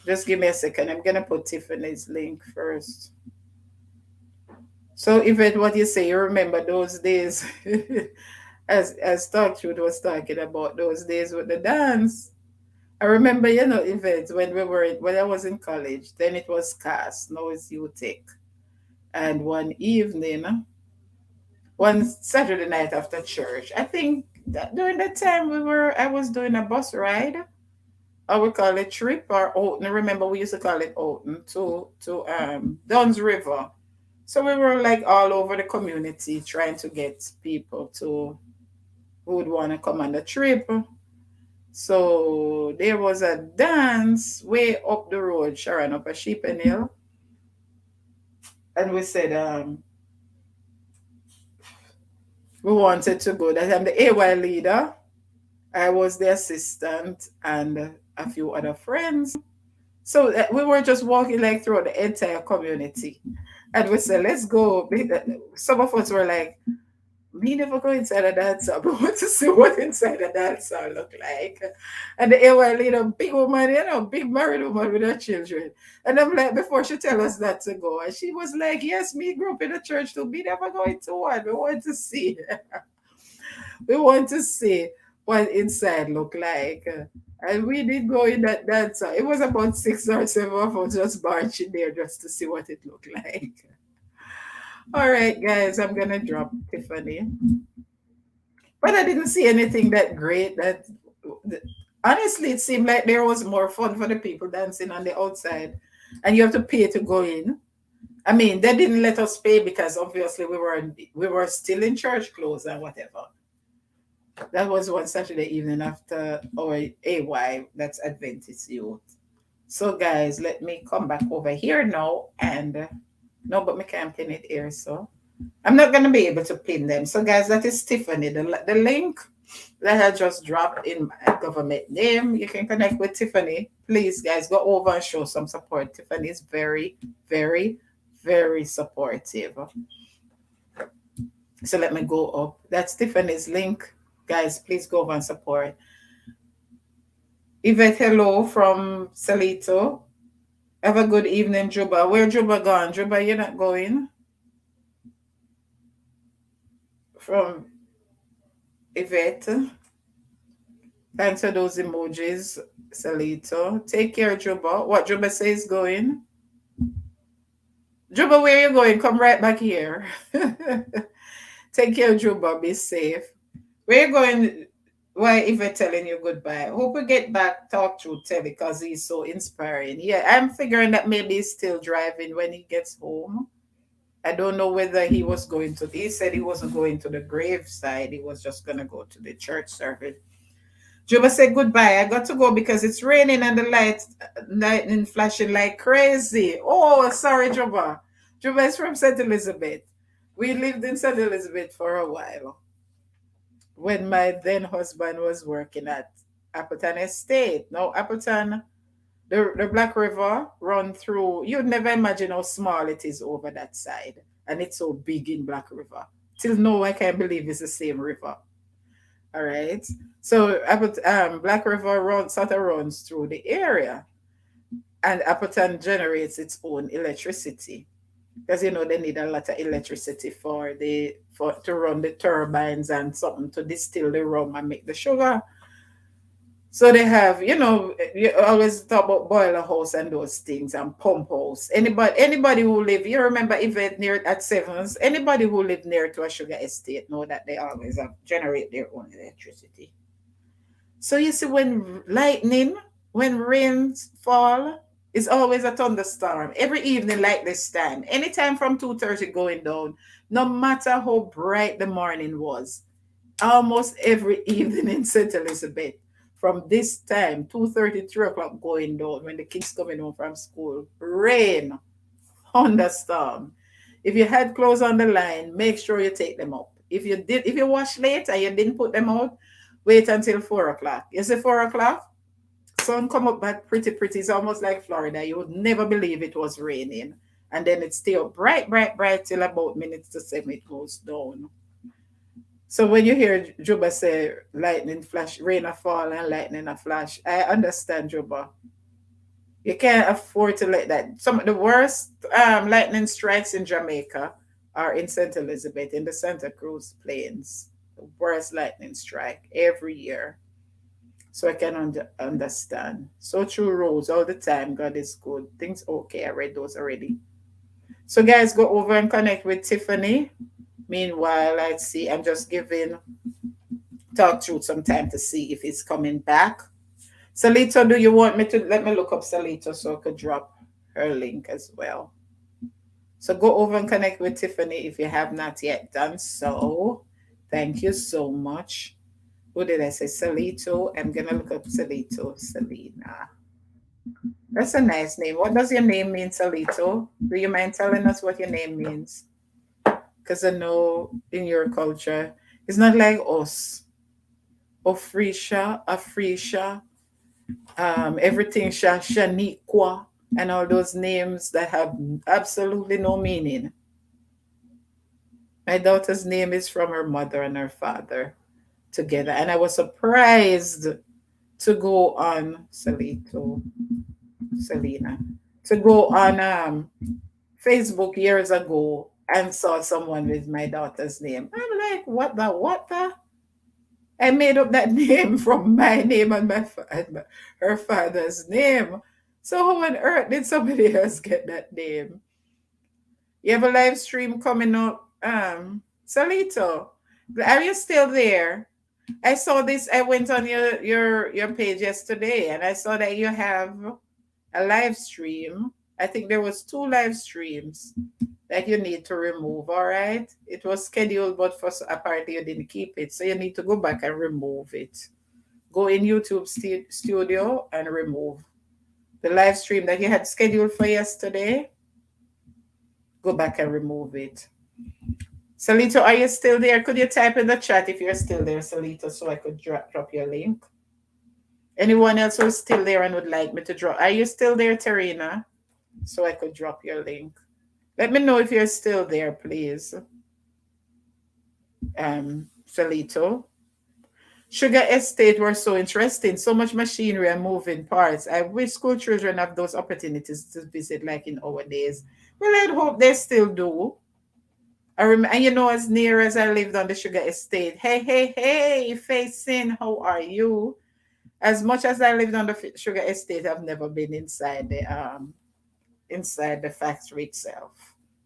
Just give me a second. I'm going to put Tiffany's link first. So, Yvette, what you say, you remember those days, as Talk Truth was talking about those days with the dance. I remember, Yvette, when I was in college, then it was CAS, now it's UTech. And one evening, one Saturday night after church, I think that during that time I was doing a bus ride. I would call it trip or Outen. Remember, we used to call it Outen to Duns River. So we were like all over the community trying to get people who would want to come on the trip. So there was a dance way up the road, Sharon, up a Sheep and Hill. And we said we wanted to go. That I'm the AY leader. I was the assistant and a few other friends. So we were just walking like through the entire community. And we said, let's go. Some of us were like, me never go inside a dance hall, but want to see what inside a dance hall look like. And the AY leader, big woman, big married woman with her children. And I'm like, before she tell us that to go, and she was like, yes, me grew up in the church too. Me never going to one. We want to see. We want to see what inside look like. And we did go in that dance hall. It was about 6 or 7 of us just marching there just to see what it looked like. All right, guys, I'm going to drop Tiffany. But I didn't see anything that great. Honestly, it seemed like there was more fun for the people dancing on the outside. And you have to pay to go in. I mean, they didn't let us pay because obviously we were still in church clothes and whatever. That was one Saturday evening after our AY, that's Adventist Youth. So, guys, let me come back over here now. And no, but me can't pin it here. So, I'm not going to be able to pin them. So, guys, that is Tiffany. The link that I just dropped in my government name, you can connect with Tiffany. Please, guys, go over and show some support. Tiffany is very, very, very supportive. So, let me go up. That's Tiffany's link. Guys, please go over and support. Yvette, hello from Salito. Have a good evening, Juba. Where Juba gone? Juba, you're not going? From Yvette. Thanks for those emojis, Salito. Take care, Juba. What Juba says going? Juba, where are you going? Come right back here. Take care, Juba. Be safe. Where you going? Why Yvette telling you goodbye? Hope we get back Talk through Tele because he's so inspiring. Yeah, I'm figuring that maybe he's still driving when he gets home. I don't know whether he was going to. He said he wasn't going to the graveside. He was just gonna go to the church service. Juba said goodbye. I got to go because it's raining and the lightning flashing like crazy. Oh, sorry, Juba. Juba is from St. Elizabeth. We lived in St. Elizabeth for a while when my then husband was working at Appleton Estate. Now, Appleton, the Black River run through, you'd never imagine how small it is over that side. And it's so big in Black River. Till now, I can't believe it's the same river. All right. So Black River sort of runs through the area, and Appleton generates its own electricity because they need a lot of electricity for to run the turbines and something to distill the rum and make the sugar. So they have, you always talk about boiler house and those things and pump house. Anybody who live, you remember event near at Sevens, anybody who live near to a sugar estate know that they always have generate their own electricity. So you see when rains fall, it's always a thunderstorm. Every evening like this time. Anytime from 2:30 going down, no matter how bright the morning was, almost every evening in St. Elizabeth, from this time, 2:30, 3 o'clock going down, when the kids coming home from school, rain, thunderstorm. If you had clothes on the line, make sure you take them up. If you wash late and you didn't put them out, wait until 4 o'clock. You see 4 o'clock, sun come up back pretty, pretty. It's almost like Florida. You would never believe it was raining. And then it's still bright, bright, bright till about minutes to 7 it goes down. So when you hear Juba say lightning flash, rain a fall and lightning a flash, I understand Juba. You can't afford to let that. Some of the worst lightning strikes in Jamaica are in St. Elizabeth, in the Santa Cruz Plains. The worst lightning strike every year. So I can understand. So true rules all the time. God is good. Things okay. I read those already. So guys, go over and connect with Tiffany. Meanwhile, let's see. I'm just giving talk through some time to see if it's coming back. Salito, do you want me to let me look up Salito so I could drop her link as well? So go over and connect with Tiffany if you have not yet done so. Thank you so much. Who did I say? Salito. I'm gonna look up Salito. Selena. That's a nice name. What does your name mean, Salito? Do you mind telling us what your name means? Because I know in your culture, it's not like us. Afrisha, everything Shaniqua, and all those names that have absolutely no meaning. My daughter's name is from her mother and her father together, and I was surprised to go on Selena, to go on Facebook years ago and saw someone with my daughter's name. I'm like, what the? I made up that name from my name and her father's name. So how on earth did somebody else get that name? You have a live stream coming up. Salito, are you still there? I saw this. I went on your page yesterday and I saw that you have a live stream. I think there was 2 live streams that you need to remove. All right, it was scheduled, but for apparently you didn't keep it, so you need to go back and remove it. Go in YouTube studio and remove the live stream that you had scheduled for yesterday. Go back and remove it. Salito, are you still there? Could you type in the chat if you're still there, Salito, so I could drop your link? Anyone else who's still there and would like me to drop? Are you still there, Terina? So I could drop your link. Let me know if you're still there, please. Salito. Sugar estate were so interesting. So much machinery and moving parts. I wish school children have those opportunities to visit like in our days. Well, I hope they still do. I remember, and as near as I lived on the sugar estate. Hey, Facing, how are you? As much as I lived on the sugar estate, I've never been inside the factory itself.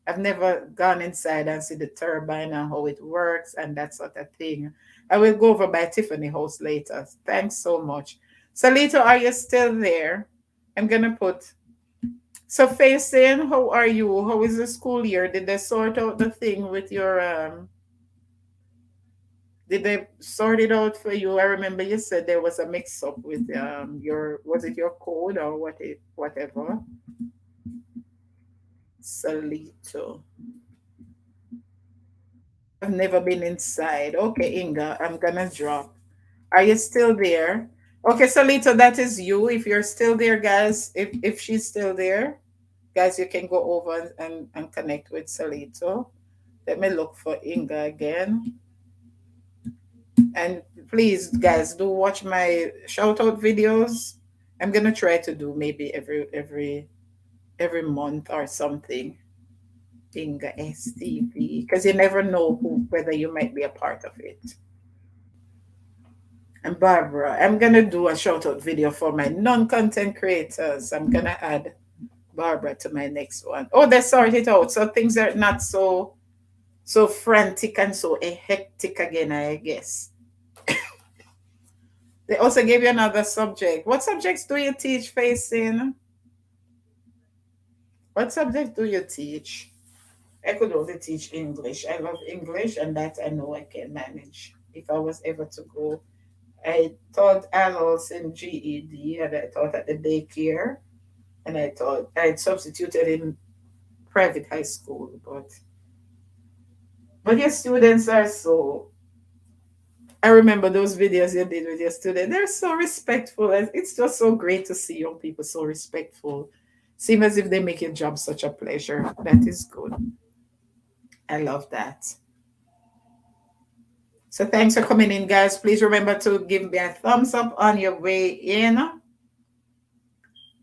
I've never gone inside and see the turbine and how it works and that sort of thing. I will go over by Tiffany house later. Thanks so much. Salito, are you still there? I'm gonna put. So Facing, how are you? How is the school year? Did they sort out the thing with your Did they sort it out for you? I remember you said there was a mix up with was it your code or whatever? Salito. I've never been inside. Okay, Inga, I'm gonna drop. Are you still there? Okay, Salito, that is you. If you're still there, guys, if she's still there, guys, you can go over and connect with Salito. Let me look for Inga again. And please, guys, do watch my shout out videos. I'm gonna try to do maybe every month or something. Inga STV, because you never know whether you might be a part of it. And Barbara, I'm gonna do a shout out video for my non-content creators. I'm gonna add Barbara to my next one. Oh, they sort it out, so things are not so frantic and so hectic again, I guess. They also gave you another subject. What subjects do you teach, Facing? What subject do you teach? I could only teach English. I love English, and that I know I can manage. If I was ever to go, I taught adults in GED, and I taught at the daycare, and I taught I substituted in private high school. But your students are so. I remember those videos you did with your students. They're so respectful. And it's just so great to see young people so respectful. Seem as if they make your job such a pleasure. That is good. I love that. So thanks for coming in, guys. Please remember to give me a thumbs up on your way in.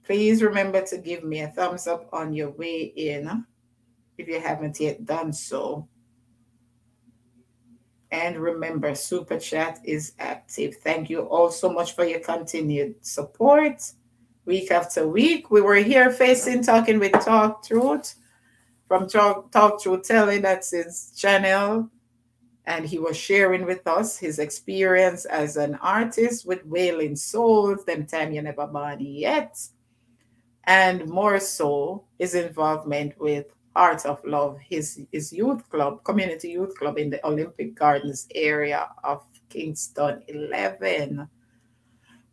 Please remember to give me a thumbs up on your way in if you haven't yet done so. And remember, Super Chat is active. Thank you all so much for your continued support. Week after week, we were here facing talking with Talk Truth from Talk Truth Tele, that's his channel. And he was sharing with us his experience as an artist with Wailing Souls, Them Time You Never Born Yet, and more so his involvement with Heart of Love, his youth club, community youth club in the Olympic Gardens area of Kingston 11.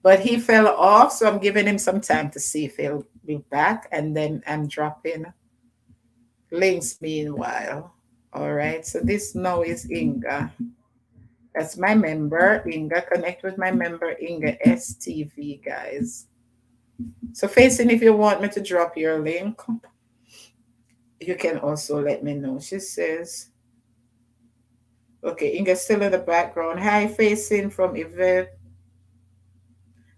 But he fell off, so I'm giving him some time to see if he'll be back, and then I'm dropping links meanwhile. All right, so this now is Inga. That's my member, Inga. Connect with my member, Inga STV, guys. So, Facing, if you want me to drop your link, you can also let me know. She says, okay, Inga's still in the background. Hi, Facing from Yvette.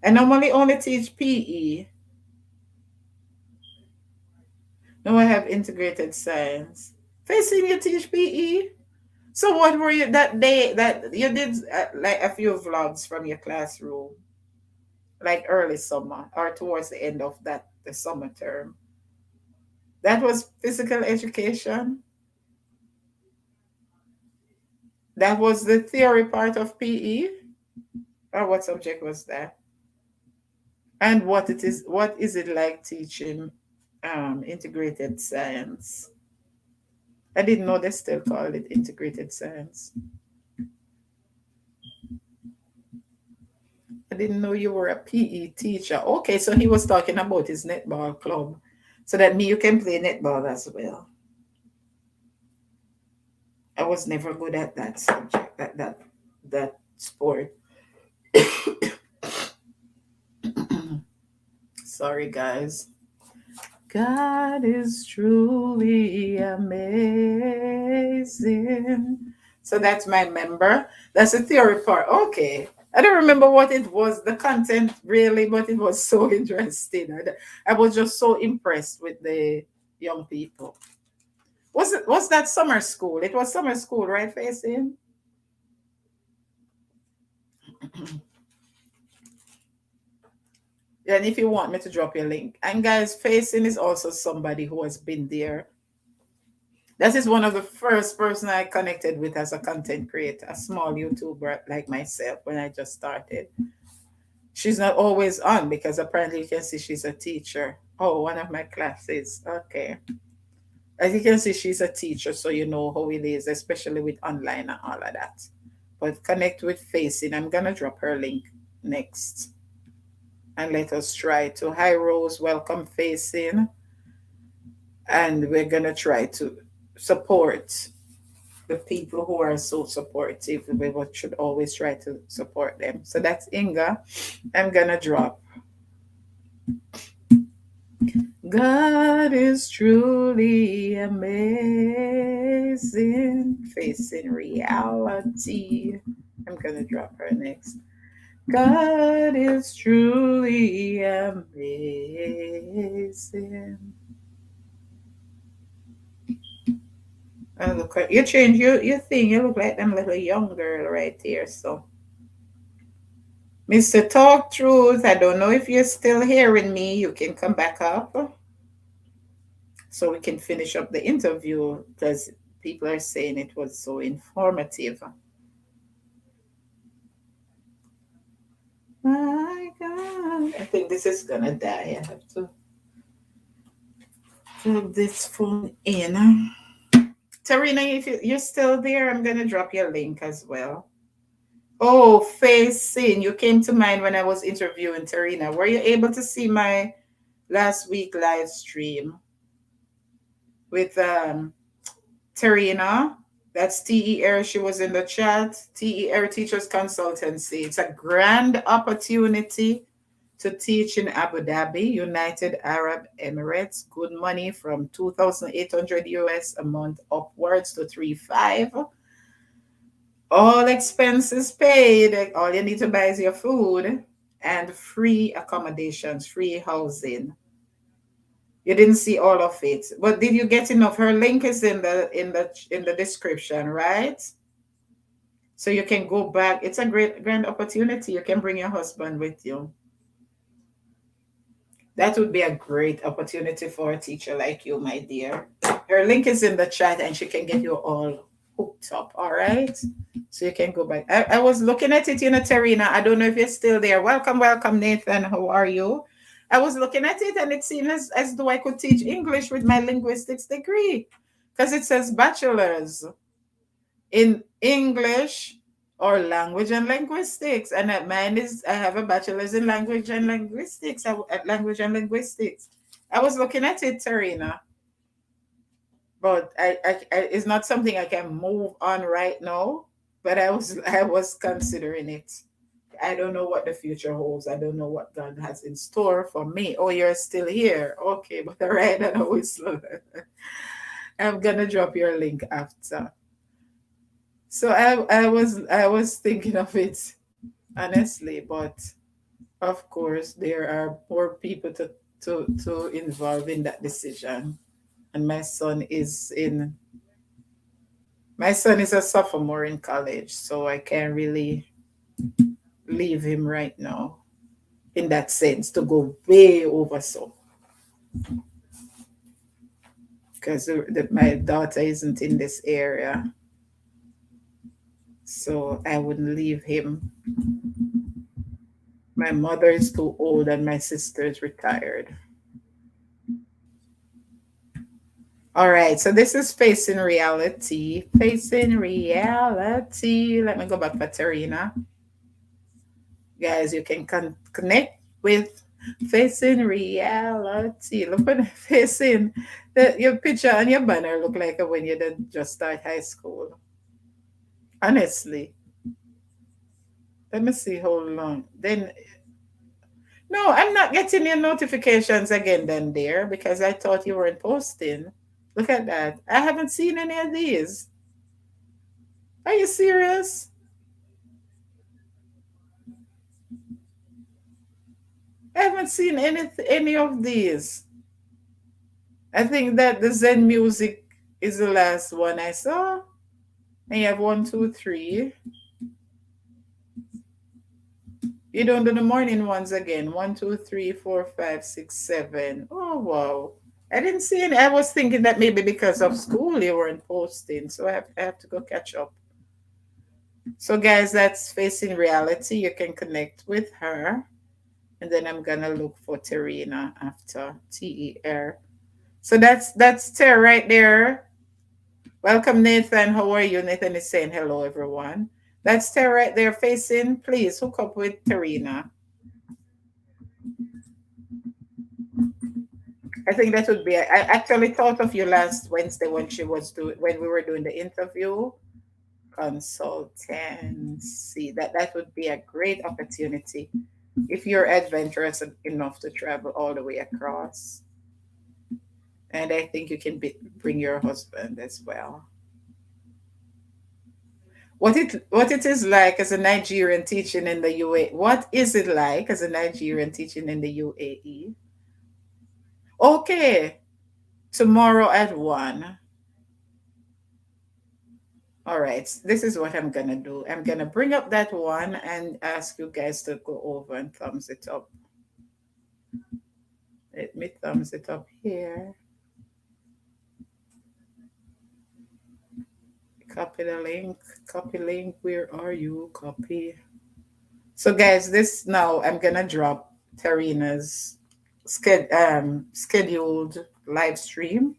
I normally only teach PE. No, I have integrated science. Facing, you teach PE? So what were you that day that you did like a few vlogs from your classroom, like early summer or towards the end of the summer term? That was physical education. That was the theory part of PE, or what subject was that? And what is it like teaching integrated science? I didn't know they still call it integrated science. I didn't know you were a PE teacher. Okay, so he was talking about his netball club. So that me you can play netball as well. I was never good at that subject, that sport. Sorry, guys. God is truly amazing. So that's my member. That's the theory part. Okay. I don't remember what it was, the content really, but it was so interesting. I was just so impressed with the young people. Was that summer school? It was summer school, right, Facing? And if you want me to drop your link. And guys, Facing is also somebody who has been there. That is one of the first person I connected with as a content creator, a small YouTuber like myself when I just started. She's not always on because apparently you can see she's a teacher. Oh, one of my classes. Okay. As you can see, she's a teacher, so you know how it is, especially with online and all of that. But connect with Facing. I'm gonna drop her link next. And let us try to. Hi Rose, welcome Facing. And we're gonna try to support the people who are so supportive. We should always try to support them. So that's Inga. I'm gonna drop. God is truly amazing, facing reality. I'm gonna drop her next. God is truly amazing. Look, you change your thing. You look like them little young girl right here. So, Mr. Talk Truth, I don't know if you're still hearing me. You can come back up so we can finish up the interview because people are saying it was so informative. My God, I think this is gonna die. I have to plug this phone in. Tarina, if you're still there, I'm gonna drop your link as well. Oh, Facing, you came to mind when I was interviewing Tarina. Were you able to see my last week live stream with Tarina? That's TER. She was in the chat. TER Teachers Consultancy. It's a grand opportunity to teach in Abu Dhabi, United Arab Emirates. Good money from 2,800 US a month upwards to 3,500. All expenses paid. All you need to buy is your food and free accommodations, free housing. You didn't see all of it, but did you get enough? Her link is in the description, right? So you can go back. It's a great grand opportunity. You can bring your husband with you. That would be a great opportunity for a teacher like you, my dear. Her link is in the chat and she can get you all hooked up. All right. So you can go back. I was looking at it, Tarina. I don't know if you're still there. Welcome, welcome, Nathan. How are you? I was looking at it and it seemed as though I could teach English with my linguistics degree because it says bachelor's in English or language and linguistics. And mine is, I have a bachelor's in language and linguistics, at language and linguistics. I was looking at it, Tarina, but it's not something I can move on right now. But I was considering it. I don't know what the future holds. I don't know what God has in store for me. Oh, you're still here. Okay, but all right, I know it's I'm gonna drop your link after. So I was thinking of it honestly, but of course there are more people to involve in that decision. And my son is a sophomore in college, so I can't really leave him right now in that sense to go way over so because my daughter isn't in this area, so I wouldn't leave him. My mother is too old and my sister is retired. All right, so this is Facing Reality. Facing Reality. Let me go back for Tarina. Guys, you can connect with Facing Reality. Look at Facing. Your picture and your banner look like when you did just start high school. Honestly. Let me see how long. Then no, I'm not getting your notifications again then there because I thought you weren't posting. Look at that. I haven't seen any of these. Are you serious? I haven't seen any of these. I think that the Zen music is the last one I saw. And you have one, two, three. You don't do the morning ones again. One, two, three, four, five, six, seven. Oh wow. I didn't see any. I was thinking that maybe because of school you weren't posting. So I have to go catch up. So guys, that's Facing Reality. You can connect with her. And then I'm gonna look for Terina after TER. So that's Ter right there. Welcome, Nathan. How are you? Nathan is saying hello, everyone. That's Ter right there. Facing. Please hook up with Terina. I think that would be. I actually thought of you last Wednesday when we were doing the interview. Consultancy. That would be a great opportunity if you're adventurous enough to travel all the way across. And I think you can bring your husband as well. what it is like as a Nigerian teaching in the UAE? What is it like as a Nigerian teaching in the UAE? Okay, tomorrow at 1. All right, this is what I'm gonna do. I'm gonna bring up that one and ask you guys to go over and thumbs it up. Let me thumbs it up here. Copy the link. Copy link. Where are you? Copy. So, guys, this now I'm gonna drop Tarina's scheduled live stream,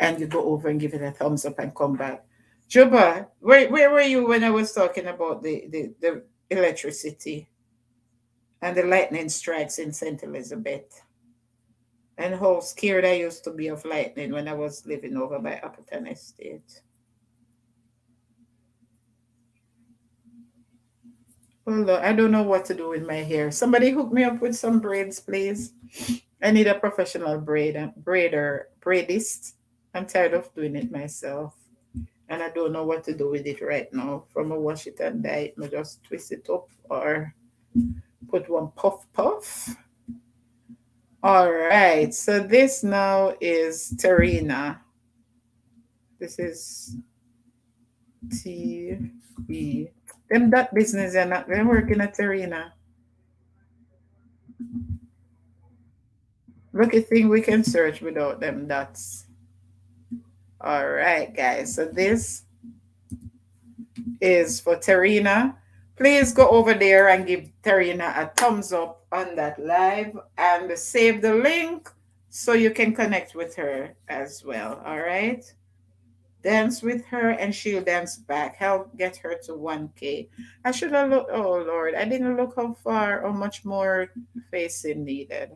and you go over and give it a thumbs up and come back. Juba, where were you when I was talking about the electricity and the lightning strikes in St. Elizabeth, and how scared I used to be of lightning when I was living over by Appleton Estate? Hold on, I don't know what to do with my hair. Somebody hook me up with some braids, please. I need a professional braidist. I'm tired of doing it myself. And I don't know what to do with it right now. From a wash it and dye it, I just twist it up or put one puff puff. All right. So this now is Tarina. This is TV. Them that business are not they're working at Tarina. Lucky thing we can search without them dots. All right, guys. So this is for Tarina. Please go over there and give Tarina a thumbs up on that live and save the link so you can connect with her as well. All right. Dance with her and she'll dance back. Help get her to 1K. I should have looked. Oh, Lord. I didn't look how far or much more facing needed.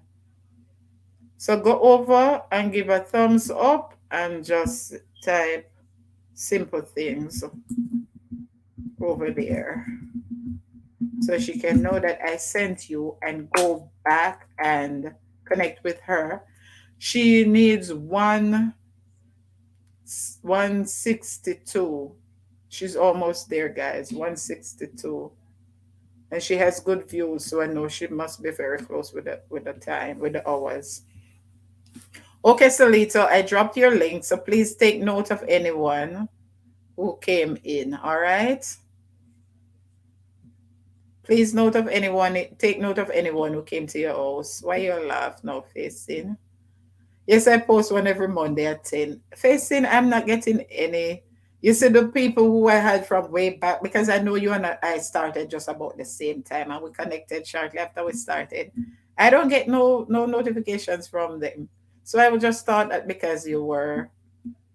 So go over and give a thumbs up and just type simple things over there so she can know that I sent you and go back and connect with her. She needs 162. She's almost there, guys. 162. And she has good views, so I know she must be very close with the time, with the hours. Okay, Salito, I dropped your link, so please take note of anyone who came in. All right. Please take note of anyone who came to your house. Why you laugh now, facing? Yes, I post one every Monday at 10. Facing, I'm not getting any. You see the people who I had from way back, because I know you and I started just about the same time and we connected shortly after we started. I don't get no notifications from them. So I would just thought that because you were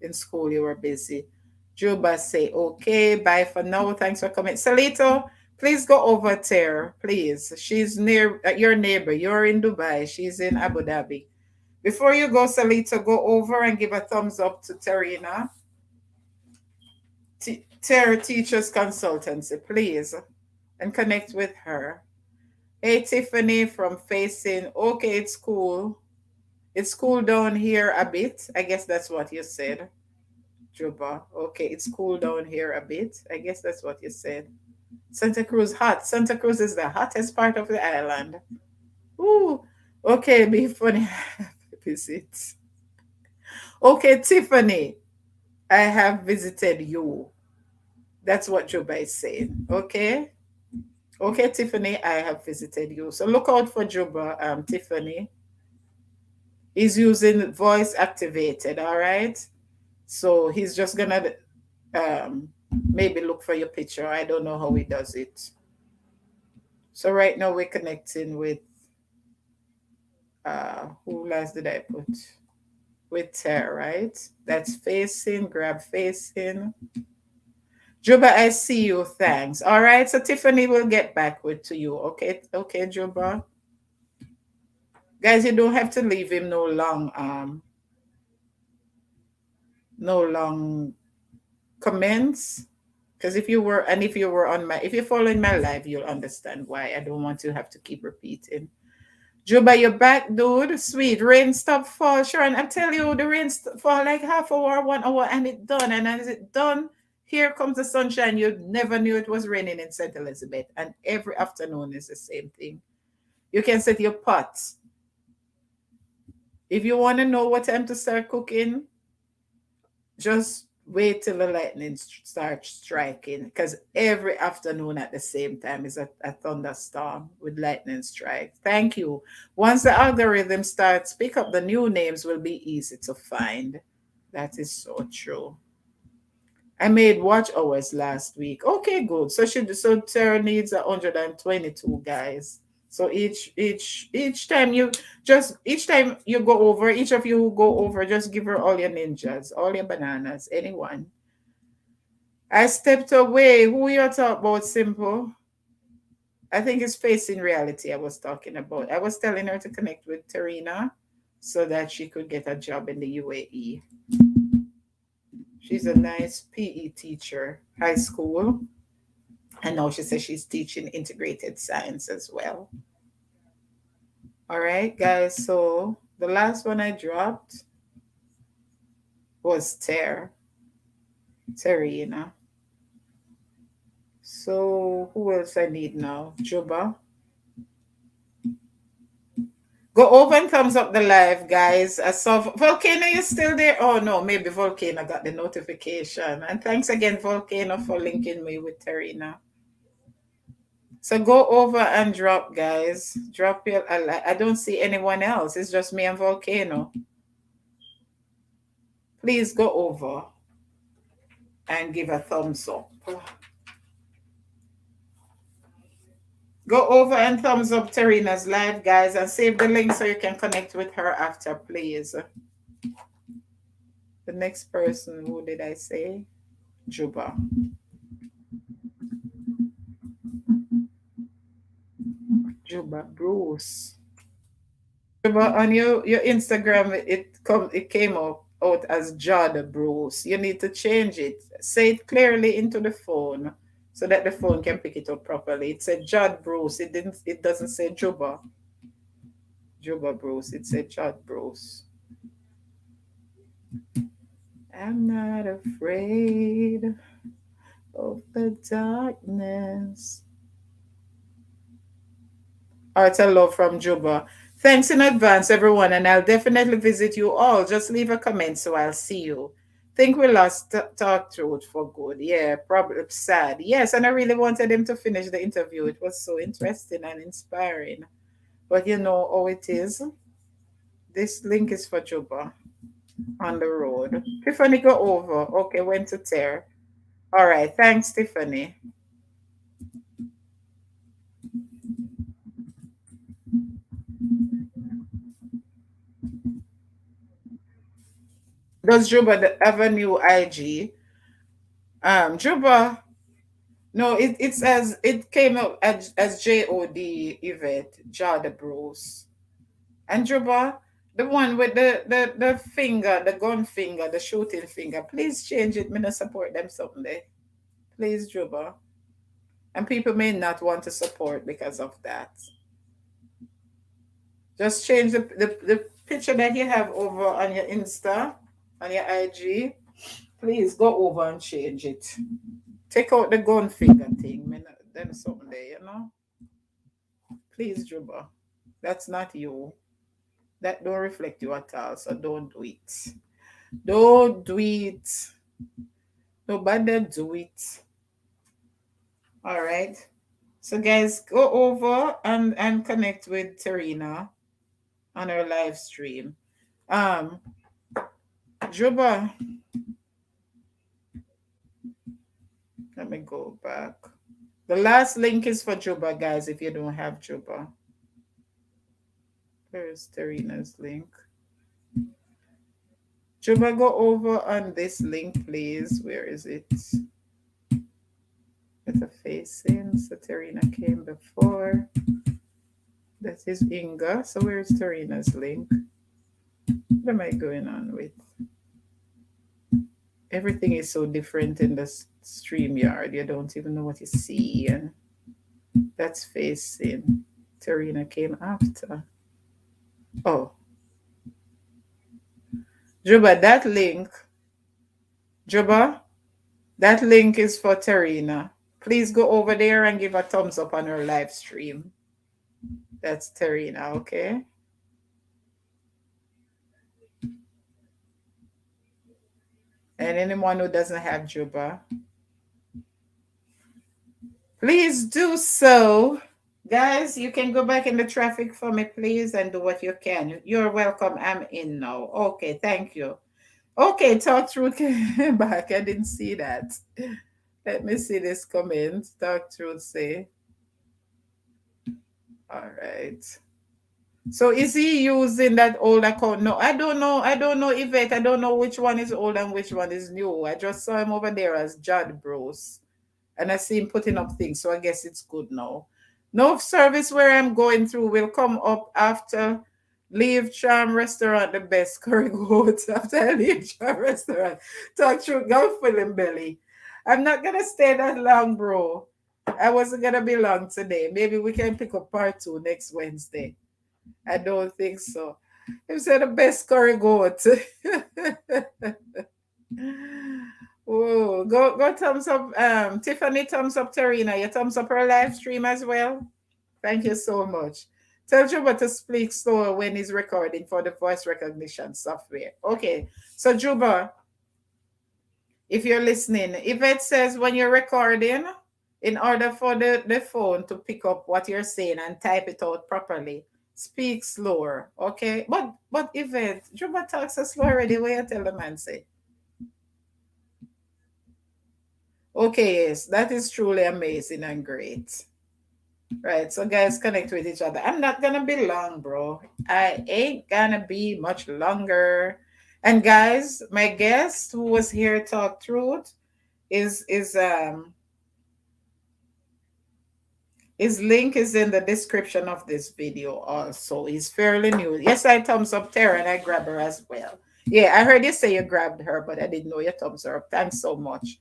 in school, you were busy. Juba say, okay, bye for now. Thanks for coming. Salito, please go over there, please. She's near your neighbor. You're in Dubai. She's in Abu Dhabi. Before you go, Salito, go over and give a thumbs up to Tarina. Terra Teachers Consultancy, please, and connect with her. Hey, Tiffany from Facing. Okay, it's cool. It's cool down here a bit. I guess that's what you said, Juba. Okay, it's cool down here a bit. I guess that's what you said. Santa Cruz hot. Santa Cruz is the hottest part of the island. Ooh. Okay, be funny. Visit. Okay, Tiffany, I have visited you. That's what Juba is saying. Okay. Okay, Tiffany, I have visited you. So look out for Juba, Tiffany. He's using voice activated, all right? So he's just gonna maybe look for your picture. I don't know how he does it. So right now we're connecting with who last did I put? With Tara, right? That's Facing, grab Facing. Juba, I see you. Thanks. All right. So Tiffany will get back with to you. Okay. Okay, Juba. Guys, you don't have to leave him no long comments. Because if you were if you're following my live, you'll understand why. I don't want to have to keep repeating. Juba, you're back, dude. Sweet. Rain stop fall. Sharon, I tell you, the rain fall like half hour, 1 hour, and it's done. And as it done, Here comes the sunshine. You never knew it was raining in St. Elizabeth. And every afternoon is the same thing. You can set your pots. If you want to know what time to start cooking, just wait till the lightning starts striking, because every afternoon at the same time is a thunderstorm with lightning strike. Thank you. Once the algorithm starts pick up, the new names will be easy to find. That is so true. I made watch hours last week. Okay, good. So Tara needs 122 guys. So each time you go over, each of you who go over, just give her all your ninjas, all your bananas, anyone. I stepped away. Who you talk about, Simple? I think it's facing reality I was talking about. I was telling her to connect with Tarina so that she could get a job in the UAE. She's a nice PE teacher, high school. And now she says she's teaching integrated science as well. All right, guys. So the last one I dropped was Terina. So who else I need now? Juba. Go over and thumbs up the live, guys. I saw Volcano, you still there? Oh no, maybe Volcano got the notification. And thanks again, Volcano, for linking me with Terina. So go over and drop, guys. Drop your. I don't see anyone else. It's just me and Volcano. Please go over and give a thumbs up. Go over and thumbs up Terina's live, guys, and save the link so you can connect with her after, please. The next person, who did I say? Juba. Juba Bruce. Juba, on your Instagram, it came out as Jada Bruce. You need to change it. Say it clearly into the phone so that the phone can pick it up properly. It said Judd Bruce. It doesn't say Juba. Juba Bruce. It said Judd Bruce. I'm not afraid of the darkness. Hearts and love from Juba. Thanks in advance, everyone, and I'll definitely visit you all. Just leave a comment so I'll see you. Think we lost talk through it for good. Yeah, probably sad. Yes, and I really wanted him to finish the interview. It was so interesting and inspiring. But you know how it is. This link is for Juba on the road. Tiffany, go over. Okay, went to tear. All right, thanks, Tiffany. Does Juba have a new IG? Juba, no, it says it came up as JOD Yvette, Jada Bruce. And Juba, the one with the finger, the gun finger, the shooting finger, please change it. Me not support them someday. Please, Juba. And people may not want to support because of that. Just change the picture that you have over on your Insta, on your IG. Please go over and change it. Take out the gun finger thing. Then something there, you know. Please, Juba. That's not you. That don't reflect you at all. So don't do it. Don't do it. Nobody do it. All right. So guys, go over and connect with Terina on her live stream. Juba. Let me go back. The last link is for Juba, guys, if you don't have Juba. Where's Terina's link? Juba, go over on this link, please. Where is it? It's a facing. So Terina came before. That is Inga. So where's Terina's link? What am I going on with? Everything is so different in the StreamYard. You don't even know what you see. And that's facing. Terina came after. Oh. Juba, that link. Juba, That link is for Terina. Please go over there and give a thumbs up on her live stream. That's Terina, okay? And anyone who doesn't have Juba, please do so. Guys, you can go back in the traffic for me, please, and do what you can. You're welcome. I'm in now. Okay, thank you. Okay, Talk Truth came back. I didn't see that. Let me see this comment. Talk Truth say. All right. So is he using that old account? No, I don't know. I don't know, Yvette. I don't know which one is old and which one is new. I just saw him over there as Judd Bros. And I see him putting up things, so I guess it's good now. No service where I'm going through will come up after leave Charm Restaurant, the best curry goat. After I leave Charm Restaurant. Talk through Gulf Film Belly. I'm not gonna stay that long, bro. I wasn't gonna be long today. Maybe we can pick up part 2 next Wednesday. I don't think so. He said the best curry goat. Oh, go thumbs up. Tiffany, thumbs up Terina. You thumbs up her live stream as well. Thank you so much. Tell Juba to speak slower when he's recording for the voice recognition software. Okay, so Juba, if you're listening, Yvette says when you're recording, in order for the phone to pick up what you're saying and type it out properly, speak slower, okay? But Yvette, Juba talks so slow already. What you tell the man say? Okay, yes, that is truly amazing and great. Right, so guys, connect with each other. I'm not gonna be long, bro. I ain't gonna be much longer. And guys, my guest who was here Talk Truth is his link is in the description of this video also. He's fairly new. Yes, I thumbs up Tara and I grab her as well. Yeah, I heard you say you grabbed her, but I didn't know you thumbs her up. Thanks so much.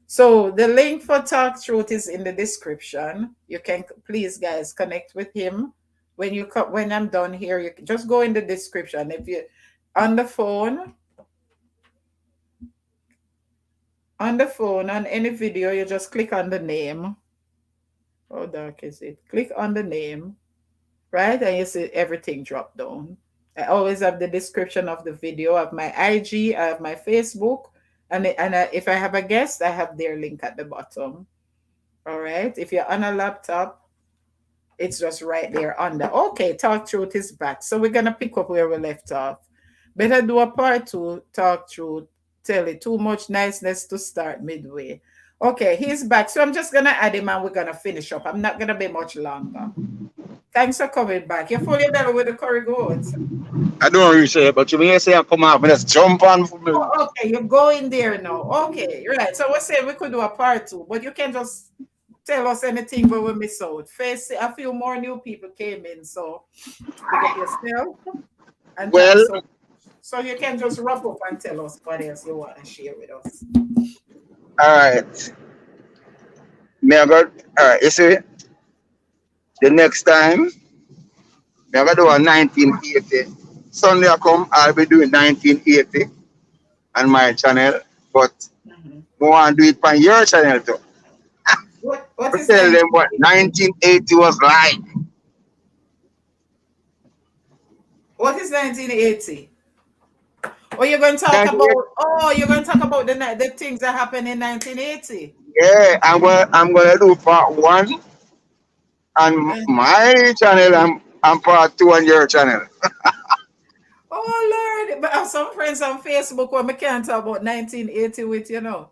So the link for Talk Truth is in the description. You can please, guys, connect with him. When I'm done here, you can just go in the description. If you on the phone, on any video, you just click on the name. How dark is it? Click on the name, right? And you see everything drop down. I always have the description of the video, of my IG, I have my Facebook, and if I have a guest, I have their link at the bottom. All right. If you're on a laptop, it's just right there under. Okay, Talk Truth is back. So we're gonna pick up where we left off. Better do a part 2, Talk Truth. Tele, too much niceness to start midway. Okay, he's back. So I'm just gonna add him and we're gonna finish up. I'm not gonna be much longer. Thanks for coming back. You're fully better with the curry goats. I don't really say it, but you may say I come out, but just jump on for me. Oh, okay, you're going there now. Okay, right. So we're saying we could do a part 2, but you can just tell us anything but we miss out. Face a few more new people came in, so you get yourself. And Well, so you can just wrap up and tell us what else you want to share with us. all right. May I go? All right, you see, the next time, may I go do a 1980. Sunday I come, I'll be doing 1980 on my channel, but Mm-hmm. we want to do it on your channel too. What is Tell them what 1980 was like. What is 1980? Oh, you're going to talk about. Oh, you're going to talk about the things that happened in 1980. Yeah, I'm gonna do part 1 on my channel and part 2 on your channel. Oh Lord! But I have some friends on Facebook where we can't talk about 1980 with Yvette.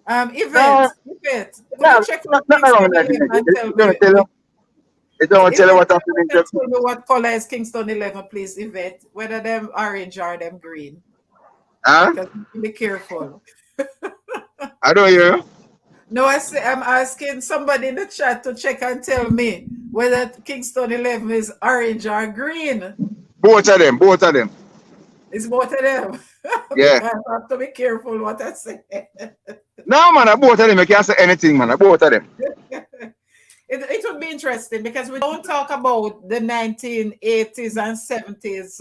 Yvette, could you check out Kingston 11 and tell me? It don't tell you what happened. Tell me what color is Kingston 11, please, Yvette. Whether them orange or them green. Huh? Because be careful. I don't hear. No, I'm asking somebody in the chat to check and tell me whether Kingston 11 is orange or green. Both of them. Both of them. It's both of them. Yeah. I have to be careful what I say. No, man. Both of them. You can't say anything, man. Both of them. It would be interesting because we don't talk about the 1980s and 70s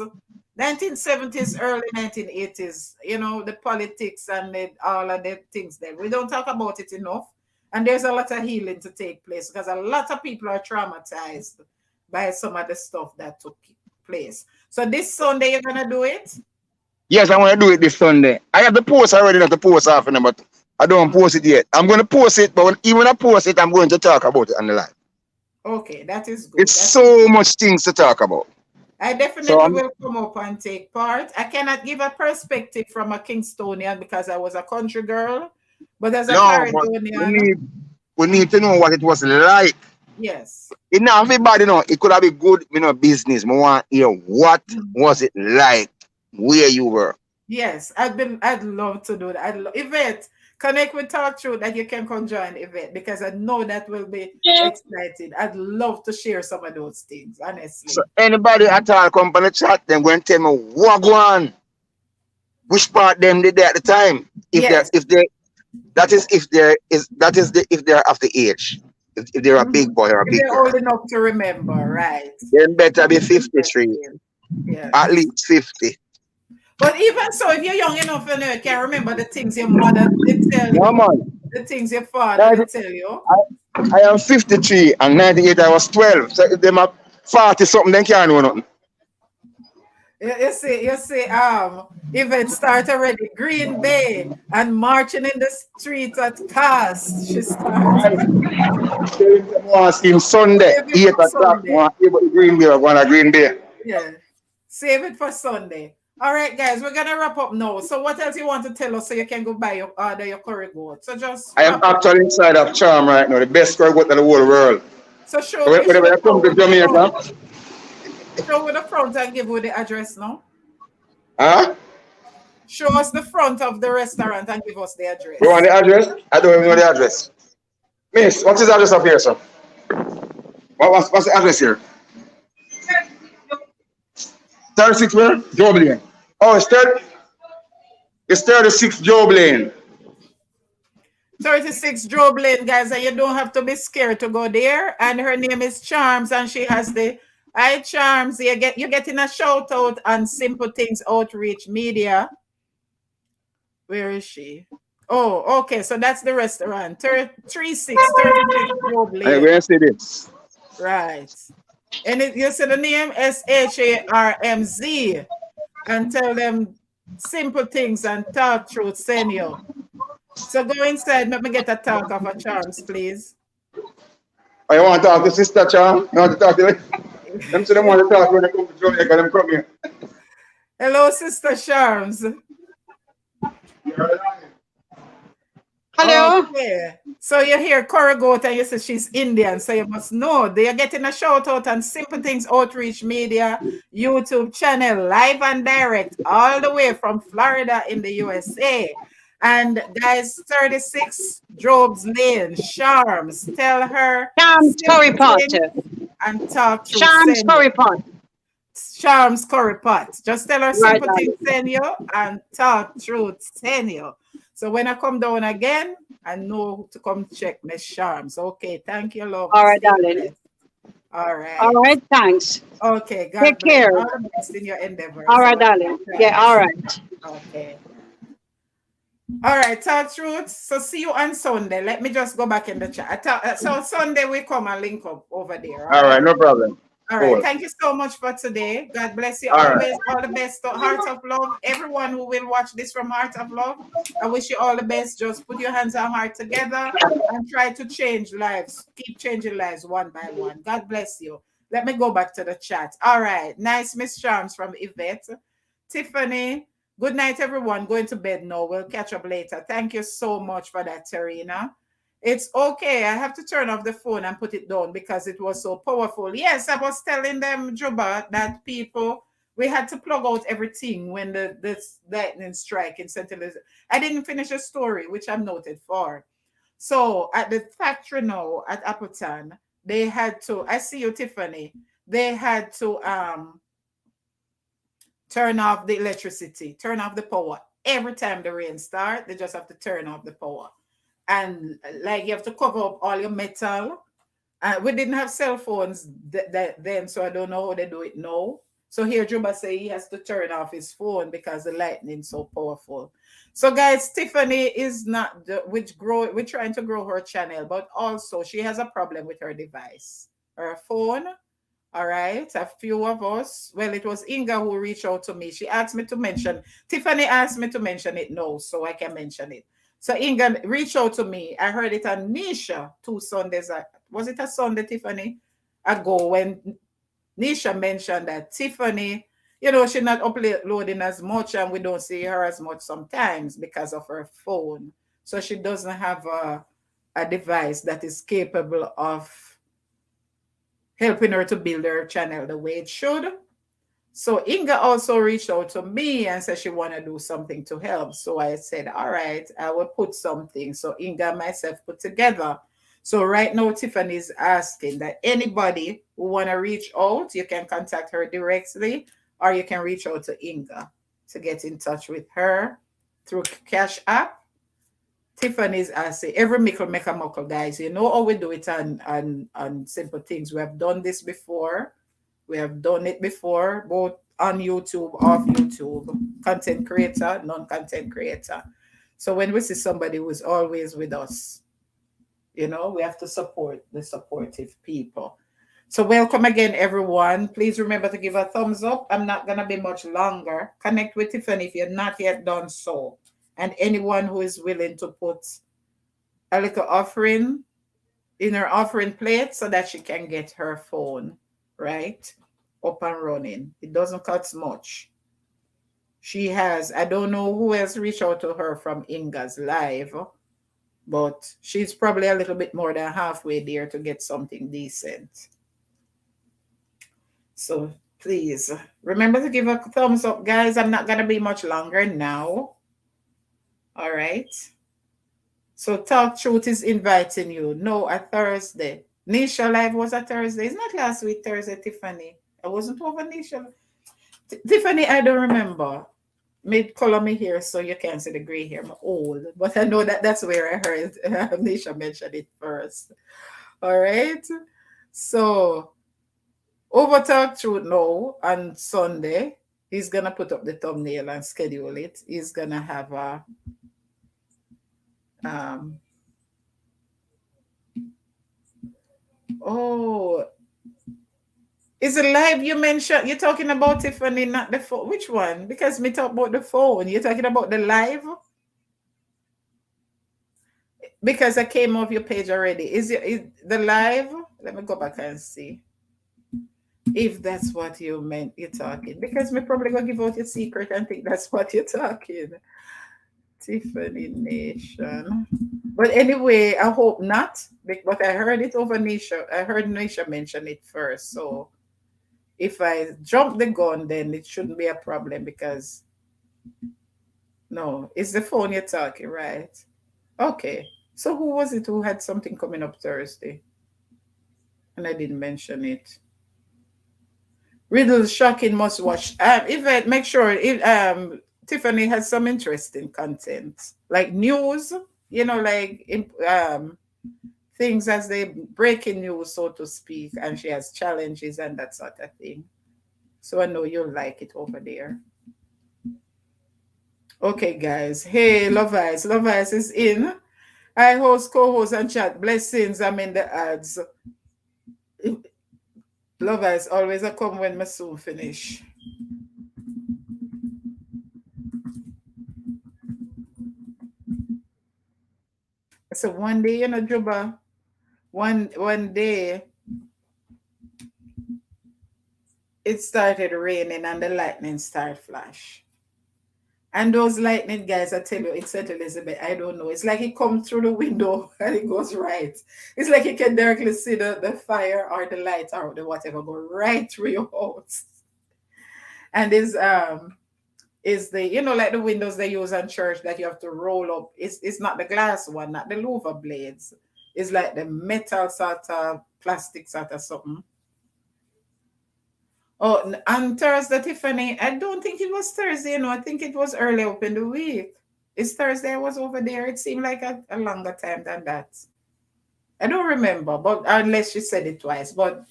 1970s, early 1980s, you know, the politics and all of the things there. We don't talk about it enough. And there's a lot of healing to take place because a lot of people are traumatized by some of the stuff that took place. So this Sunday, you're going to do it? Yes, I want to do it this Sunday. I have the post already, not the post half an hour, but I don't post it yet. I'm going to post it, but even when I post it, I'm going to talk about it on the live. Okay, that is good. It's so much things to talk about. I So definitely will come up and take part. I cannot give a perspective from a Kingstonian because I was a country girl, but as a no, but Caledonian, we need to know what it was like. yes. It not everybody know. It could have been good, business. I want to hear what was it like where you were. Yes, I'd love to do that. Yvette, connect with Talk Through that you can come join Yvette because I know that will be excited. I'd love to share some of those things, honestly. So anybody at all come on the chat, then go and tell me what go on. Which part them did they at the time? If they're of the age. If they're a big boy or a If big they're girl. old enough to remember, right? Then better be 53. Yeah. At least 50. But even so, if you're young enough and you can remember the things your mother did tell you, Yeah, man. the things your father did tell you. I am 53 and 98 I was 12. So if them are 40 something, they can't know nothing. You see, event start already. Green Bay and marching in the streets at Cast. She starts. See him Sunday, 8 o'clock. Want to the Green Bay or going to Green Bay. Yeah. Save it for Sunday. All right, guys, we're gonna wrap up now. So what else you want to tell us so you can go buy your order your curry goat? So just I am actually inside of Charm right now, the best curry goat in the whole world. So show Whenever I come to Jamaica. Show with the front and give you the address now. Huh? Show us the front of the restaurant and give us the address. You want the address? I don't even know the address. Miss, what's the address up here, sir? What's the address here? 36 where? Job Lane. Oh, it's 36 Job Lane. 36 Job Lane, guys, and you don't have to be scared to go there. And her name is Charms, and she has the Hi Charms. You're getting a shout out on Simple Things Outreach Media. Where is she? Oh, okay. So that's the restaurant. 36 Job Lane. Hey, where see this? Right. And you see the name SHARMZ and tell them Simple Things and Talk Through send you. So go inside, let me get a talk of a Charms, please. Oh, you want to talk to Sister Charm? You want to talk to them? Them say them want to talk when they come to Jamaica, them come here. Hello, Sister Charms. Hello. Okay. So you hear curry goat and you say she's Indian, so you must know they are getting a shout out on Simple Things Outreach Media YouTube channel, live and direct, all the way from Florida in the USA. And guys, 36 Job's Lane, Charms, tell her. Charms Curry Pot. And talk to Charms Curry Pot. Charms Curry Pot. Just tell her Simple Things send you and Talk Through send you. So when I come down again, I know to come check Miss Charms. Okay, thank you, love. All right, darling. All right. All right, thanks. Okay, God take care. All the best in your endeavors. All right, darling. Yeah, all right. Okay. All right, Talk Truth. So see you on Sunday. Let me just go back in the chat. So Sunday we come and link up over there. All right, no problem. All right, thank you so much for today. God bless you always. All the best. Heart of Love. Everyone who will watch this from Heart of Love, I wish you all the best. Just put your hands on heart together and try to change lives. Keep changing lives one by one. God bless you. Let me go back to the chat. All right. Nice Miss Charms from Yvette. Tiffany. Good night, everyone. Going to bed now. We'll catch up later. Thank you so much for that, Terina. It's okay. I have to turn off the phone and put it down because it was so powerful. Yes, I was telling them, Juba, that people, we had to plug out everything when this lightning strike in St. Elizabeth. I didn't finish the story, which I'm noted for. So at the factory now at Appleton, they had to, I see you, Tiffany, they had to turn off the electricity, turn off the power. Every time the rain starts, they just have to turn off the power. And like you have to cover up all your metal. We didn't have cell phones then, so I don't know how they do it now. So here Juba say he has to turn off his phone because the lightning's so powerful. So guys, Tiffany is not we're trying to grow her channel, but also she has a problem with her device, her phone. All right, a few of us. Well, it was Inga who reached out to me. She asked me to mention. Tiffany asked me to mention it. No, so I can mention it. So Inga reached out to me. I heard it on Nisha 2 Sundays. Was it a Sunday, Tiffany? Ago when Nisha mentioned that Tiffany, she's not uploading as much and we don't see her as much sometimes because of her phone. So she doesn't have a device that is capable of helping her to build her channel the way it should. So Inga also reached out to me and said she want to do something to help. So I said, all right, I will put something. So Inga and myself put together. So right now, Tiffany is asking that anybody who want to reach out, you can contact her directly or you can reach out to Inga to get in touch with her through Cash App. Tiffany's asking, every mickle make a muckle, guys. You know how we do it on simple things. We have done this before. We have done it before, both on YouTube, off YouTube, content creator, non-content creator. So when we see somebody who's always with us, we have to support the supportive people. So welcome again, everyone. Please remember to give a thumbs up. I'm not going to be much longer. Connect with Tiffany if you're not yet done so. And anyone who is willing to put a little offering in her offering plate so that she can get her phone, right, up and running. It doesn't cost much. She has, I don't know who has reached out to her from Inga's live, but she's probably a little bit more than halfway there to get something decent. So please remember to give a thumbs up, guys. I'm not going to be much longer now. All right. So Talk Truth is inviting you. No, a Thursday. Nisha Live was a Thursday. It's not last week Thursday, Tiffany. I wasn't over Nisha. Tiffany, I don't remember. Made color me here so you can't see the gray hair. I'm old. But I know that's where I heard Nisha mention it first. All right. So over Talk Truth now on Sunday. He's going to put up the thumbnail and schedule it. He's going to have a is it live you mentioned? You're talking about Tiffany, not the phone. Which one? Because me talk about the phone. You're talking about the live? Because I came off your page already. Is the live? Let me go back and see. If that's what you meant, you're talking. Because me probably gonna give out your secret and think that's what you're talking. Tiffany Nation. But anyway, I hope not. But I heard it over Nisha. I heard Nisha mention it first. So if I jump the gun, then it shouldn't be a problem because no, it's the phone you're talking, right? Okay. So who was it who had something coming up Thursday? And I didn't mention it. Riddle's shocking must watch. If make sure Tiffany has some interesting content, like news, like things as they breaking news, so to speak, and she has challenges and that sort of thing. So I know you'll like it over there. Okay, guys. Hey, Love Ice. Love Ice is in. I host, co-host, and chat. Blessings. I'm in the ads. Love Ice always a come when I soon finish. So one day, Juba, one day it started raining and the lightning started flash. And those lightning guys, I tell you, it's St. Elizabeth, I don't know. It's like it comes through the window and it goes right. It's like you can directly see the fire or the light or the whatever go right through your house. And is the, like the windows they use on church that you have to roll up. It's not the glass one, not the louver blades. It's like the metal sort of plastic sort of something. Oh, on Thursday, Tiffany, I don't think it was Thursday, I think it was early up in the week. It's Thursday I was over there. It seemed like a longer time than that. I don't remember, but unless she said it twice. But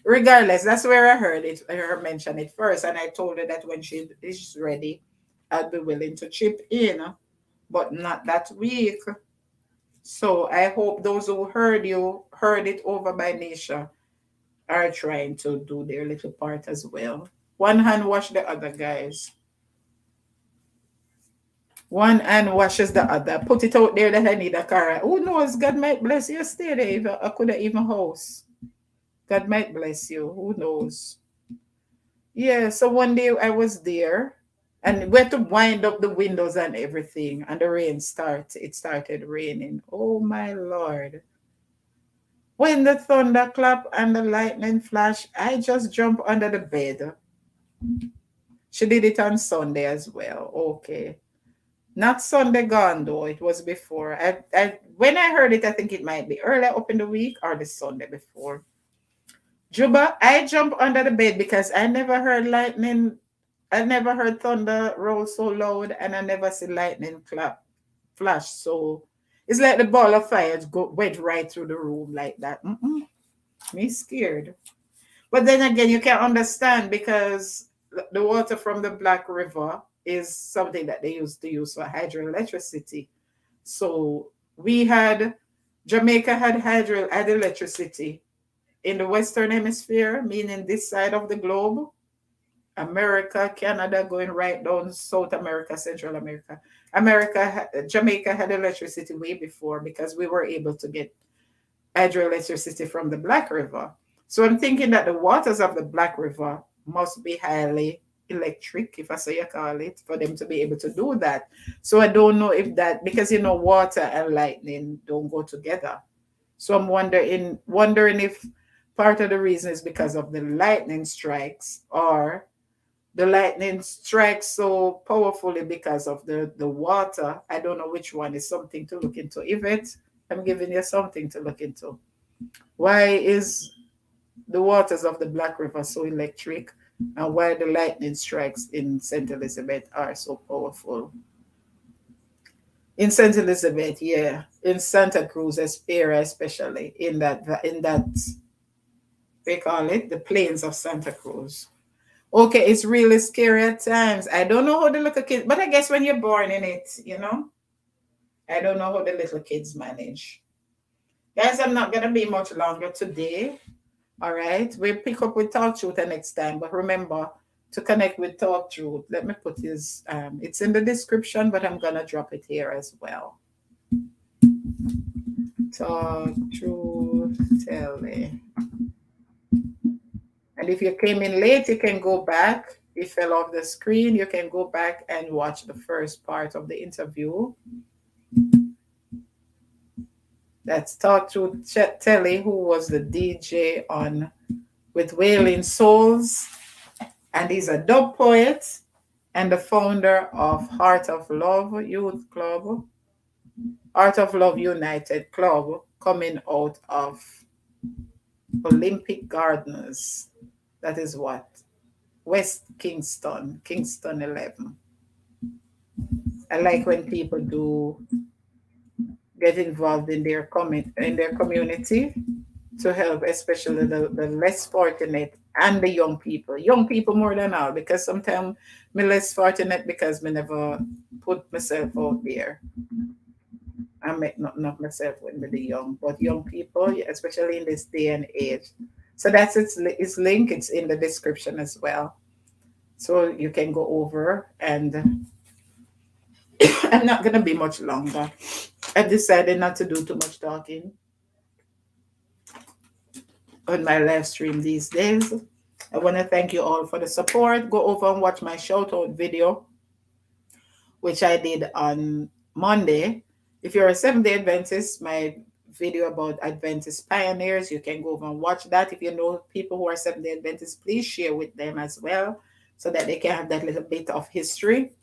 Regardless, that's where I heard it. I heard her mention it first, and I told her that when she is ready, I'd be willing to chip in, but not that week. So I hope those who heard you heard it over by Nisha are trying to do their little part as well. One hand wash the other, guys. One hand washes the other. Put it out there that I need a car. Who knows? God might bless you. Stay there. I could have even house. God might bless you. Who knows? Yeah. So one day I was there, and we had to wind up the windows and everything, and the rain started. It started raining. Oh my Lord! When the thunder clap and the lightning flash, I just jump under the bed. She did it on Sunday as well. Okay. Not Sunday gone though. It was before. When I heard it, I think it might be earlier up in the week or the Sunday before. Juba, I jump under the bed because I never heard lightning. I never heard thunder roll so loud, and I never see lightning clap flash. So it's like the ball of fire went right through the room like that. Me scared. But then again, you can understand because the water from the Black River is something that they used to use for hydroelectricity. So we had Jamaica had electricity in the Western Hemisphere, meaning this side of the globe. America, Canada, going right down South America, Central America. Jamaica had electricity way before because we were able to get hydroelectricity from the Black River. So I'm thinking that the waters of the Black River must be highly electric, if I say you call it, for them to be able to do that. So I don't know if that, because water and lightning don't go together. So I'm wondering if part of the reason is because of the lightning strikes, or the lightning strikes so powerfully because of the water. I don't know which one. Is something to look into. Yvette, I'm giving you something to look into. Why is the waters of the Black River so electric, and why the lightning strikes in St. Elizabeth are so powerful? In St. Elizabeth, yeah, in Santa Cruz area, especially in that they call it the plains of Santa Cruz. Okay, it's really scary at times. I don't know how the little kids, but I guess when you're born in it, I don't know how the little kids manage. Guys, I'm not gonna be much longer today. All right, we'll pick up with Talk Truth the next time. But remember to connect with Talk Truth. Let me put his. It's in the description, but I'm gonna drop it here as well. Talk Truth Tele. And if you came in late, you can go back. It fell off the screen. You can go back and watch the first part of the interview. That's Talk Truth Tele, who was the DJ on with Wailing Souls. And he's a dub poet and the founder of Heart of Love Youth Club, Heart of Love United Club, coming out of Olympic Gardens. That is what? West Kingston, Kingston 11. I like when people do get involved in their community to help, especially the less fortunate and the young people. Young people more than all, because sometimes me less fortunate because me never put myself out there. I make not myself when me the young, but young people, especially in this day and age. So that's its link. It's in the description as well. So you can go over, and I'm not gonna be much longer. I decided not to do too much talking on my live stream these days. I want to thank you all for the support. Go over and watch my shout out video, which I did on Monday. If you're a Seventh-day Adventist, my video about Adventist pioneers, you can go over and watch that. If you know people who are Seventh-day Adventists, please share with them as well so that they can have that little bit of history.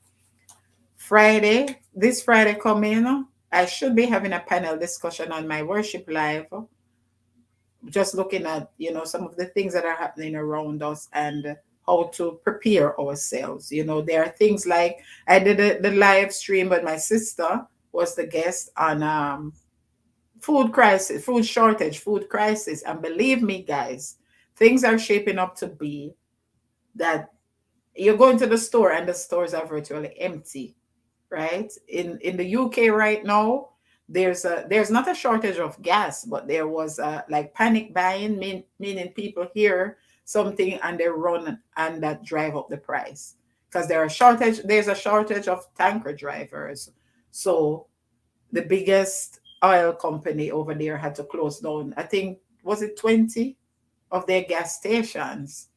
This Friday coming, I should be having a panel discussion on my worship live, just looking at some of the things that are happening around us and how to prepare ourselves. There are things like I did the live stream, but my sister was the guest on food crisis, food shortage, food crisis. And believe me, guys, things are shaping up to be that you're going to the store and the stores are virtually empty, right? In the UK right now, there's not a shortage of gas, but there was like panic buying, meaning people hear something and they run and that drive up the price because there's a shortage of tanker drivers. So the biggest oil company over there had to close down, I think, was it 20 of their gas stations.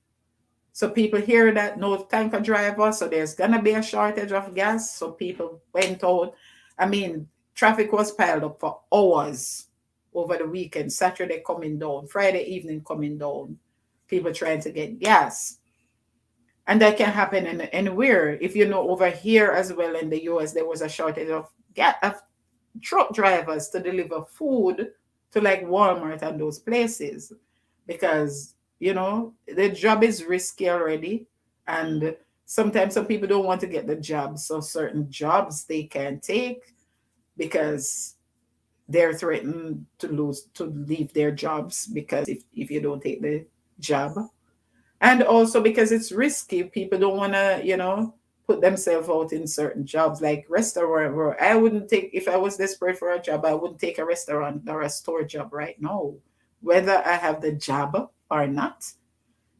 So people hear that no tanker driver, so there's gonna be a shortage of gas. So people went out. I mean, traffic was piled up for hours over the weekend, Saturday coming down, Friday evening coming down, people trying to get gas. And that can happen anywhere. If you know, over here as well in the US, there was a shortage of truck drivers to deliver food to like Walmart and those places because the job is risky already, and sometimes some people don't want to get the job, so certain jobs they can't take because they're threatened to leave their jobs because if you don't take the job, and also because it's risky. People don't want to put themselves out in certain jobs like restaurant where I wouldn't take, if I was desperate for a job, I wouldn't take a restaurant or a store job right now, whether I have the job or not.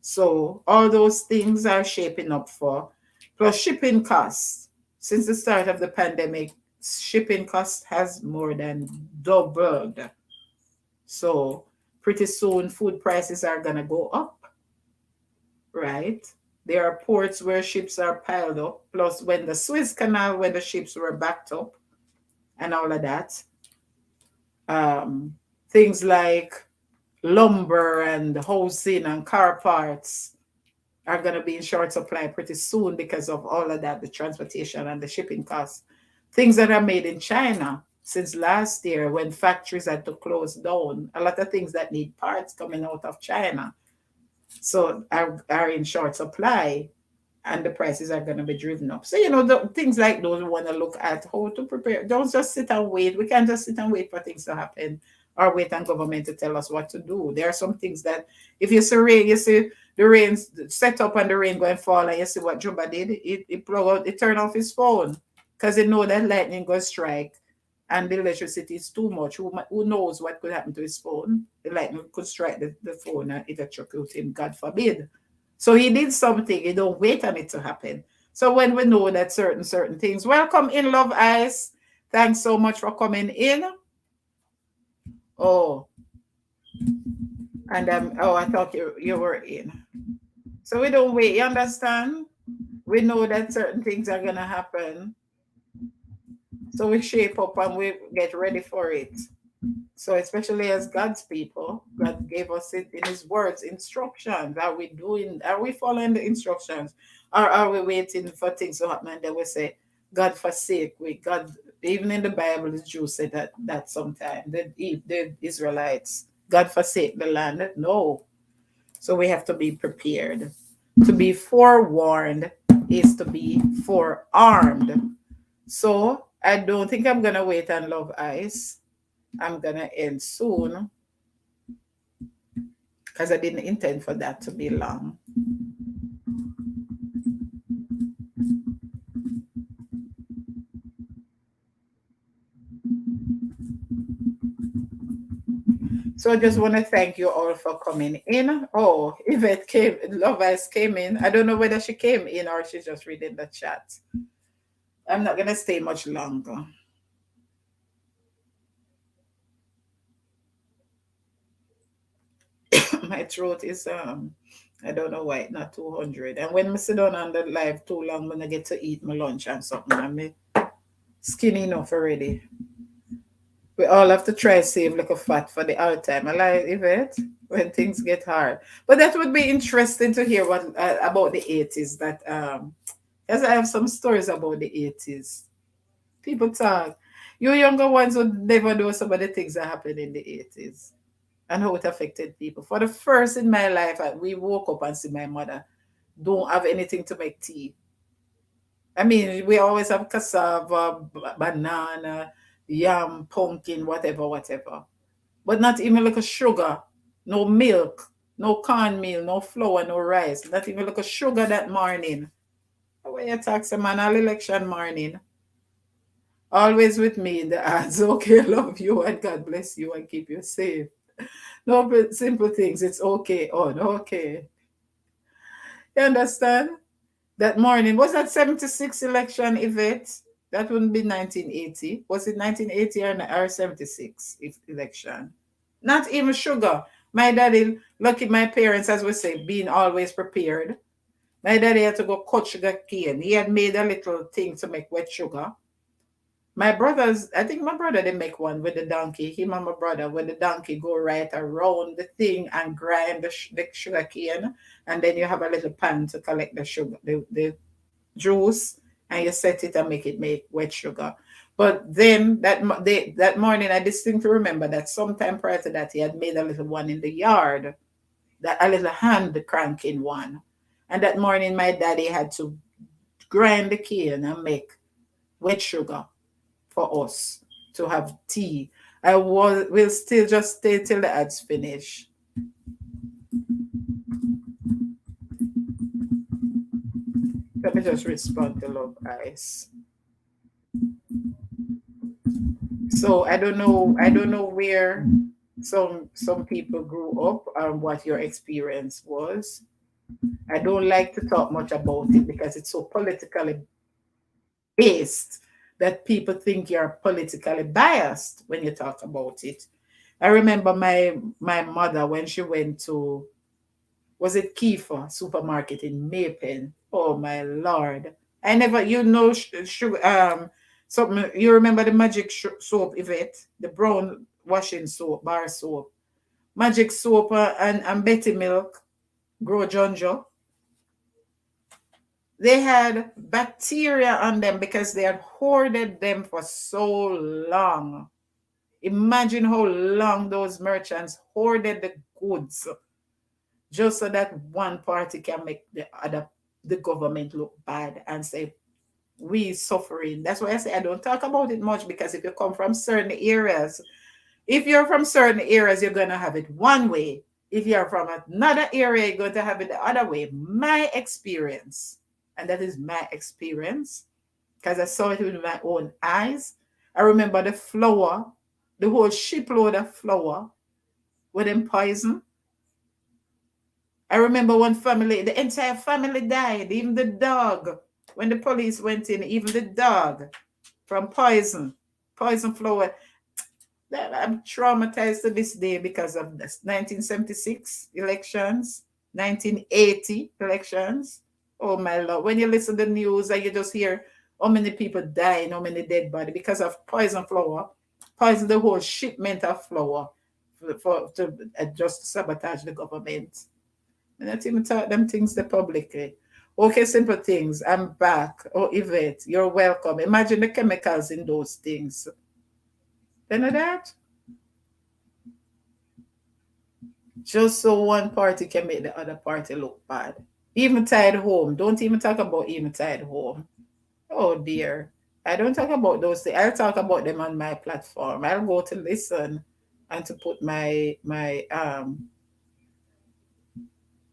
So all those things are shaping up for, plus shipping costs. Since the start of the pandemic, shipping cost has more than doubled. So pretty soon food prices are going to go up, right? There are ports where ships are piled up. Plus, when the Suez Canal, when the ships were backed up and all of that, things like lumber and housing and car parts are going to be in short supply pretty soon because of all of that, the transportation and the shipping costs. Things that are made in China since last year when factories had to close down, a lot of things that need parts coming out of China so are in short supply, and the prices are going to be driven up. So, things like those, we want to look at how to prepare. Don't just sit and wait. We can't just sit and wait for things to happen or wait on government to tell us what to do. There are some things that if you see rain, you see the rain set up and the rain going to fall, and you see what Juba did. It plug out, it turned off his phone because he know that lightning going to strike and the electricity is too much. Who knows what could happen to his phone? The lightning could strike the phone and electrocute him, God forbid. So he did something. He don't wait on it to happen. So when we know that certain things, welcome in, Love Ice. Thanks so much for coming in. Oh, and I thought you were in. So we don't wait. You understand? We know that certain things are gonna happen. So we shape up and we get ready for it. So especially as God's people, God gave us it in his words, instructions. Are we following the instructions? Or are we waiting for things to happen and then we say, God forsake we? God, even in the Bible, the Jews said that sometimes, the Israelites, God forsake the land. No. So we have to be prepared. To be forewarned is to be forearmed. So I don't think I'm going to wait on Love Ice. I'm going to end soon because I didn't intend for that to be long. So I just want to thank you all for coming in. Oh, Yvette Love Ice came in. I don't know whether she came in or she's just reading the chat. I'm not going to stay much longer. My throat is I don't know why it's not 200. And when I sit down on the live too long, when I get to eat my lunch and something, I'm skinny enough already. We all have to try save like a fat for the hard time. I like Yvette when things get hard. But that would be interesting to hear what about the 80s. That as I have some stories about the 80s. People talk. You younger ones would never know some of the things that happened in the 80s. And how it affected people. For the first in my life, we woke up and see my mother don't have anything to make tea. I mean, we always have cassava, banana, yam, pumpkin, whatever. But not even like a sugar, no milk, no cornmeal, no flour, no rice, not even like a sugar that morning. When you talk to man all election morning, always with me in the ads. Okay, love you and God bless you and keep you safe. No, but simple things. It's okay. On okay. You understand? That morning was that 76 election event. That wouldn't be 1980. Was it 1980 or 76 election? Not even sugar. My daddy, lucky my parents, as we say, being always prepared. My daddy had to go cut sugar cane. He had made a little thing to make wet sugar. My brothers, I think my brother did make one with the donkey. Him and my brother, with the donkey go right around the thing and grind the sugar cane. And then you have a little pan to collect the sugar, the juice, and you set it and make wet sugar. But then that morning, I distinctly remember that sometime prior to that, he had made a little one in the yard, that a little hand cranking one. And that morning, my daddy had to grind the cane and make wet sugar for us to have tea. I will still just stay till the ads finish. Let me just respond to Love Ice. So I don't know where some people grew up and what your experience was. I don't like to talk much about it because it's so politically based that people think you're politically biased when you talk about it. I remember my mother when she went to, was it Kiefer supermarket in Maypen? Oh my Lord. I never, something, you remember the magic soap, Yvette? The brown washing soap, bar soap. Magic soap and Betty milk, grow Jonjo. They had bacteria on them because they had hoarded them for so long. Imagine how long those merchants hoarded the goods just so that one party can make the government look bad and say, we suffering. That's why I say I don't talk about it much, because if you come from certain areas, if you're from certain areas, you're going to have it one way. If you're from another area, you're going to have it the other way. My experience, and that is my experience, because I saw it with my own eyes. I remember the flour, the whole shipload of flour with them poison. I remember one family, the entire family died, even the dog. When the police went in, even the dog from poison flour. I'm traumatized to this day because of this 1976 elections, 1980 elections. Oh my Lord. When you listen to the news and you just hear how many people dying, how many dead bodies because of poison flour, poison the whole shipment of flour to just sabotage the government. And not even talk them things the publicly. Okay, simple things. I'm back. Oh, Yvette, you're welcome. Imagine the chemicals in those things. You know that? Just so one party can make the other party look bad. Even tied home. Don't even talk about even tied home. Oh dear. I don't talk about those things. I'll talk about them on my platform. I'll go to listen and to put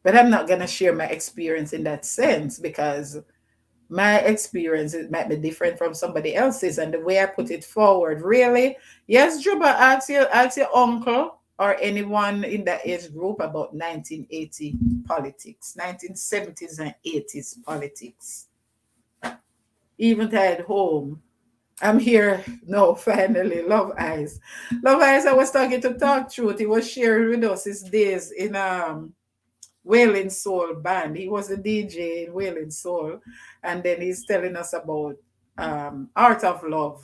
but I'm not gonna share my experience in that sense, because my experience, it might be different from somebody else's, and the way I put it forward, really. Yes, Juba, ask your uncle or anyone in that age group about 1980 politics, 1970s and 80s politics. Even at home. I'm here. No, finally, Love Eyes. Love Eyes, I was talking to Talk Truth. He was sharing with us his days in Wailing Soul band. He was a DJ in Wailing Soul. And then he's telling us about Art of Love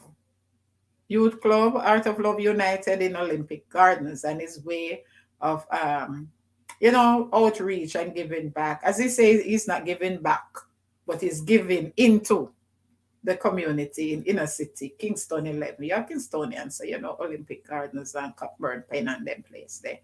Youth Club, Art of Love United in Olympic Gardens, and his way of, outreach and giving back. As he says, he's not giving back, but he's giving into the community in inner city, Kingston 11. You're Kingstonian, so Olympic Gardens and Cockburn Pen and them place there.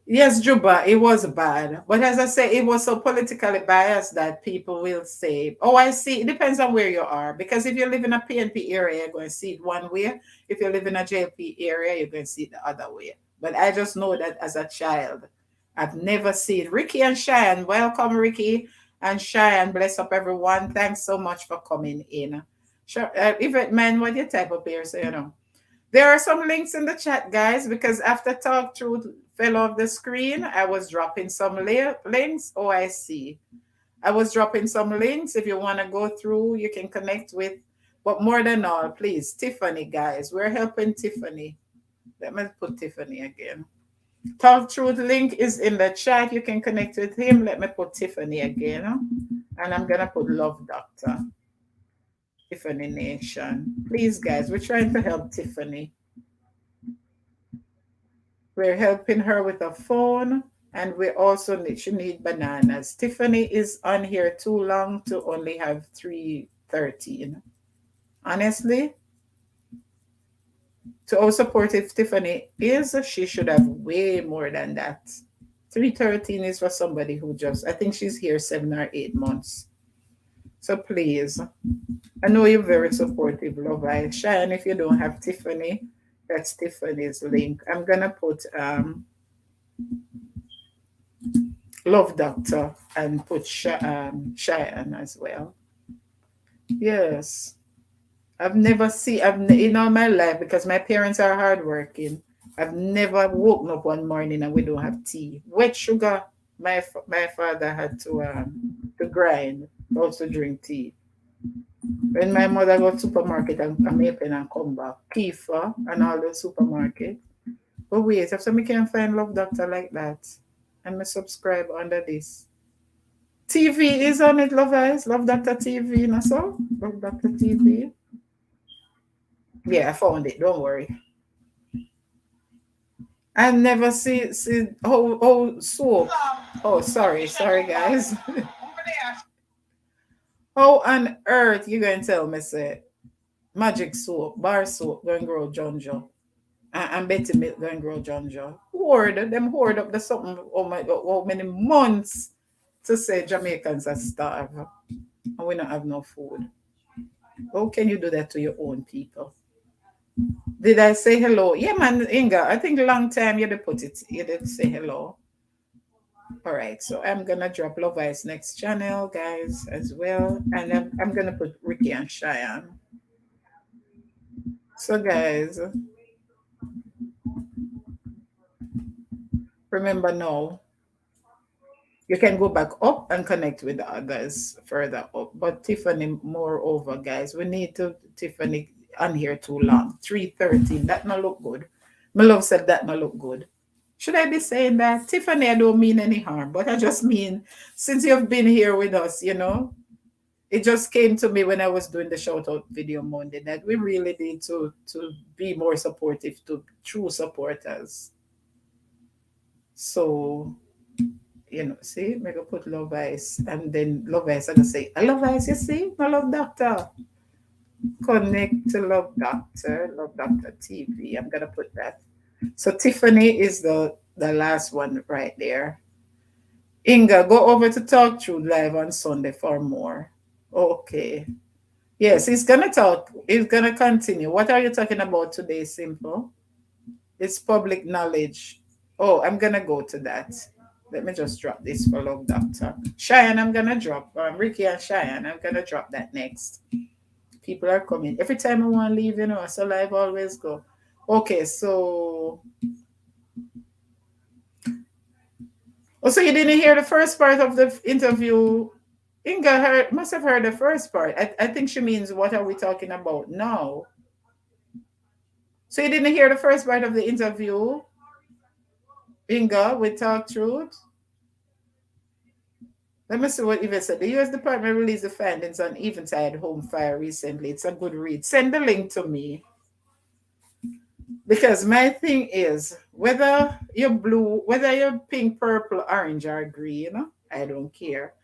Yes, Juba, it was bad. But as I say, it was so politically biased that people will say, oh, I see. It depends on where you are. Because if you live in a PNP area, you're going to see it one way. If you live in a JP area, you're going to see it the other way. But I just know that as a child, I've never seen. Ricky and Cheyenne, welcome, Ricky and Cheyenne. Bless up everyone. Thanks so much for coming in. Sure, Yvette, man, what you type up here, so you know. There are some links in the chat, guys, because after Talk Truth fell off the screen, I was dropping some links. Oh, I see. I was dropping some links. If you want to go through, you can connect with. But more than all, please, Tiffany, guys. We're helping Tiffany. Let me put Tiffany again. Talk Truth link is in the chat. You can connect with him. Let me put Tiffany again. And I'm going to put Love Doctor. Tiffany Nation. Please, guys, we're trying to help Tiffany. We're helping her with a phone, and we also she need bananas. Tiffany is on here too long to only have 313. Honestly, to how supportive Tiffany is, she should have way more than that. 313 is for somebody who just, I think she's here 7 or 8 months. So please, I know you're very supportive, Love I. Shine, if you don't have Tiffany, that's Tiffany's link. I'm going to put Love Doctor and put Cheyenne as well. Yes. I've never seen, in all my life, because my parents are hardworking, I've never woken up one morning and we don't have tea. Wet sugar, my father had to grind, also drink tea. When my mother go to supermarket and make and come back, Kiefer and all the supermarket. But wait, if somebody can find Love Doctor like that, and me subscribe under this. TV is on it, Love Eyes, Love Doctor TV, you know so? Love Doctor TV. Yeah, I found it. Don't worry. I never see soap. Oh, sorry, guys. How on earth you going to tell me say magic soap, bar soap, going grow Jonjo, and Betty Milk going grow Jonjo? Hoard up the something. Oh my God, how many months to say Jamaicans are starved and we don't have no food? How can you do that to your own people? Did I say hello? Yeah, man, Inga. I think a long time you did put it. You did say hello. All right, so I'm gonna drop Love Ice next channel, guys, as well, and I'm gonna put Ricky and Cheyenne. So, guys, remember now, you can go back up and connect with the others further up. But Tiffany, moreover, guys, we need to Tiffany on here too long. 313. That not look good. My love said that not look good. Should I be saying that? Tiffany, I don't mean any harm, but I just mean since you've been here with us, you know, it just came to me when I was doing the shout out video Monday that we really need to be more supportive to true supporters. So, you know, see, I'm gonna put Love Ice, and then Love Ice, I'm gonna say, I Love Ice, you see, my Love Doctor. Connect to Love Doctor TV. I'm gonna put that. So Tiffany is the last one right there. Inga, go over to Talk Truth Live on Sunday for more. Okay. Yes, he's gonna talk. He's gonna continue. What are you talking about today, Simple? It's public knowledge. Oh, I'm gonna go to that. Let me just drop this for Love Doctor. Cheyenne, I'm gonna drop. Ricky and Cheyenne, I'm gonna drop that next. People are coming. Every time I want to leave, you know, so live always go. Okay, so. Oh, so you didn't hear the first part of the interview? Inga must have heard the first part. I think she means, what are we talking about now? So you didn't hear the first part of the interview, Inga, with Talk Truth? Let me see what Yvette said. The U.S. Department released the findings on Eventide home fire recently. It's a good read. Send the link to me. Because my thing is, whether you're blue, whether you're pink, purple, orange, or green, I don't care.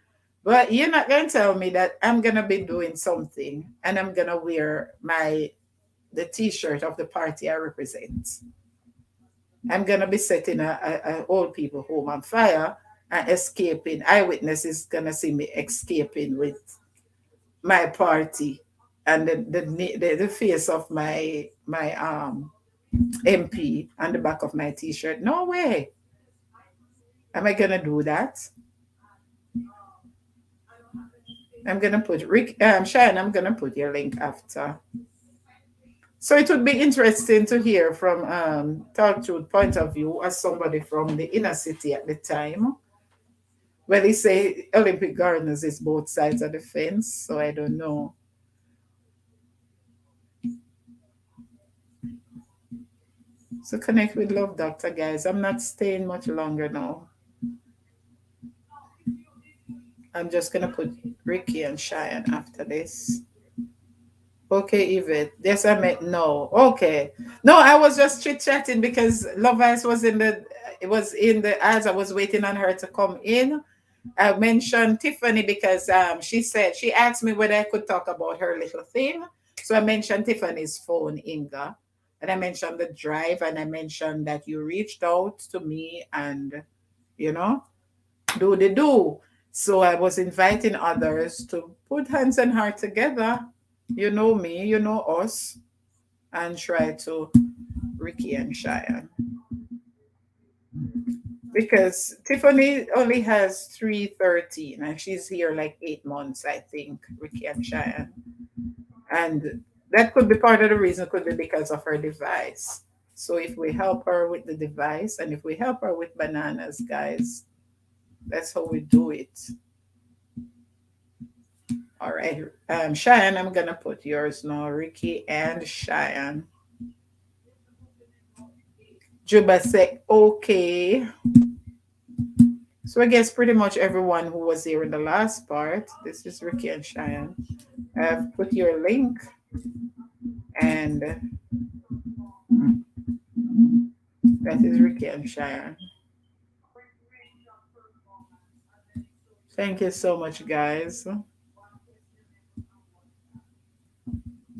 But you're not going to tell me that I'm going to be doing something and I'm going to wear the T-shirt of the party I represent. I'm going to be setting a old people home on fire and escaping. Eyewitness is going to see me escaping with my party and the face of my MP on the back of my T-shirt. No way. Am I gonna do that? I'm gonna put Cheyenne, I'm gonna put your link after. So it would be interesting to hear from Talk Truth point of view as somebody from the inner city at the time. Well, they say Olympic Gardens is both sides of the fence, so I don't know. So connect with Love Doctor, guys. I'm not staying much longer now. I'm just gonna put Ricky and Cheyenne after this. Okay, Yvette. Yes, I meant no. Okay. No, I was just chit chatting because Love Ice was in the it was in the as I was waiting on her to come in. I mentioned Tiffany because she said she asked me whether I could talk about her little thing. So I mentioned Tiffany's phone, Inga. And I mentioned the drive and I mentioned that you reached out to me and you know, do the do. So I was inviting others to put hands and heart together. You know me, you know us, and try to Ricky and Cheyenne. Because Tiffany only has 313 and she's here like 8 months, I think, Ricky and Cheyenne. And that could be part of the reason, could be because of her device. So if we help her with the device and if we help her with bananas, guys, that's how we do it. All right. Cheyenne, I'm gonna put yours now. Ricky and Cheyenne. Juba said, okay. So I guess pretty much everyone who was here in the last part, this is Ricky and Cheyenne. I've put your link and that is Ricky and Cheyenne. Thank you so much, guys.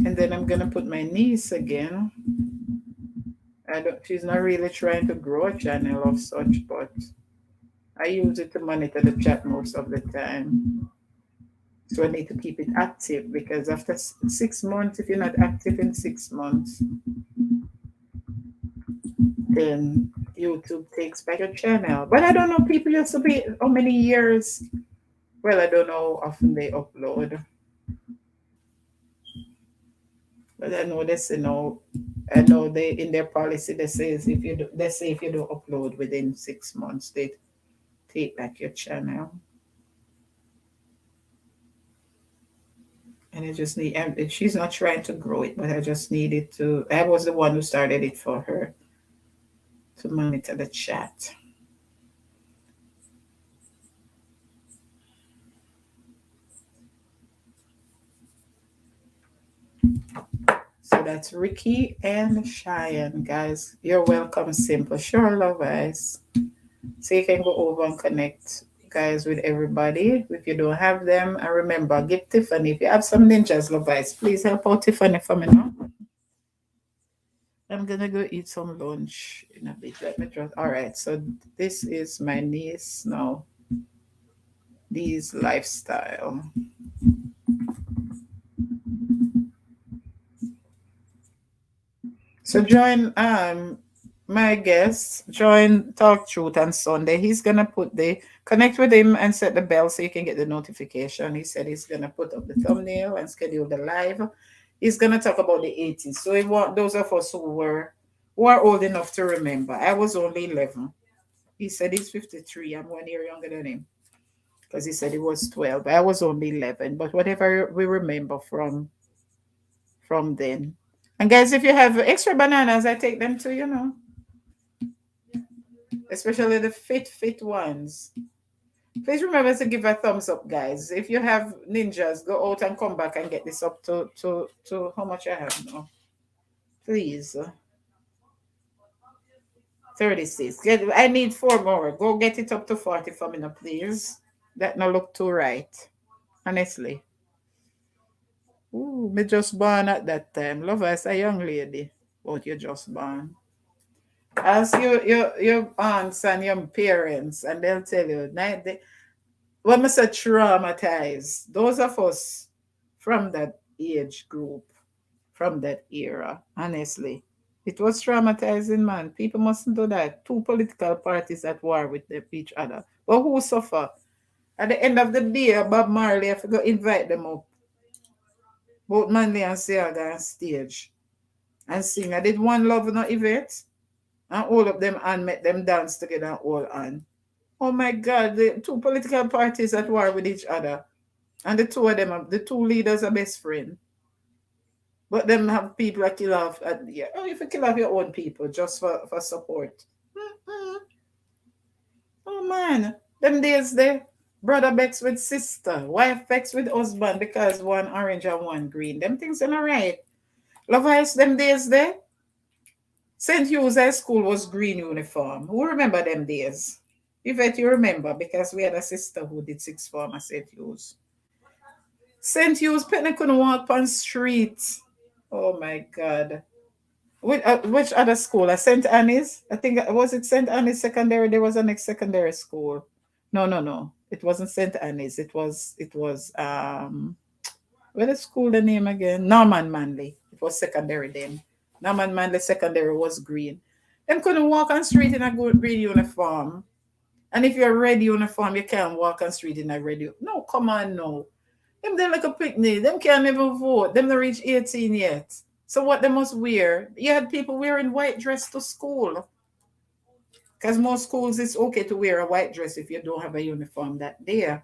And then I'm gonna put my niece again. She's not really trying to grow a channel of such, but I use it to monitor the chat most of the time. So I need to keep it active because after 6 months, if you're not active in 6 months, then YouTube takes back your channel. But I don't know, people used to be how many years. Well, I don't know how often they upload. But I know this, I know they in their policy they says if you do, they say if you don't upload within 6 months, they take back your channel. And I just need, and she's not trying to grow it, but I just needed to. I was the one who started it for her to monitor the chat. So that's Ricky and Cheyenne, guys. You're welcome, Simple. Sure, love, guys. So you can go over and connect, guys, with everybody. If you don't have them, and remember, give Tiffany. If you have some ninjas, love, guys, please help out Tiffany for me now. I'm gonna go eat some lunch in a bit. Let me just. All right. So this is my niece now. These lifestyle. So join my guest, join Talk Truth on Sunday. He's gonna put the connect with him and set the bell so you can get the notification. He said he's gonna put up the thumbnail and schedule the live. He's gonna talk about the 80s. So he want those of us who are old enough to remember. I was only 11. He said he's 53. I'm 1 year younger than him. Because he said he was 12. I was only 11. But whatever we remember from then. And guys, if you have extra bananas, I take them too, especially the fit ones. Please remember to give a thumbs up, guys. If you have ninjas, go out and come back and get this up to how much I have now. Please. 36. I need 4 more. Go get it up to 40 for me now, please. That no look too right. Honestly. Ooh, me just born at that time. Love us, a young lady. But you just born. Ask your aunts and your parents, and they'll tell you. When I say traumatized, those of us from that age group, from that era, honestly, It was traumatizing, man. People mustn't do that. Two political parties at war with each other. But who suffer? At the end of the day, Bob Marley, I forgot invite them up. Both Manley and Siaga on stage and sing. I did one love in an event, and all of them and met them dance together and all on. Oh my God, the two political parties at war with each other. And the two of them, the two leaders are best friends. But them have people that kill off. Yeah. Oh, if you kill off your own people just for support. Mm-mm. Oh man, them days there. Brother vex with sister, wife vex with husband because one orange and one green. Them things are not right. Love Ice, them days there. St. Hugh's High School was green uniform. Who remember them days? Yvette, you remember because we had a sister who did sixth form at St. Hugh's. St. Hugh's Penny couldn't walk on street. Oh my God. Which other school? St. Annie's? I think, was it St. Annie's Secondary? There was a next secondary school. No. It wasn't St. Annie's. What is school the name again? Norman Manley. It was secondary then. Norman Manley Secondary was green. Them couldn't walk on street in a good green uniform. And if you're a red uniform, you can't walk on street in a red uniform. No, come on, no. Them they like a picnic. Them can't even vote. Them not reach 18 yet. So what they must wear? You had people wearing white dress to school. Because most schools it's okay to wear a white dress if you don't have a uniform that day.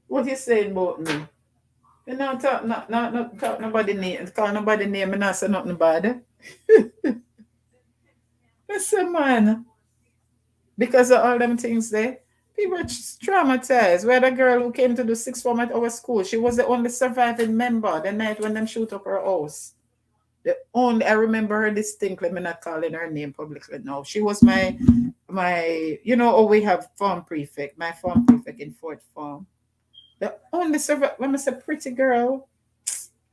What you saying about me? You know, talk nobody name, call nobody name, and not say nothing bad. Listen, man. Because of all them things there, people are traumatized. We had a girl who came to the sixth form at our school. She was the only surviving member the night when them shoot up her house. I remember her distinctly. I'm not calling her name publicly now. She was my you know, oh, we have form prefect, my form prefect in fourth form. The only when I say pretty girl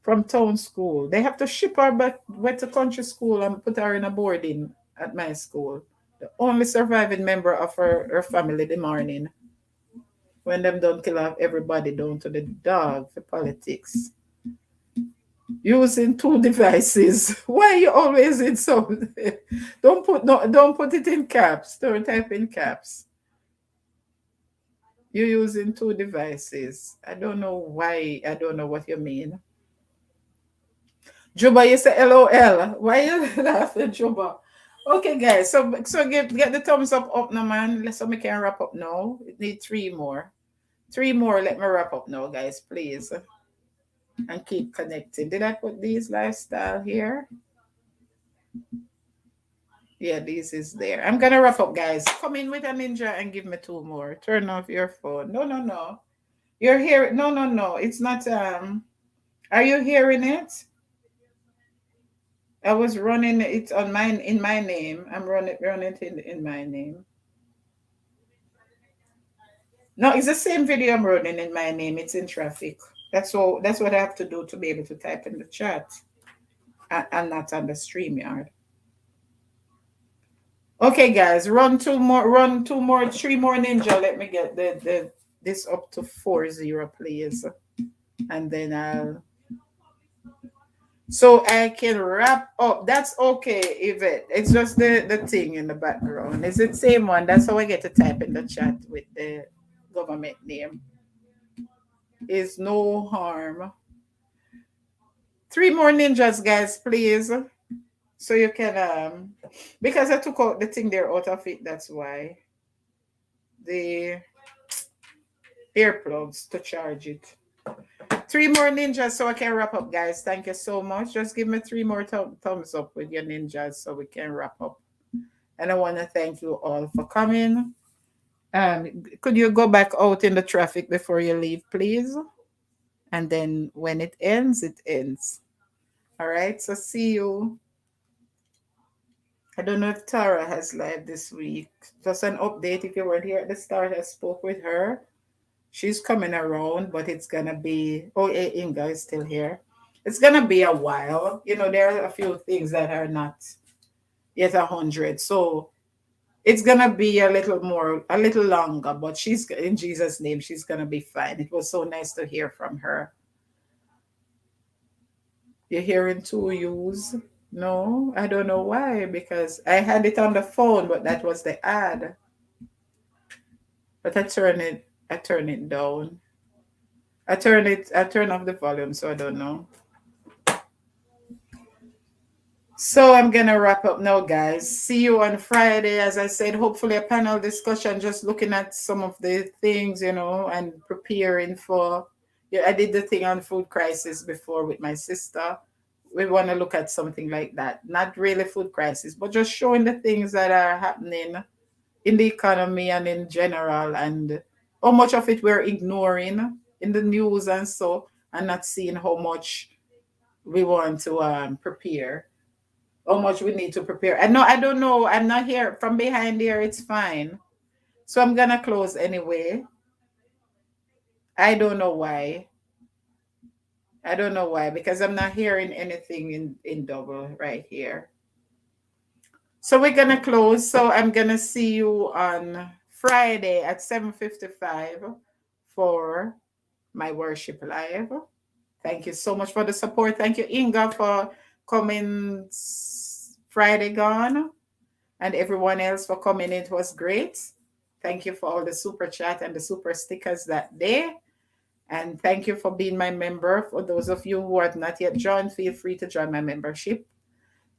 from town school, they have to ship her back to country school and put her in a boarding at my school. The only surviving member of her family the morning. When them don't kill off everybody down to the dog for politics. Using two devices. Why are you always in some? Don't put it in caps. Don't type in caps. You're using two devices. I don't know why. I don't know what you mean. Juba, you say LOL. Why you laughing, Juba? Okay, guys. So get the thumbs up now, man. So we can wrap up now. We need 3 more. 3 more. Let me wrap up now, guys, please. And keep connecting. Did I put these lifestyle here? Yeah, this is there. I'm gonna wrap up, guys. Come in with a ninja and give me 2 more. Turn off your phone. No. You're here. No. It's not. Are you hearing it? I was running it on mine in my name. I'm running it in my name. No, it's the same video I'm running in my name. It's in traffic. That's all. That's what I have to do to be able to type in the chat, and not on the StreamYard. Okay, guys, run 2 more, 3 more ninja. Let me get this up to 4-0, please, and then so I can wrap up. That's okay, Yvette. It's just the thing in the background. It's the same one. That's how I get to type in the chat with the government name. Is no harm. 3 more ninjas, guys, please. So you can because I took out the thing there out of it, that's why. The earplugs to charge it. 3 more ninjas so I can wrap up, guys. Thank you so much. Just give me 3 more thumbs up with your ninjas so we can wrap up. And I want to thank you all for coming. Could you go back out in the traffic before you leave, please? And then when it ends, it ends. All right, so see you. I don't know if Tara has live this week. Just an update. If you weren't here at the start, I spoke with her. She's coming around, but it's going to be... Oh, Inga is still here. It's going to be a while. You know, there are a few things that are not yet 100. So it's going to be a little longer, but she's, in Jesus' name, she's going to be fine. It was so nice to hear from her. You're hearing 2 U's. No, I don't know why, because I had it on the phone, but that was the ad. But I turn it down. I turn off the volume, so I don't know. So I'm gonna wrap up now, guys. See you on Friday. As I said, hopefully a panel discussion, just looking at some of the things, and preparing for. Yeah, I did the thing on food crisis before with my sister. We want to look at something like that. Not really food crisis, but just showing the things that are happening in the economy and in general, and how much of it we're ignoring in the news and so, and not seeing how much we want to prepare, how much we need to prepare. I don't know. I'm not here from behind here. It's fine. So I'm gonna close anyway. I don't know why. I don't know why, because I'm not hearing anything in double right here. So we're gonna close. So I'm gonna see you on Friday at 7:55 for my worship live. Thank you so much for the support. Thank you, Inga, for coming Friday gone, and everyone else for coming. It was great. Thank you for all the super chat and the super stickers that day. And thank you for being my member. For those of you who have not yet joined, feel free to join my membership.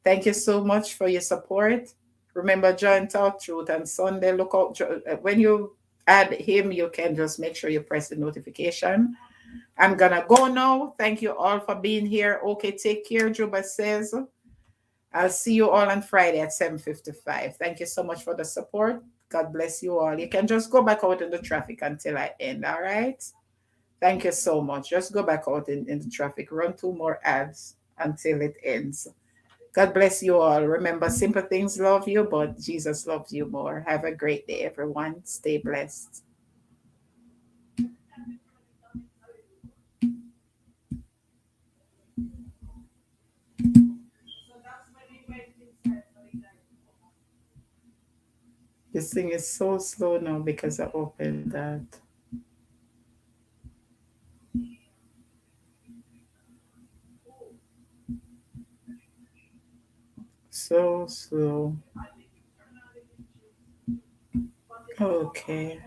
Thank you so much for your support. Remember, join Talk Truth on Sunday. Look out when you add him, you can just make sure you press the notification. I'm gonna go now. Thank you all for being here. Okay, take care. Juba says, I'll see you all on Friday at 7:55. Thank you so much for the support. God bless you all. You can just go back out in the traffic until I end. All right. Thank you so much. Just go back out in the traffic. Run 2 more ads until it ends. God bless you all. Remember, simple things love you, but Jesus loves you more. Have a great day, everyone. Stay blessed. This thing is so slow now because I opened that. So slow. Okay.